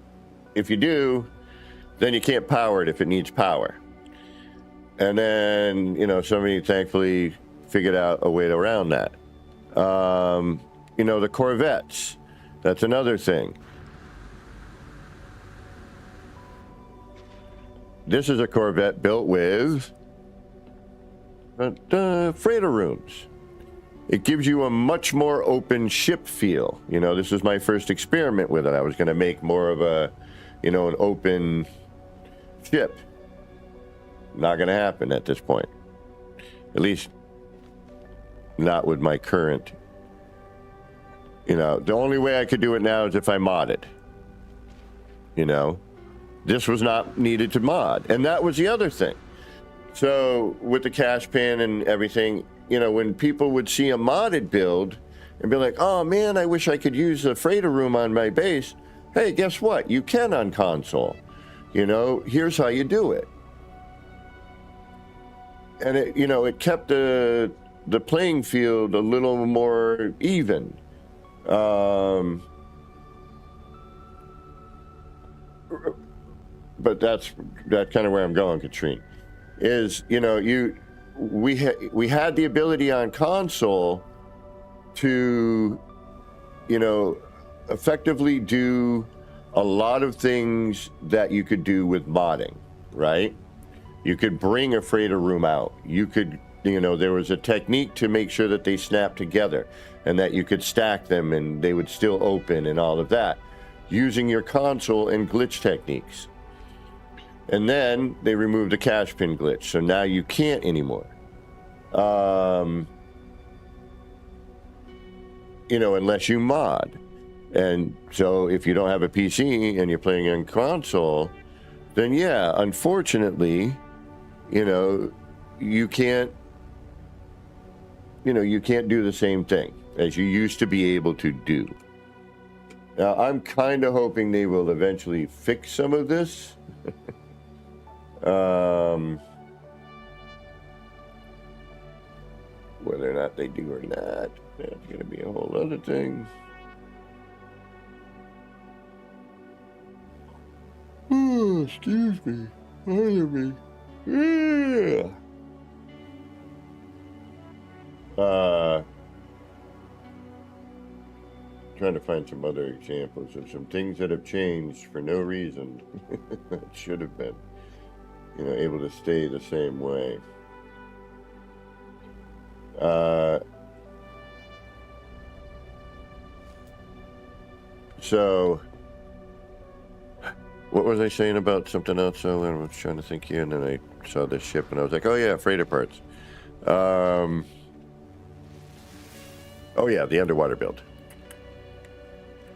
B: if you do, then you can't power it if it needs power. And then, somebody thankfully figured out a way around that. The Corvettes, that's another thing. This is a Corvette built with freighter rooms. It gives you a much more open ship feel. This was my first experiment with it. I was going to make more of an open ship. Not going to happen at this point. At least not with my current. The only way I could do it now is if I modded. This was not needed to mod. And that was the other thing. So with the cash pan and everything, when people would see a modded build and be like, oh man, I wish I could use the freighter room on my base. Hey, guess what? You can on console. Here's how you do it. And it kept the playing field a little more even. But that's kind of where I'm going, Katrine. Is we had the ability on console to, you know, effectively do a lot of things that you could do with modding, right? You could bring a freighter room out. You could, you know, there was a technique to make sure that they snap together and that you could stack them and they would still open and all of that using your console and glitch techniques. And then they removed the cash pin glitch. So now you can't anymore. You know, unless you mod. And so if you don't have a PC and you're playing on console, then yeah, unfortunately, you know, you can't do the same thing as you used to be able to do. Now, I'm kind of hoping they will eventually fix some of this. Whether or not they do or not, that's going to be a whole other thing. Oh, excuse me. Pardon me. Yeah. Trying to find some other examples of some things that have changed for no reason that should have been, you know, able to stay the same way. So, what was I saying about something else? So I was trying to think here, and then I saw this ship, and I was like, oh yeah, freighter parts. Oh yeah, the underwater build.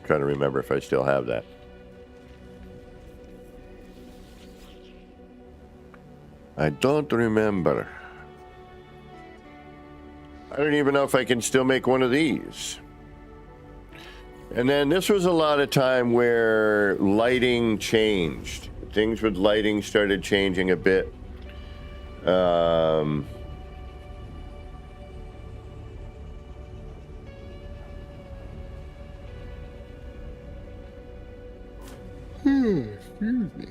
B: Trying to remember if I still have that. I don't remember. I don't even know if I can still make one of these. And then this was a lot of time where lighting changed. Things with lighting started changing a bit. Excuse me.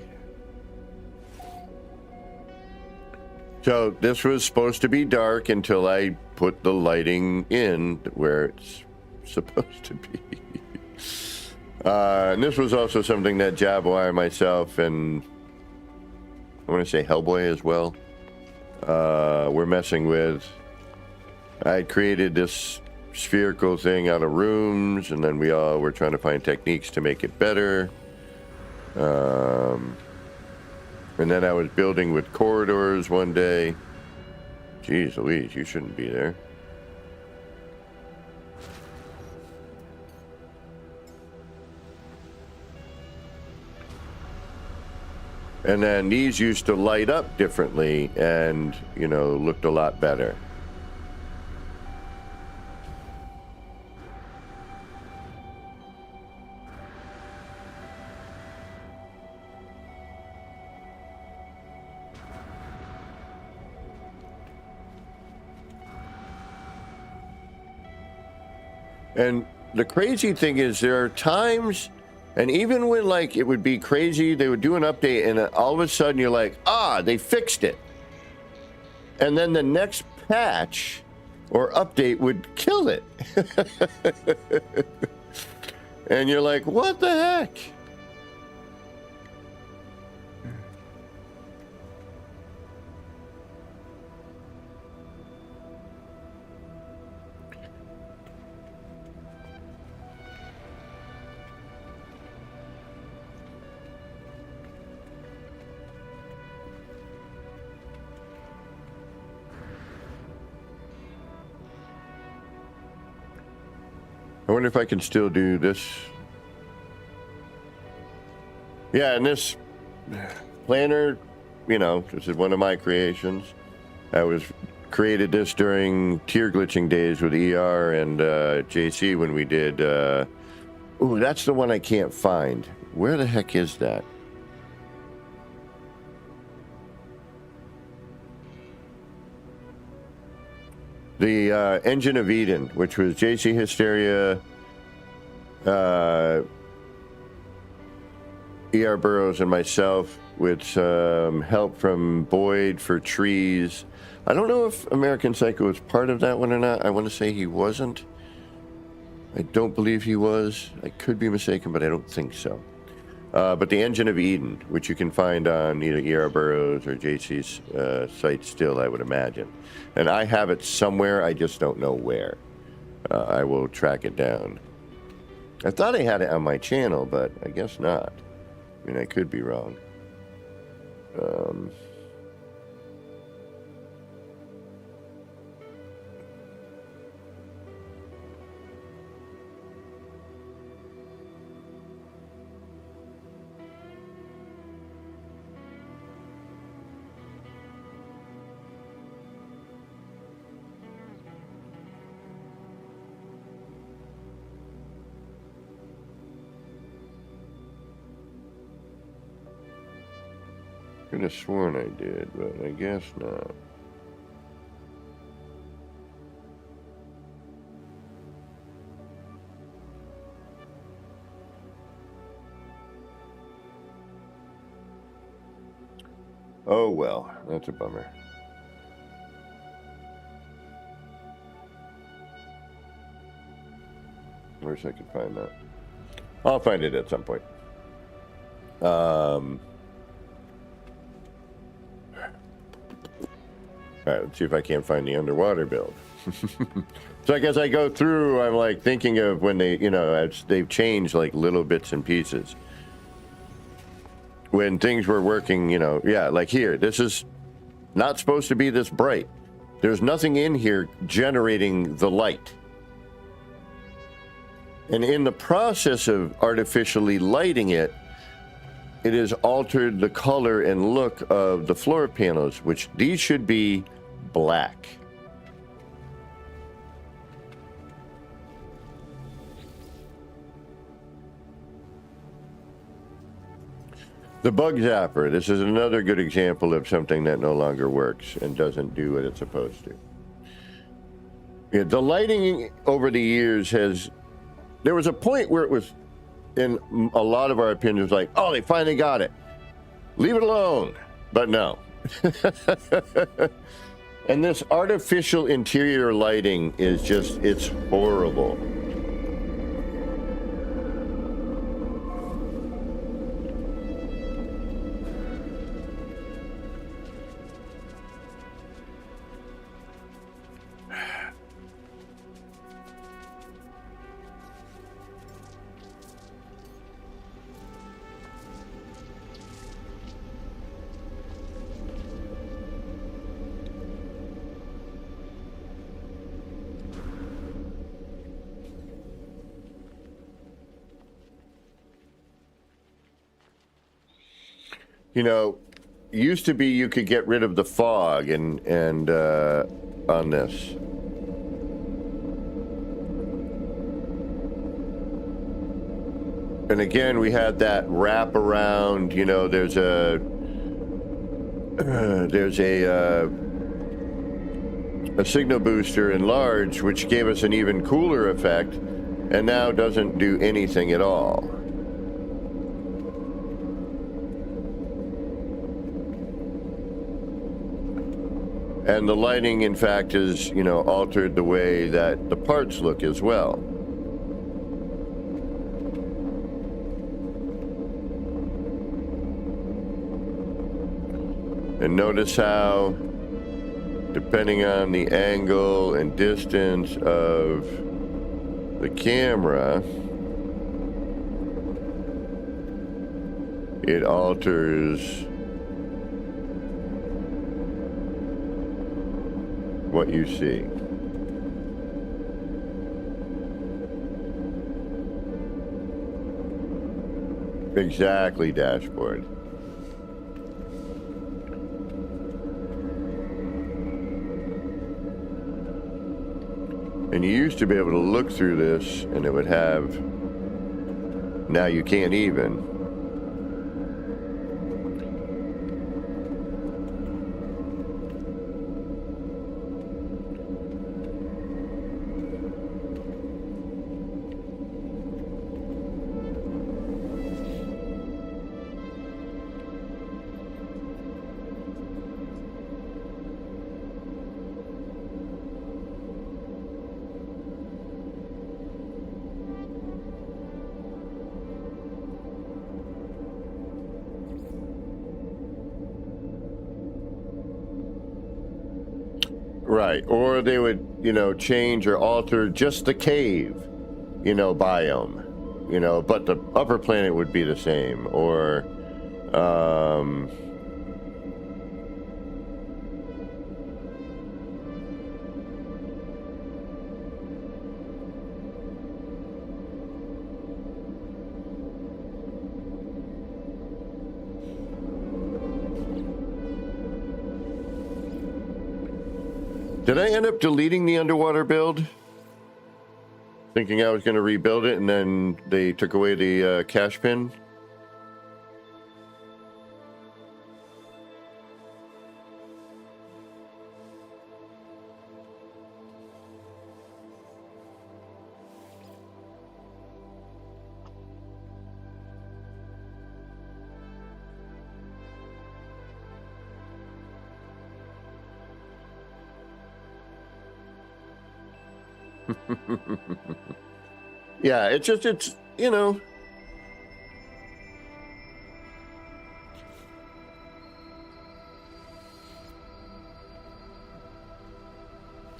B: So this was supposed to be dark until I put the lighting in where it's supposed to be. And this was also something that Jaguar, myself, and I want to say Hellboy as well, we're messing with. I created this spherical thing out of rooms, and then we all were trying to find techniques to make it better. And then I was building with corridors one day. Jeez Louise, you shouldn't be there. And then these used to light up differently and, you know, looked a lot better. And the crazy thing is there are times, and even when like it would be crazy, they would do an update and all of a sudden you're like, they fixed it. And then the next patch or update would kill it. And you're like, what the heck? I wonder if I can still do this. Yeah, and this planner, you know, this is one of my creations. I created this during tier glitching days with ER and JC when we did. Ooh, that's the one I can't find. Where the heck is that? The Engine of Eden, which was JC Hysteria, ER Burrows, and myself, with some help from Boyd for trees. I don't know if American Psycho was part of that one or not. I want to say he wasn't. I don't believe he was. I could be mistaken, but I don't think so. But the Engine of Eden, which you can find on either E.R. Burroughs or JC's site still, I would imagine. And I have it somewhere, I just don't know where. I will track it down. I thought I had it on my channel, but I guess not. I mean, I could be wrong. Could have sworn I did, but I guess not. Oh well, that's a bummer. I wish I could find that. I'll find it at some point. All right, let's see if I can't find the underwater build. So I guess I go through, I'm like thinking of when they, you know, they've changed like little bits and pieces. When things were working, you know, yeah, like here, this is not supposed to be this bright. There's nothing in here generating the light. And in the process of artificially lighting it, it has altered the color and look of the floor panels, which these should be black. The bug zapper. This is another good example of something that no longer works and doesn't do what it's supposed to. Yeah, the lighting over the years has... There was a point where it was, in a lot of our opinions, like, oh, they finally got it. Leave it alone. But no. And this artificial interior lighting is just, it's horrible. You know, used to be you could get rid of the fog and on this. And again, we had that wrap around, you know, there's a signal booster in large, which gave us an even cooler effect, and now doesn't do anything at all. And the lighting, in fact, is, you know, altered the way that the parts look as well. And notice how, depending on the angle and distance of the camera, it alters what you see. Exactly, dashboard. And you used to be able to look through this and it would have, now you can't even. Right, or they would, you know, change or alter just the cave, you know, biome, you know, but the upper planet would be the same, or, did I end up deleting the underwater build? Thinking I was going to rebuild it, and then they took away the cash pin? Yeah, it's just, it's, you know.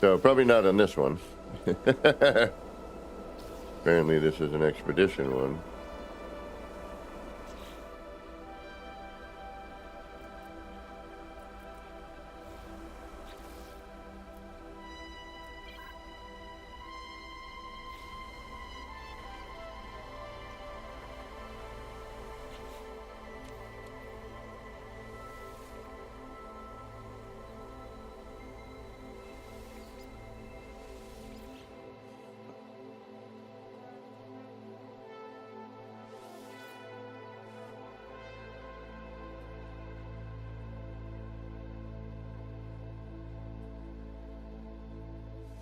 B: So probably not on this one. Apparently this is an expedition one.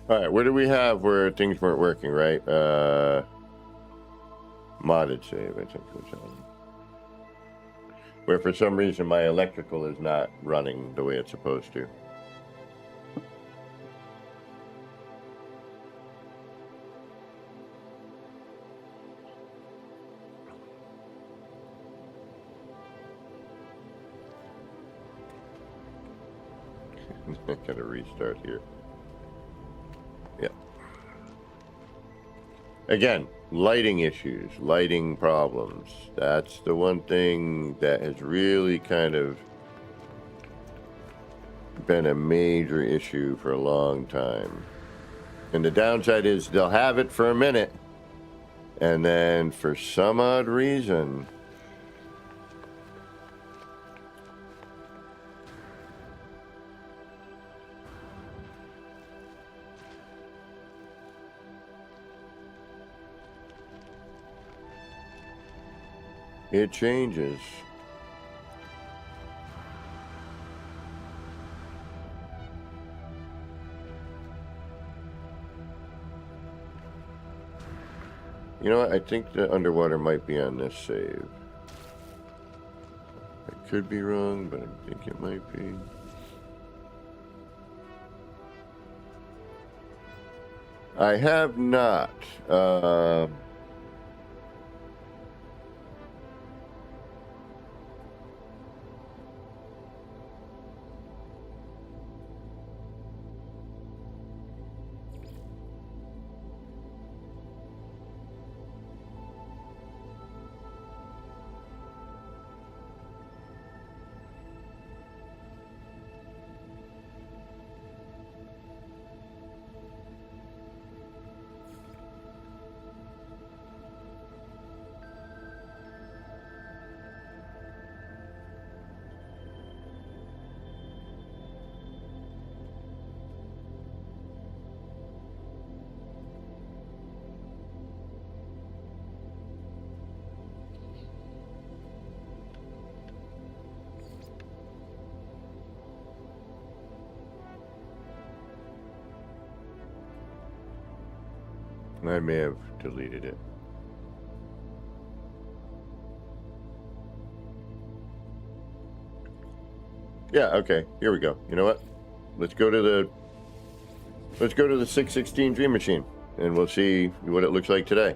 B: All right, where do we have where things weren't working, right? Modded save, I think it was on. Where for some reason my electrical is not running the way it's supposed to. Gotta restart here. Yeah. Again, lighting issues, lighting problems. That's the one thing that has really kind of been a major issue for a long time. And the downside is they'll have it for a minute, and then for some odd reason, it changes. You know what? I think the underwater might be on this save. I could be wrong, but I think it might be. I have not. I may have deleted it. Yeah, okay. Here we go. You know what? Let's go to the 616 Dream Machine, and we'll see what it looks like today.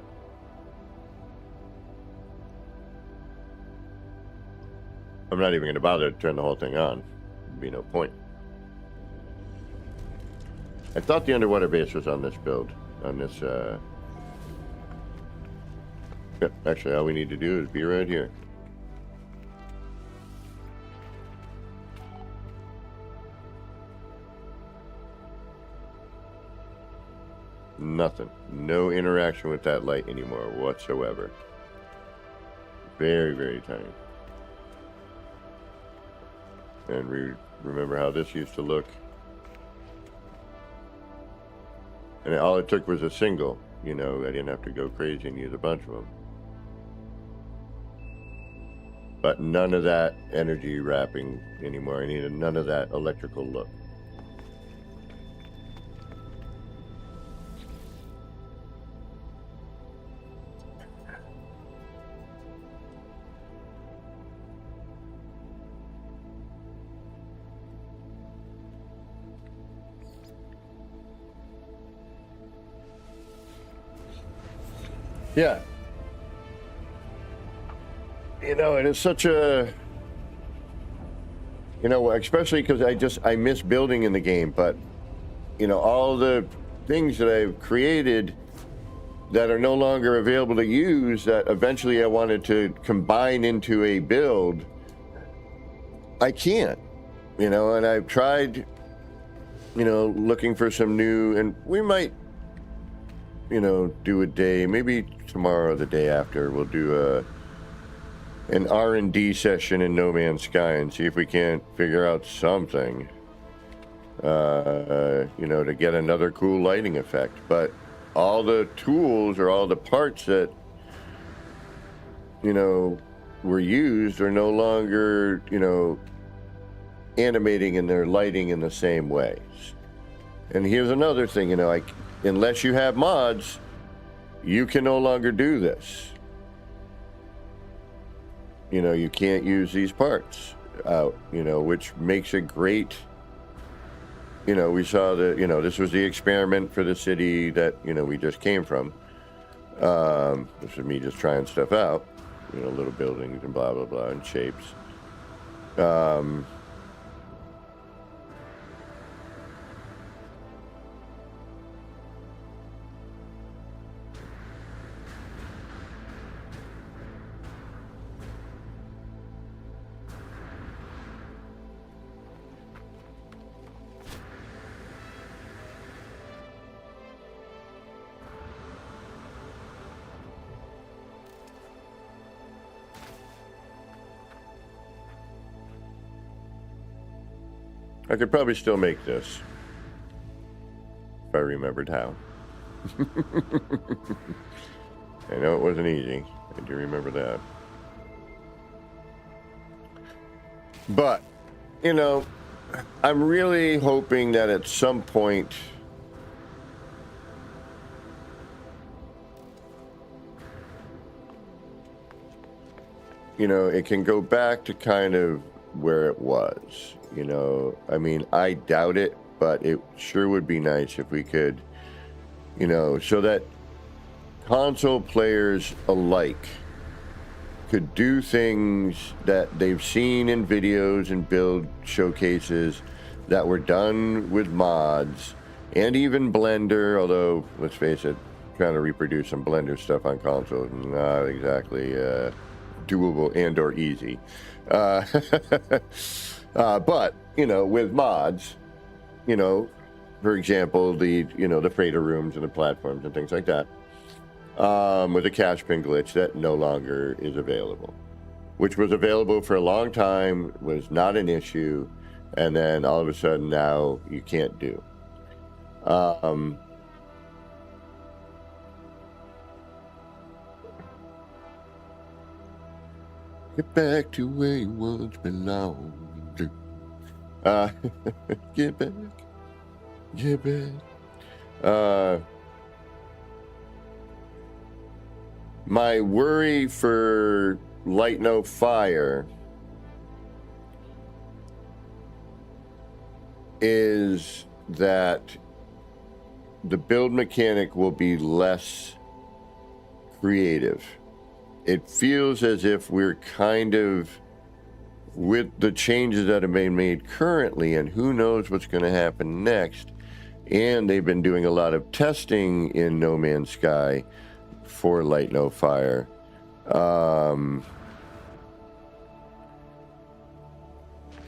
B: I'm not even going to bother to turn the whole thing on. There'd be no point. I thought the underwater base was on this build. On this, yeah, actually, all we need to do is be right here. Nothing. No interaction with that light anymore whatsoever. Very, very tiny. And we remember how this used to look. And all it took was a single. You know, I didn't have to go crazy and use a bunch of them. But none of that energy wrapping anymore. I needed none of that electrical look. Yeah. You know, and it's such a, you know, especially because I miss building in the game, but, you know, all the things that I've created that are no longer available to use that eventually I wanted to combine into a build, I can't, you know, and I've tried, you know, looking for some new, and we might, you know, do a day, maybe tomorrow or the day after, we'll do an R&D session in No Man's Sky and see if we can't figure out something, you know, to get another cool lighting effect. But all the tools or all the parts that, you know, were used are no longer, you know, animating and they're lighting in the same ways. And here's another thing, you know, like, unless you have mods, you can no longer do this. You know, you can't use these parts out, you know, which makes it great. You know, we saw the, you know, this was the experiment for the city that, you know, we just came from. This is me just trying stuff out, you know, little buildings and blah, blah, blah, and shapes. I could probably still make this if I remembered how. I know it wasn't easy. I do remember that. But, you know, I'm really hoping that at some point you know, it can go back to kind of where it was. You know, I mean, I doubt it, but it sure would be nice if we could, you know, so that console players alike could do things that they've seen in videos and build showcases that were done with mods and even Blender, although, let's face it, trying to reproduce some Blender stuff on console is not exactly doable and or easy. But, you know, with mods, you know, for example, the, you know, the freighter rooms and the platforms and things like that, with a cache pin glitch that no longer is available, which was available for a long time, was not an issue, and then all of a sudden now you can't do. Get back to where you once belonged. Get back. Get back. My worry for Light No Fire is that the build mechanic will be less creative. It feels as if we're kind of, with the changes that have been made currently, and who knows what's going to happen next, and they've been doing a lot of testing in No Man's Sky for Light No Fire.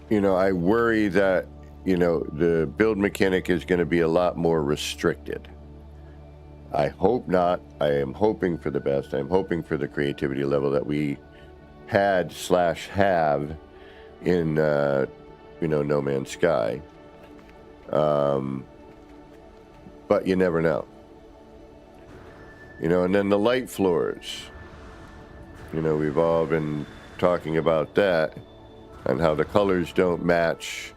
B: You know, I worry that, you know, the build mechanic is going to be a lot more restricted. I hope not. I am hoping for the best. I'm hoping for the creativity level that we had/have in, you know, No Man's Sky. But you never know. You know, and then the light floors. You know, we've all been talking about that and how the colors don't match,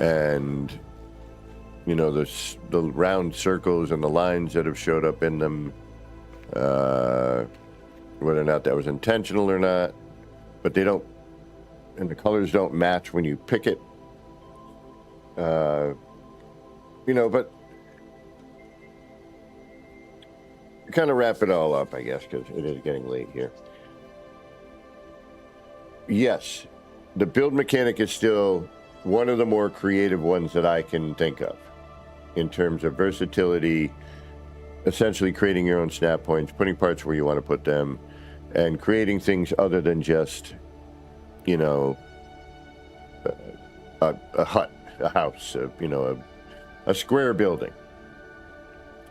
B: and, you know, the round circles and the lines that have showed up in them, whether or not that was intentional or not, but they don't, and the colors don't match when you pick it. You know, but kind of wrap it all up, I guess, because it is getting late here. Yes, the build mechanic is still one of the more creative ones that I can think of in terms of versatility, essentially creating your own snap points, putting parts where you want to put them, and creating things other than just, you know, a hut, a house, you know, a square building.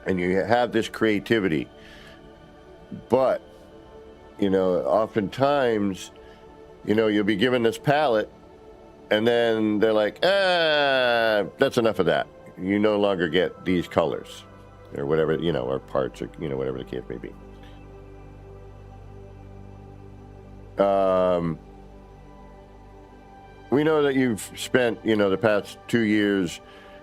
B: And you have this creativity. But, you know, oftentimes, you know, you'll be given this palette, and then they're like, that's enough of that. You no longer get these colors, or whatever, you know, or parts, or, you know, whatever the case may be. We know that you've spent, you know, the past 2 years,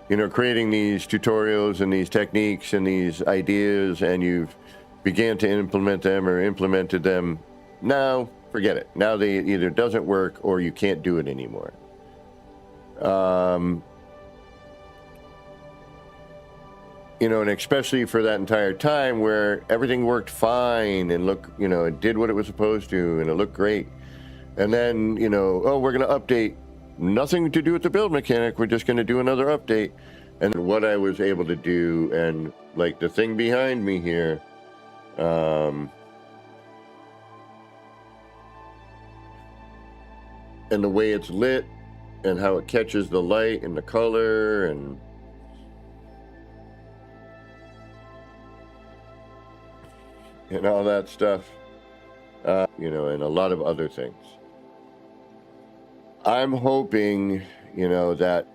B: you know, creating these tutorials and these techniques and these ideas, and you've began to implement them or implemented them. Now, forget it. Now they either doesn't work or you can't do it anymore. You know, and especially for that entire time where everything worked fine and you know, it did what it was supposed to and it looked great. And then, you know, oh, we're going to update. Nothing to do with the build mechanic. We're just going to do another update. And what I was able to do, and like the thing behind me here, and the way it's lit and how it catches the light and the color and all that stuff, you know, and a lot of other things. I'm hoping, you know, that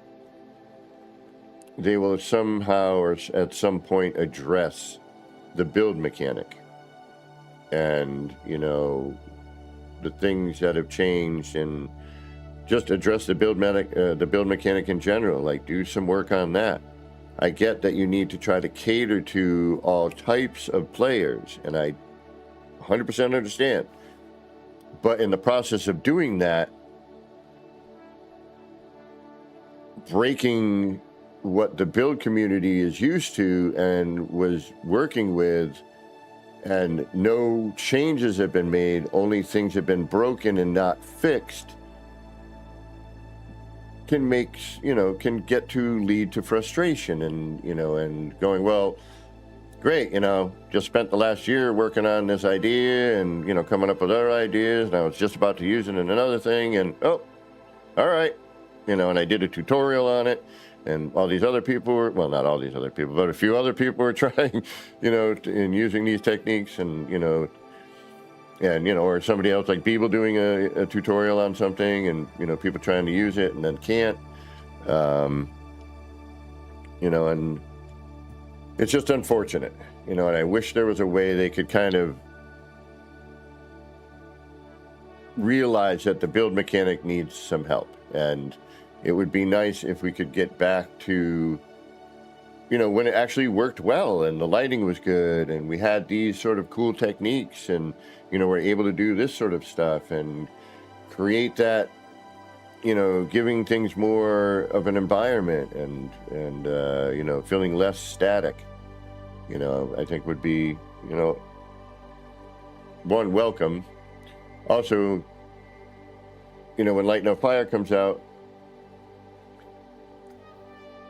B: they will somehow or at some point address the build mechanic and, you know, the things that have changed, and just address the build mechanic in general. Like, do some work on that. I get that you need to try to cater to all types of players, and I 100% understand. But in the process of doing that, breaking what the build community is used to and was working with, and no changes have been made, only things have been broken and not fixed, can make, you know, can get to lead to frustration and, you know, and going, well, great, you know, just spent the last year working on this idea and, you know, coming up with other ideas, and I was just about to use it in another thing, and oh, all right, you know, and I did a tutorial on it, and all these other people were, well, not all these other people, but a few other people were trying, you know, and using these techniques, and, you know, or somebody else like Beeble doing a tutorial on something, and, you know, people trying to use it and then can't, you know, and it's just unfortunate, you know, and I wish there was a way they could kind of realize that the build mechanic needs some help. And it would be nice if we could get back to, you know, when it actually worked well and the lighting was good and we had these sort of cool techniques, and, you know, we're able to do this sort of stuff and create that, you know, giving things more of an environment and you know, feeling less static, you know, I think would be, you know, one, welcome. Also, you know, when Light No Fire comes out,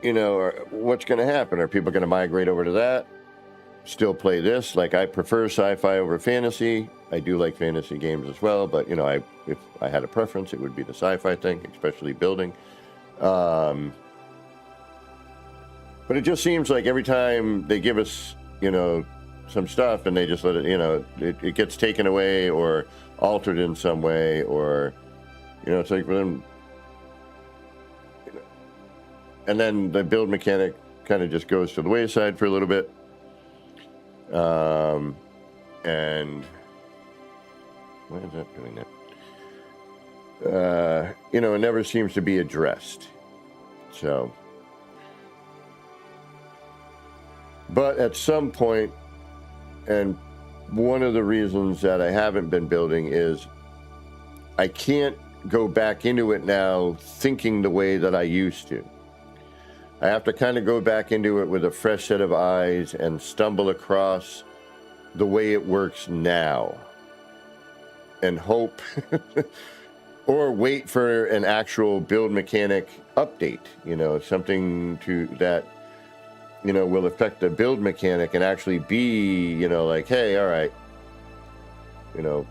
B: you know, what's going to happen? Are people going to migrate over to that? Still play this? Like, I prefer sci-fi over fantasy. I do like fantasy games as well, but, you know, if I had a preference, it would be the sci-fi thing, especially building. But it just seems like every time they give us, you know, some stuff and they just let it, you know, it gets taken away or altered in some way, or, you know, it's like, well, then, you know, and then the build mechanic kind of just goes to the wayside for a little bit. And why is that doing that? You know, it never seems to be addressed. So, but at some point, and one of the reasons that I haven't been building is I can't go back into it now thinking the way that I used to. I have to kind of go back into it with a fresh set of eyes and stumble across the way it works now and hope or wait for an actual build mechanic update, you know, something to that, you know, will affect the build mechanic and actually be, you know, like, hey, all right, you know,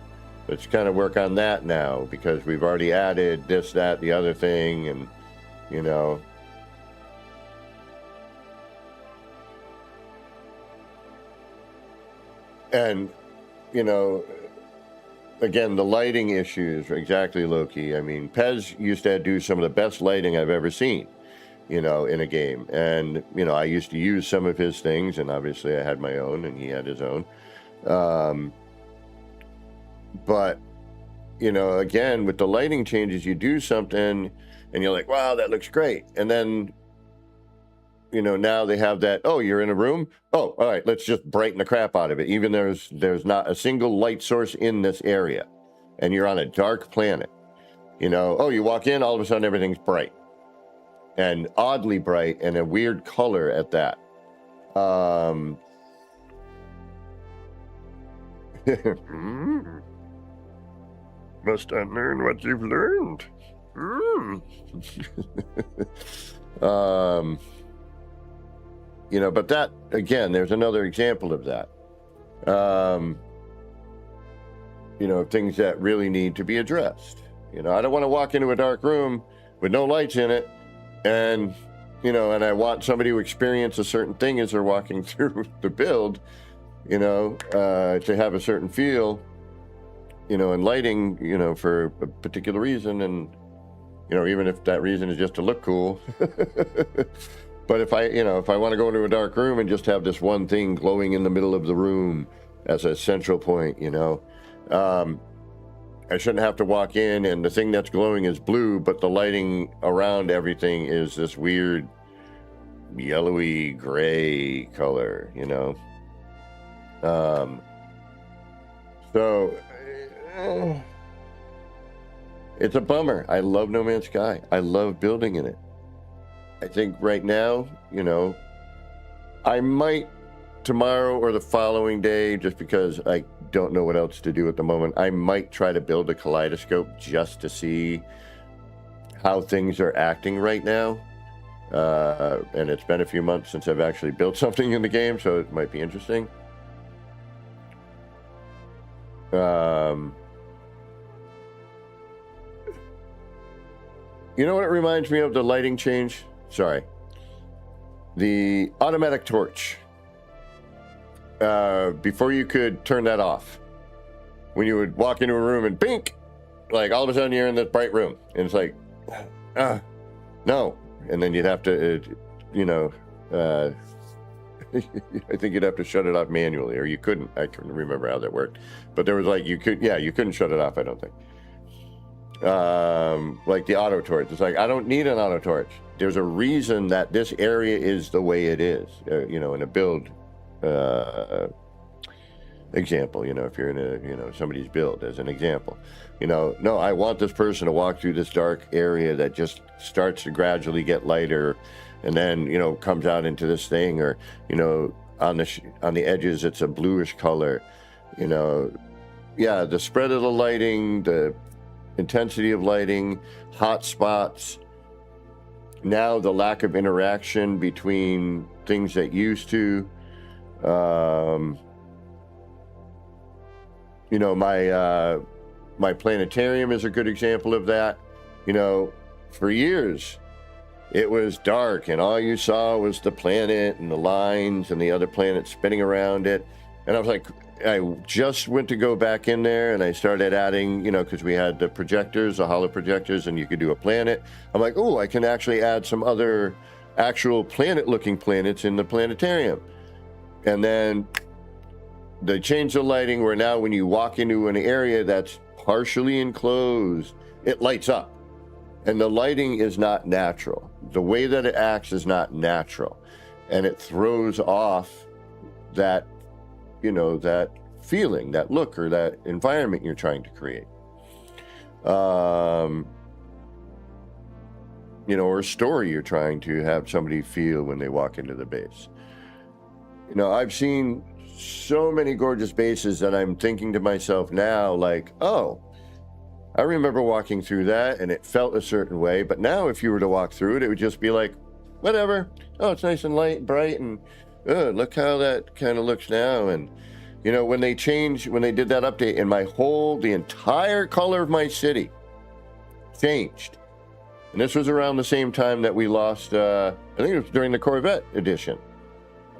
B: let's kind of work on that now because we've already added this, that, the other thing, and, you know. And, you know, again, the lighting issues are exactly, Loki. I mean, Pez used to do some of the best lighting I've ever seen, you know, in a game. And, you know, I used to use some of his things, and obviously I had my own and he had his own. But, you know, again, with the lighting changes, you do something and you're like, wow, that looks great. And then, you know, now they have that, oh, you're in a room? Oh, all right, let's just brighten the crap out of it. Even there's not a single light source in this area. And you're on a dark planet. You know, oh, you walk in, all of a sudden everything's bright. And oddly bright and a weird color at that. Must unlearn what you've learned. You know, but that, again, there's another example of that. You know, things that really need to be addressed. You know, I don't want to walk into a dark room with no lights in it and, you know, and I want somebody to experience a certain thing as they're walking through the build, you know, to have a certain feel, you know, and lighting, you know, for a particular reason. And, you know, even if that reason is just to look cool. But if I want to go into a dark room and just have this one thing glowing in the middle of the room as a central point, you know, I shouldn't have to walk in and the thing that's glowing is blue, but the lighting around everything is this weird yellowy gray color, you know. So it's a bummer. I love No Man's Sky. I love building in it. I think right now, you know, I might tomorrow or the following day, just because I don't know what else to do at the moment, I might try to build a kaleidoscope just to see how things are acting right now. And it's been a few months since I've actually built something in the game, so it might be interesting. You know what it reminds me of, the lighting change? Sorry. The automatic torch. Before you could turn that off. When you would walk into a room and bink, like all of a sudden you're in this bright room. And it's like, no. And then you'd have to, you know, I think you'd have to shut it off manually, or you couldn't. I couldn't remember how that worked. But there was like, you couldn't shut it off, I don't think. Like the auto torch. It's like, I don't need an auto torch. There's a reason that this area is the way it is, you know, in a build example, you know, if you're in a, you know, somebody's build as an example, you know, no, I want this person to walk through this dark area that just starts to gradually get lighter and then, you know, comes out into this thing, or, you know, on the edges, it's a bluish color, you know. Yeah, the spread of the lighting, the intensity of lighting, hot spots, now the lack of interaction between things that used to, you know, my planetarium is a good example of that. You know, for years, it was dark and all you saw was the planet and the lines and the other planets spinning around it. And I was like, I just went to go back in there and I started adding, you know, because we had the projectors, the hollow projectors, and you could do a planet. I'm like, oh, I can actually add some other actual planet-looking planets in the planetarium. And then they changed the lighting where now when you walk into an area that's partially enclosed, it lights up. And the lighting is not natural. The way that it acts is not natural. And it throws off that, you know, that feeling, that look, or that environment you're trying to create. You know, or a story you're trying to have somebody feel when they walk into the base. You know, I've seen so many gorgeous bases that I'm thinking to myself now, like, oh, I remember walking through that and it felt a certain way, but now if you were to walk through it, it would just be like, whatever. Oh, it's nice and light and bright, and look how that kind of looks now. And, you know, when they did that update, and the entire color of my city changed. And this was around the same time that we lost, I think it was during the Corvette edition.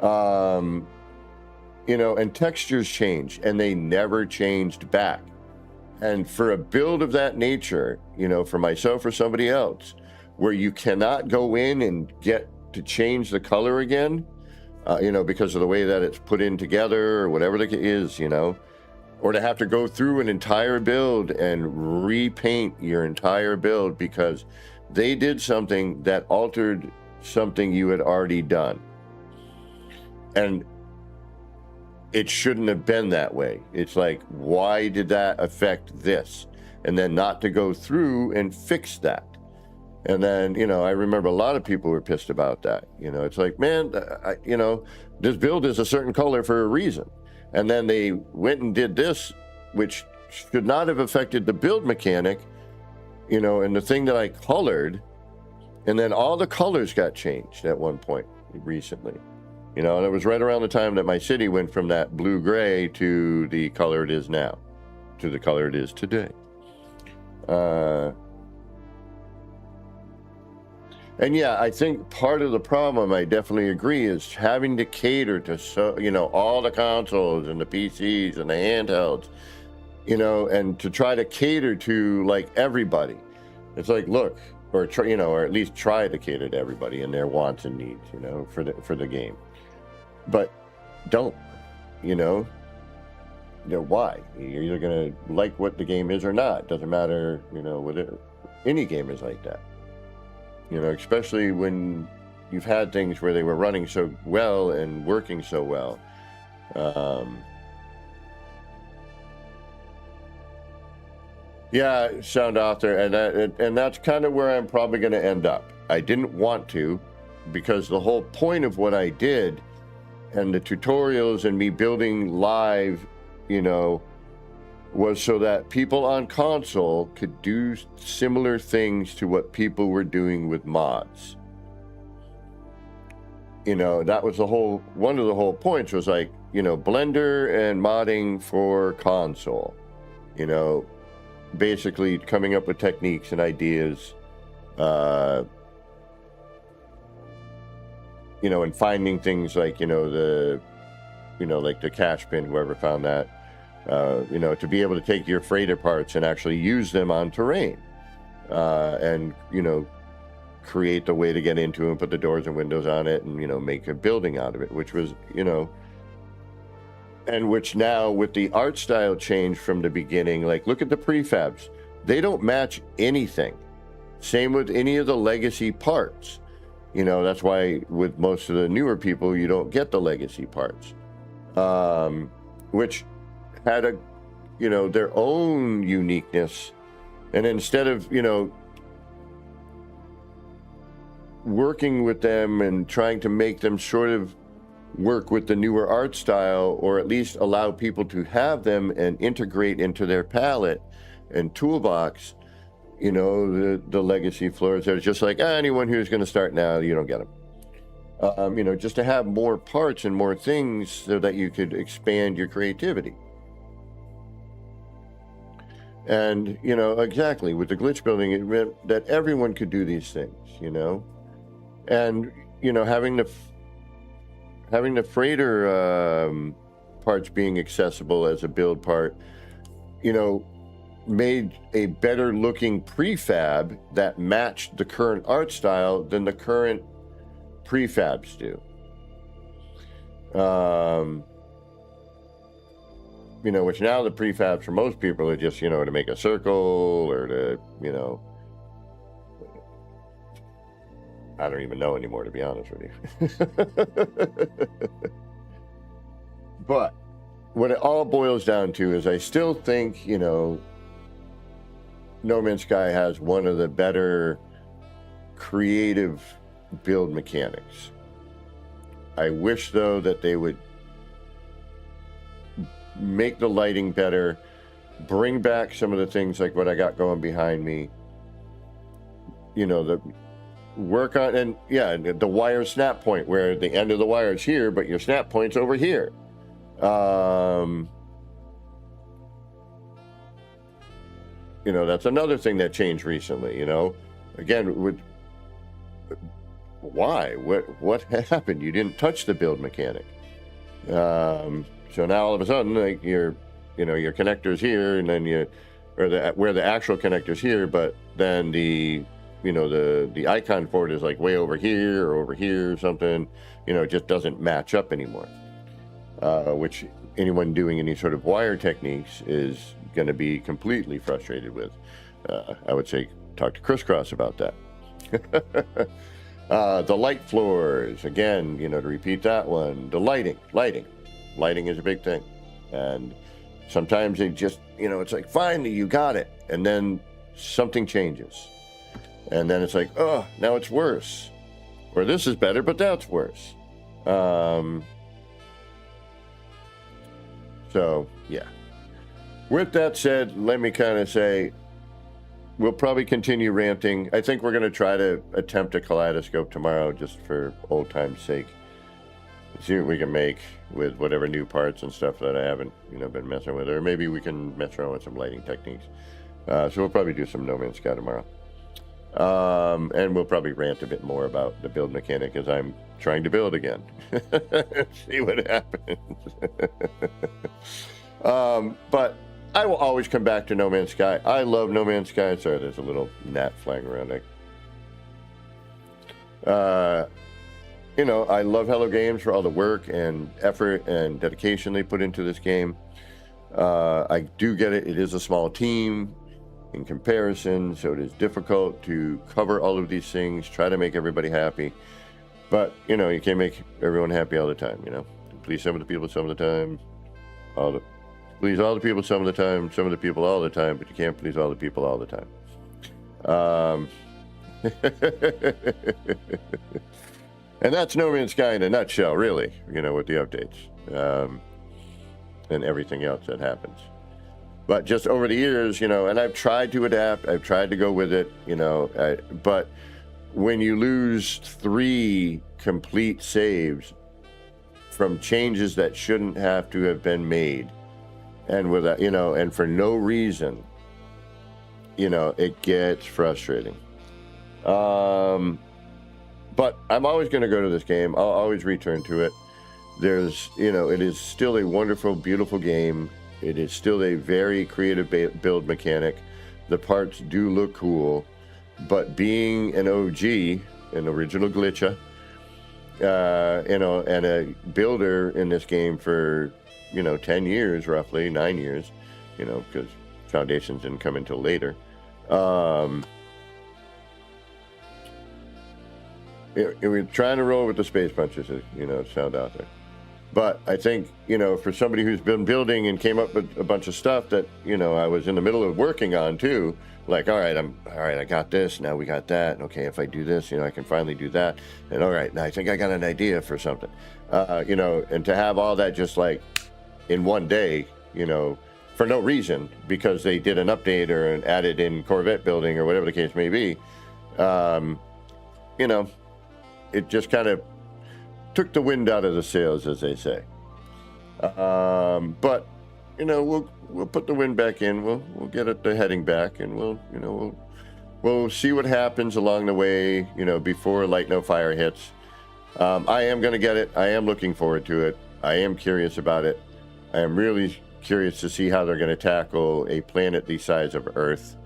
B: You know, and textures changed, and they never changed back. And for a build of that nature, you know, for myself or somebody else, where you cannot go in and get to change the color again, you know, because of the way that it's put in together or whatever it is, you know, or to have to go through an entire build and repaint your entire build because they did something that altered something you had already done. And it shouldn't have been that way. It's like, why did that affect this? And then not to go through and fix that. And then, you know, I remember a lot of people were pissed about that. You know, it's like, man, you know, this build is a certain color for a reason. And then they went and did this, which should not have affected the build mechanic, you know, and the thing that I colored. And then all the colors got changed at one point recently. You know, and it was right around the time that my city went from that blue-gray to the color it is now, to the color it is today. And yeah, I think part of the problem, I definitely agree, is having to cater to, you know, all the consoles and the PCs and the handhelds, you know, and to try to cater to, like, everybody. It's like, look, or try, you know, or at least try to cater to everybody and their wants and needs, you know, for the game. But don't, you know, why? You're either going to like what the game is or not. Doesn't matter, you know, any game is like that. You know, especially when you've had things where they were running so well and working so well. Yeah, sound author, and that's kind of where I'm probably going to end up. I didn't want to, because the whole point of what I did and the tutorials and me building live, you know, was so that people on console could do similar things to what people were doing with mods. You know, that was one of the whole points was like, you know, Blender and modding for console, you know, basically coming up with techniques and ideas, you know, and finding things like, you know, like the cash bin, whoever found that, you know, to be able to take your freighter parts and actually use them on terrain, and, you know, create the way to get into and put the doors and windows on it and, you know, make a building out of it, which was, you know, and which now with the art style change from the beginning, like look at the prefabs, they don't match anything. Same with any of the legacy parts. You know, that's why with most of the newer people, you don't get the legacy parts, which had a, you know, their own uniqueness. And instead of, you know, working with them and trying to make them sort of work with the newer art style, or at least allow people to have them and integrate into their palette and toolbox, you know, the legacy floors. There's just like anyone who's going to start now, you don't get them. You know, just to have more parts and more things so that you could expand your creativity. And, you know, exactly, with the glitch building, it meant that everyone could do these things, you know. And, you know, having the freighter parts being accessible as a build part, you know, made a better looking prefab that matched the current art style than the current prefabs do. You know, which now the prefabs for most people are just, you know, to make a circle or to, you know, I don't even know anymore, to be honest with you. But what it all boils down to is I still think, you know, No Man's Sky has one of the better creative build mechanics. I wish, though, that they would make the lighting better, bring back some of the things like what I got going behind me, you know, the work on, and yeah, the wire snap point where the end of the wire is here, but your snap point's over here. You know, that's another thing that changed recently, you know, again, why, what happened? You didn't touch the build mechanic. So now all of a sudden, like your connector's here, and then where the actual connector's here, but then the icon for it is like way over here or over here or something, you know, it just doesn't match up anymore. Which anyone doing any sort of wire techniques is going to be completely frustrated with. I would say talk to Crisscross about that. The light floors, again, you know, to repeat that one, the lighting is a big thing. And sometimes they just, you know, it's like, finally, you got it. And then something changes. And then it's like, oh, now it's worse. Or this is better, but that's worse. So, yeah. With that said, let me kind of say, we'll probably continue ranting. I think we're going to try to attempt a kaleidoscope tomorrow just for old time's sake. See what we can make with whatever new parts and stuff that I haven't, you know, been messing with. Or maybe we can mess around with some lighting techniques. So we'll probably do some No Man's Sky tomorrow. And we'll probably rant a bit more about the build mechanic as I'm trying to build again. See what happens. But I will always come back to No Man's Sky. I love No Man's Sky. Sorry, there's a little gnat flying around. You know, I love Hello Games for all the work and effort and dedication they put into this game. I do get it. It is a small team in comparison, so it is difficult to cover all of these things, try to make everybody happy. But, you know, you can't make everyone happy all the time, you know. Please some of the people some of the time. Please all the people some of the time, some of the people all the time, but you can't please all the people all the time. And that's No Man's Sky in a nutshell, really, you know, with the updates and everything else that happens. But just over the years, you know, and I've tried to adapt, I've tried to go with it, you know, but when you lose 3 complete saves from changes that shouldn't have to have been made, and with, you know, and for no reason, you know, it gets frustrating. But I'm always going to go to this game. I'll always return to it. There's, you know, it is still a wonderful, beautiful game. It is still a very creative build mechanic. The parts do look cool, but being an OG, an original glitcher, you know, and a builder in this game for, you know, 10 years, roughly 9 years, you know, because Foundations didn't come until later. We're trying to roll with the space punches, you know, sound out there. But I think, you know, for somebody who's been building and came up with a bunch of stuff that, you know, I was in the middle of working on too, like, all right, I got this, now we got that. Okay, if I do this, you know, I can finally do that. And all right, now I think I got an idea for something. You know, and to have all that just like in one day, you know, for no reason, because they did an update or an added in Corvette building or whatever the case may be. You know, it just kind of took the wind out of the sails, as they say. But you know, we'll put the wind back in. We'll get it the heading back, and we'll see what happens along the way. You know, before Light No Fire hits. I am going to get it. I am looking forward to it. I am curious about it. I am really curious to see how they're going to tackle a planet the size of Earth,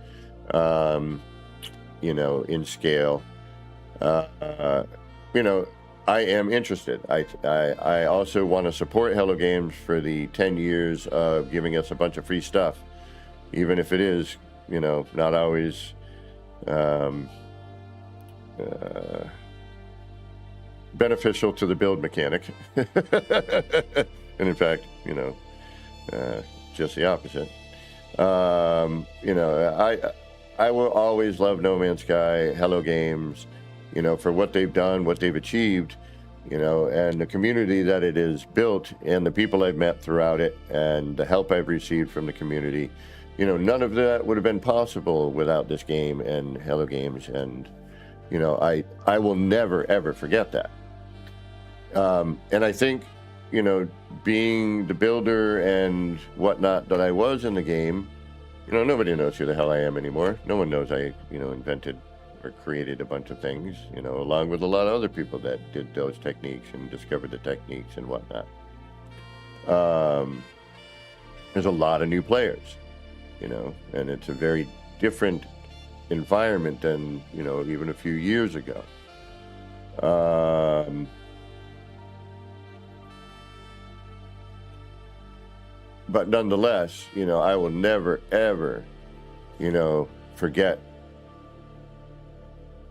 B: you know, in scale. You know, I am interested. I also want to support Hello Games for the 10 years of giving us a bunch of free stuff, even if it is, you know, not always beneficial to the build mechanic. And in fact, you know, just the opposite. You know, I will always love No Man's Sky, Hello Games, you know, for what they've done, what they've achieved, you know, and the community that it is built, and the people I've met throughout it, and the help I've received from the community. You know, none of that would have been possible without this game and Hello Games, and, you know, I will never, ever forget that. And I think, you know, being the builder and whatnot that I was in the game, you know, nobody knows who the hell I am anymore. No one knows I, you know, invented or created a bunch of things, you know, along with a lot of other people that did those techniques and discovered the techniques and whatnot. There's a lot of new players, you know, and it's a very different environment than, you know, even a few years ago. But nonetheless, you know, I will never, ever, you know, forget,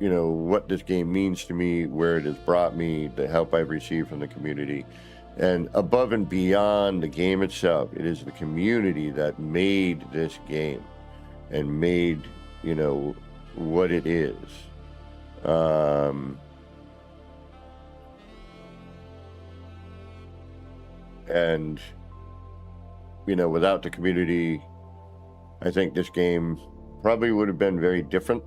B: you know, what this game means to me, where it has brought me, the help I've received from the community. And above and beyond the game itself, it is the community that made this game and made, you know, what it is. And, you know, without the community, I think this game probably would have been very different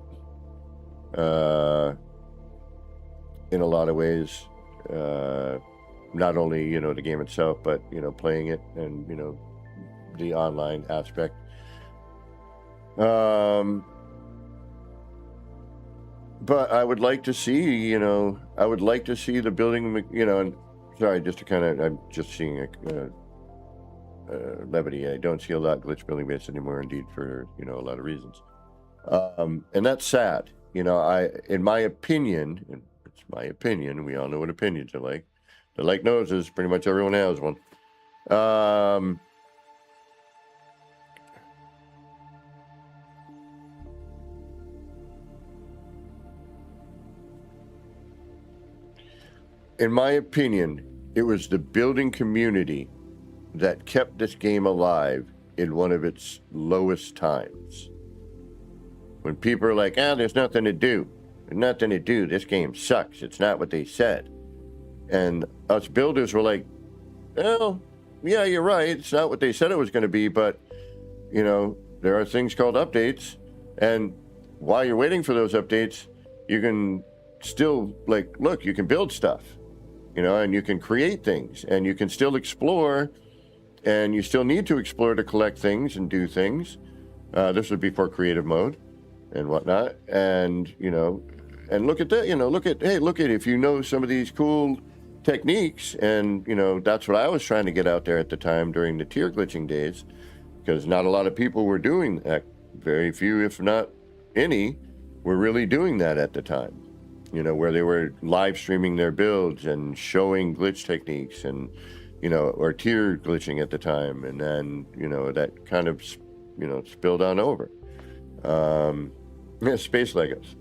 B: in a lot of ways. Not only, you know, the game itself, but, you know, playing it and, you know, the online aspect. But I would like to see, you know, the building, you know, and sorry, just to kind of, I'm just seeing a levity. I don't see a lot of glitch building base anymore, indeed, for, you know, a lot of reasons. And that's sad. You know, in my opinion, and it's my opinion, we all know what opinions are like. They're like noses, pretty much everyone has one. In my opinion, it was the building community that kept this game alive in one of its lowest times. When people are like, there's nothing to do. There's nothing to do. This game sucks. It's not what they said. And us builders were like, well, yeah, you're right. It's not what they said it was going to be, but, you know, there are things called updates. And while you're waiting for those updates, you can still, like, look, you can build stuff, you know, and you can create things, and you can still explore, and you still need to explore to collect things and do things. This was before creative mode and whatnot. And, you know, and look at that, you know, look at, if you know some of these cool techniques, and, you know, that's what I was trying to get out there at the time during the tier glitching days, because not a lot of people were doing that. Very few, if not any, were really doing that at the time, you know, where they were live streaming their builds and showing glitch techniques and, you know, or tier glitching at the time. And then, you know, that kind of, you know, spilled on over. Space Legos.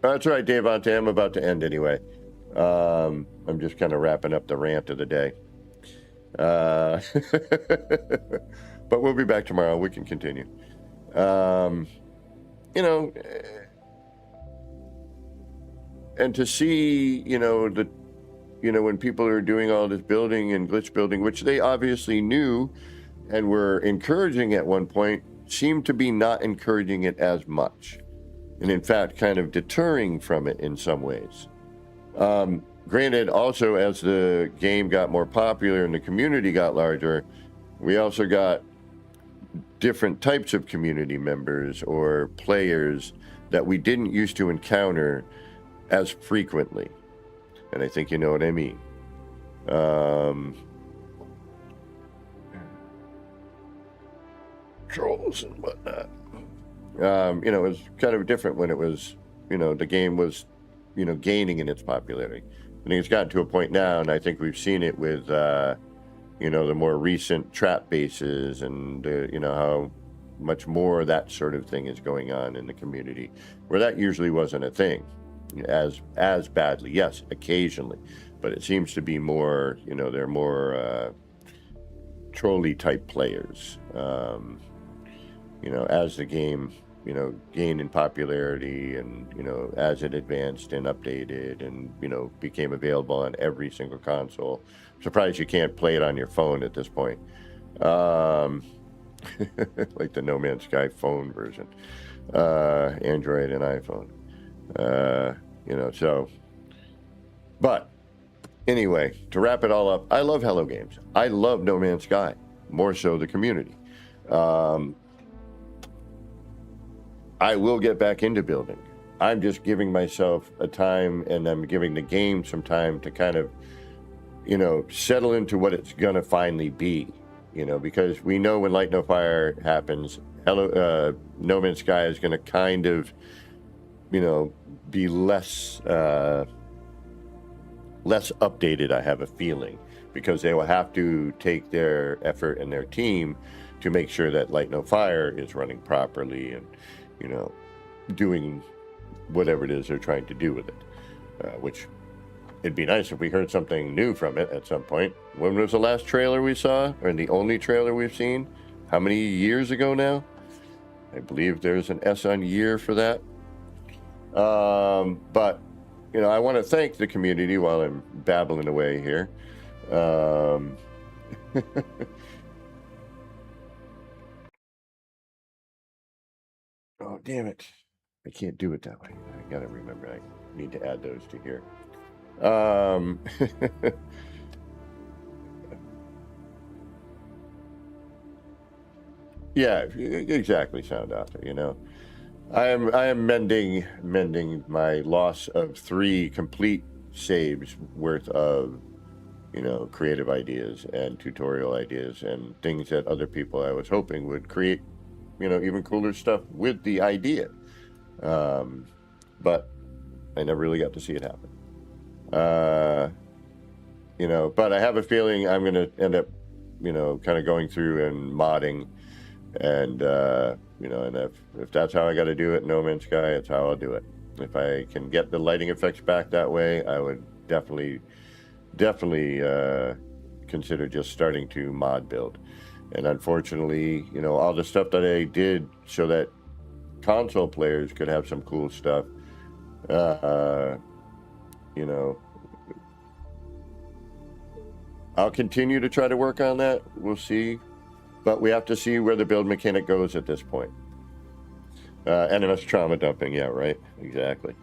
B: That's right, Dave Ante. I'm about to end anyway. I'm just kind of wrapping up the rant of the day. But we'll be back tomorrow. We can continue. You know, and to see, you know, when people are doing all this building and glitch building, which they obviously knew and were encouraging at one point, seemed to be not encouraging it as much. And in fact, kind of deterring from it in some ways. Granted, also, as the game got more popular and the community got larger, we also got different types of community members or players that we didn't used to encounter as frequently. And I think you know what I mean. Trolls and whatnot. It was kind of different when it was, the game was, gaining in its popularity. I think it's gotten to a point now, and I think we've seen it with, the more recent trap bases and, how much more that sort of thing is going on in the community, where that usually wasn't a thing as badly. Yes, occasionally, but it seems to be more, they're more trolley type players, as the game, gained in popularity and, as it advanced and updated and, became available on every single console. I'm surprised you can't play it on your phone at this point. Like the No Man's Sky phone version, Android and iPhone, but anyway, to wrap it all up, I love Hello Games. I love No Man's Sky, more so the community. I will get back into building. I'm just giving myself a time, and I'm giving the game some time to kind of, settle into what it's going to finally be, because we know when Light No Fire happens, No Man's Sky is going to kind of, be less updated, I have a feeling, because they will have to take their effort and their team to make sure that Light No Fire is running properly and, doing whatever it is they're trying to do with it, which it'd be nice if we heard something new from it at some point. When was the last trailer we saw, or the only trailer we've seen? How many years ago now? I believe there's an S on year for that. But, I want to thank the community while I'm babbling away here. Oh, damn it. I can't do it that way. I got to remember. I need to add those to here. Yeah, exactly, Sound Author, I am mending my loss of 3 complete saves worth of, creative ideas and tutorial ideas and things that other people I was hoping would create, even cooler stuff with the idea. But I never really got to see it happen. But I have a feeling I'm going to end up, kind of going through and modding and, and if that's how I got to do it in No Man's Sky, it's how I'll do it. If I can get the lighting effects back that way, I would definitely consider just starting to mod build. And unfortunately, all the stuff that I did so that console players could have some cool stuff, I'll continue to try to work on that. We'll see. But we have to see where the build mechanic goes at this point. NMS trauma dumping, yeah, right, exactly.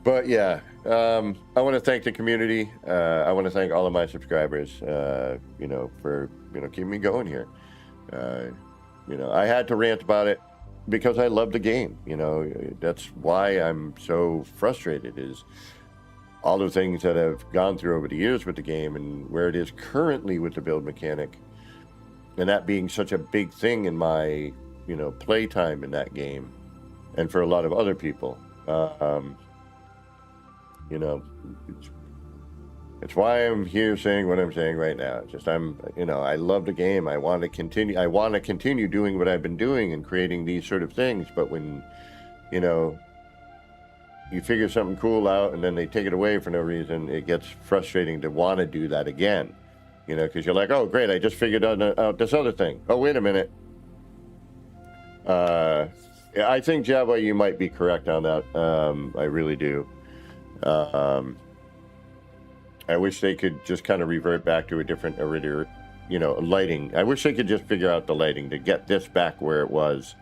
B: But yeah, I want to thank the community. I want to thank all of my subscribers, for, keeping me going here. I had to rant about it because I love the game. That's why I'm so frustrated, is all the things that have gone through over the years with the game and where it is currently with the build mechanic, and that being such a big thing in my, playtime in that game, and for a lot of other people. It's why I'm here saying what I'm saying right now. It's just I love the game. I want to continue doing what I've been doing and creating these sort of things. But when, you figure something cool out and then they take it away for no reason, it gets frustrating to want to do that again. Because you're like, oh, great, I just figured out this other thing. Oh, wait a minute. Yeah, I think Java, you might be correct on that. I really do. I wish they could just kind of revert back to a different lighting. I wish they could just figure out the lighting to get this back where it was.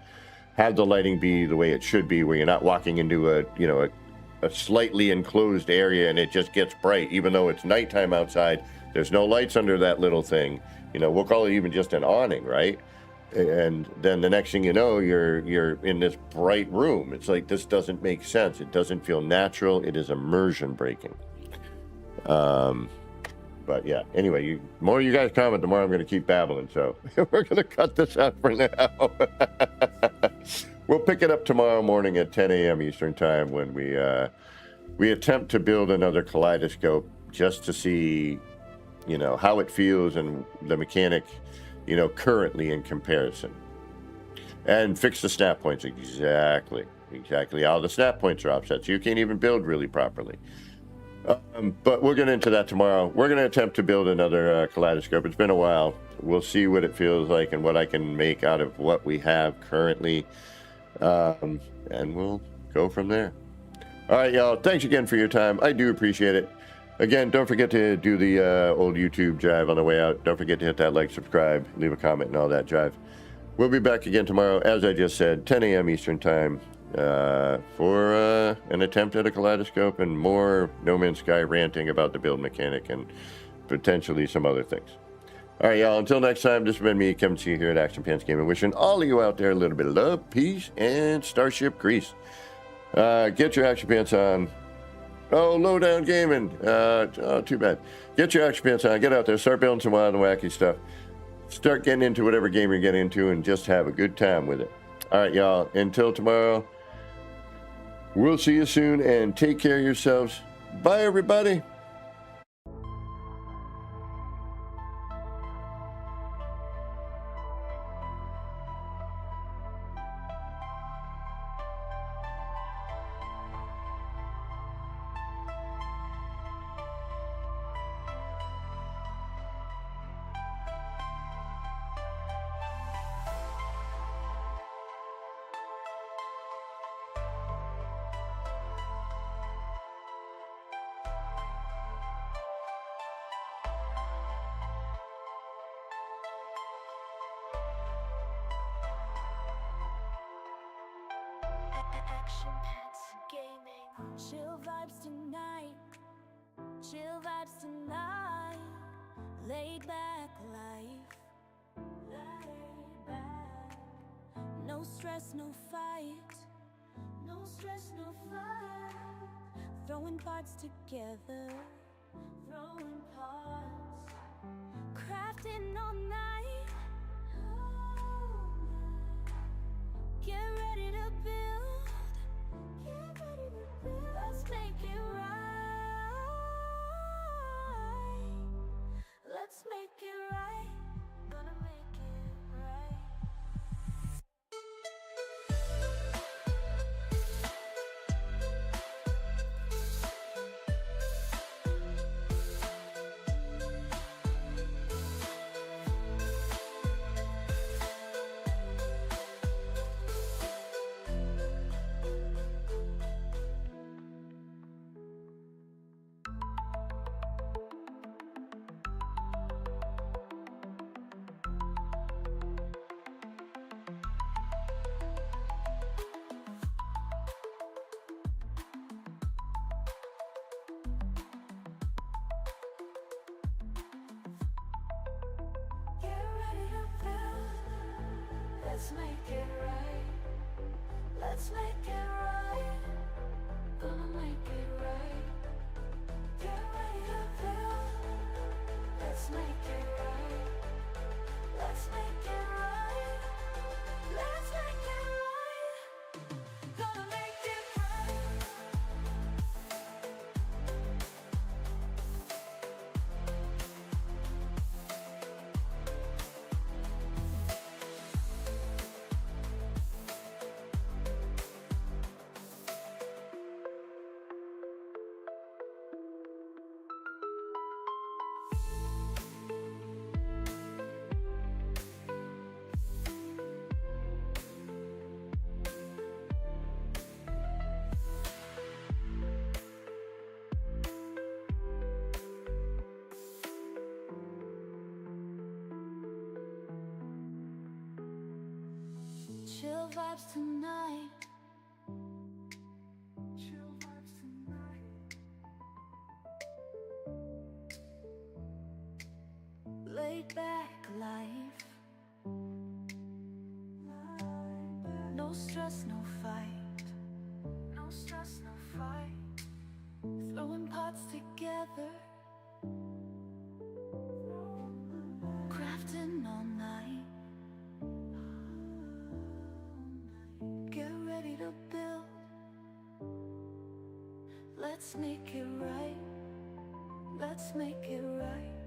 B: Have the lighting be the way it should be, where you're not walking into a slightly enclosed area and it just gets bright, even though it's nighttime outside. There's no lights under that little thing. We'll call it even just an awning, right? And then the next thing you know, you're in this bright room. It's like, this doesn't make sense. It doesn't feel natural. It is immersion breaking. But yeah, anyway, more you guys comment, the more I'm going to keep babbling. So we're going to cut this out for now. We'll pick it up tomorrow morning at 10 a.m. Eastern time when we attempt to build another kaleidoscope just to see, how it feels and the mechanic, currently in comparison. And fix the snap points exactly how the snap points are offset, so you can't even build really properly. But we'll get into that tomorrow. We're going to attempt to build another kaleidoscope. It's been a while. We'll see what it feels like and what I can make out of what we have currently. And we'll go from there. All right, y'all. Thanks again for your time. I do appreciate it. Again, don't forget to do the old YouTube jive on the way out. Don't forget to hit that like, subscribe, leave a comment, and all that jive. We'll be back again tomorrow, as I just said, 10 a.m. Eastern time. For an attempt at a kaleidoscope and more No Man's Sky ranting about the build mechanic and potentially some other things. All right, y'all. Until next time, this has been me, Kevin C. here at Action Pants Gaming, wishing all of you out there a little bit of love, peace, and Starship Grease. Get your Action Pants on. Oh, Lowdown Gaming. Too bad. Get your Action Pants on. Get out there. Start building some wild and wacky stuff. Start getting into whatever game you're getting into and just have a good time with it. All right, y'all. Until tomorrow. We'll see you soon, and take care of yourselves. Bye, everybody.
A: Action Pants Gaming. Chill vibes tonight. Chill vibes tonight. Laid back life. Laid back. No stress, no fight. No stress, no fight. Throwing parts together. Throwing parts. Crafting all night. Get ready to build. Get ready to build. Let's make it right. Let's make it right. Gonna make it right. Let's make it right. Let's make it right. Gonna make it right. Get ready to build. Let's make it right. Let's make it right. Let's make it right. Gonna make it right. Chill vibes tonight. Chill vibes tonight. Laid back life. No stress, no fight. No stress, no fight. Throwing pots together. Crafting all night. Get ready to build. Let's make it right. Let's make it right.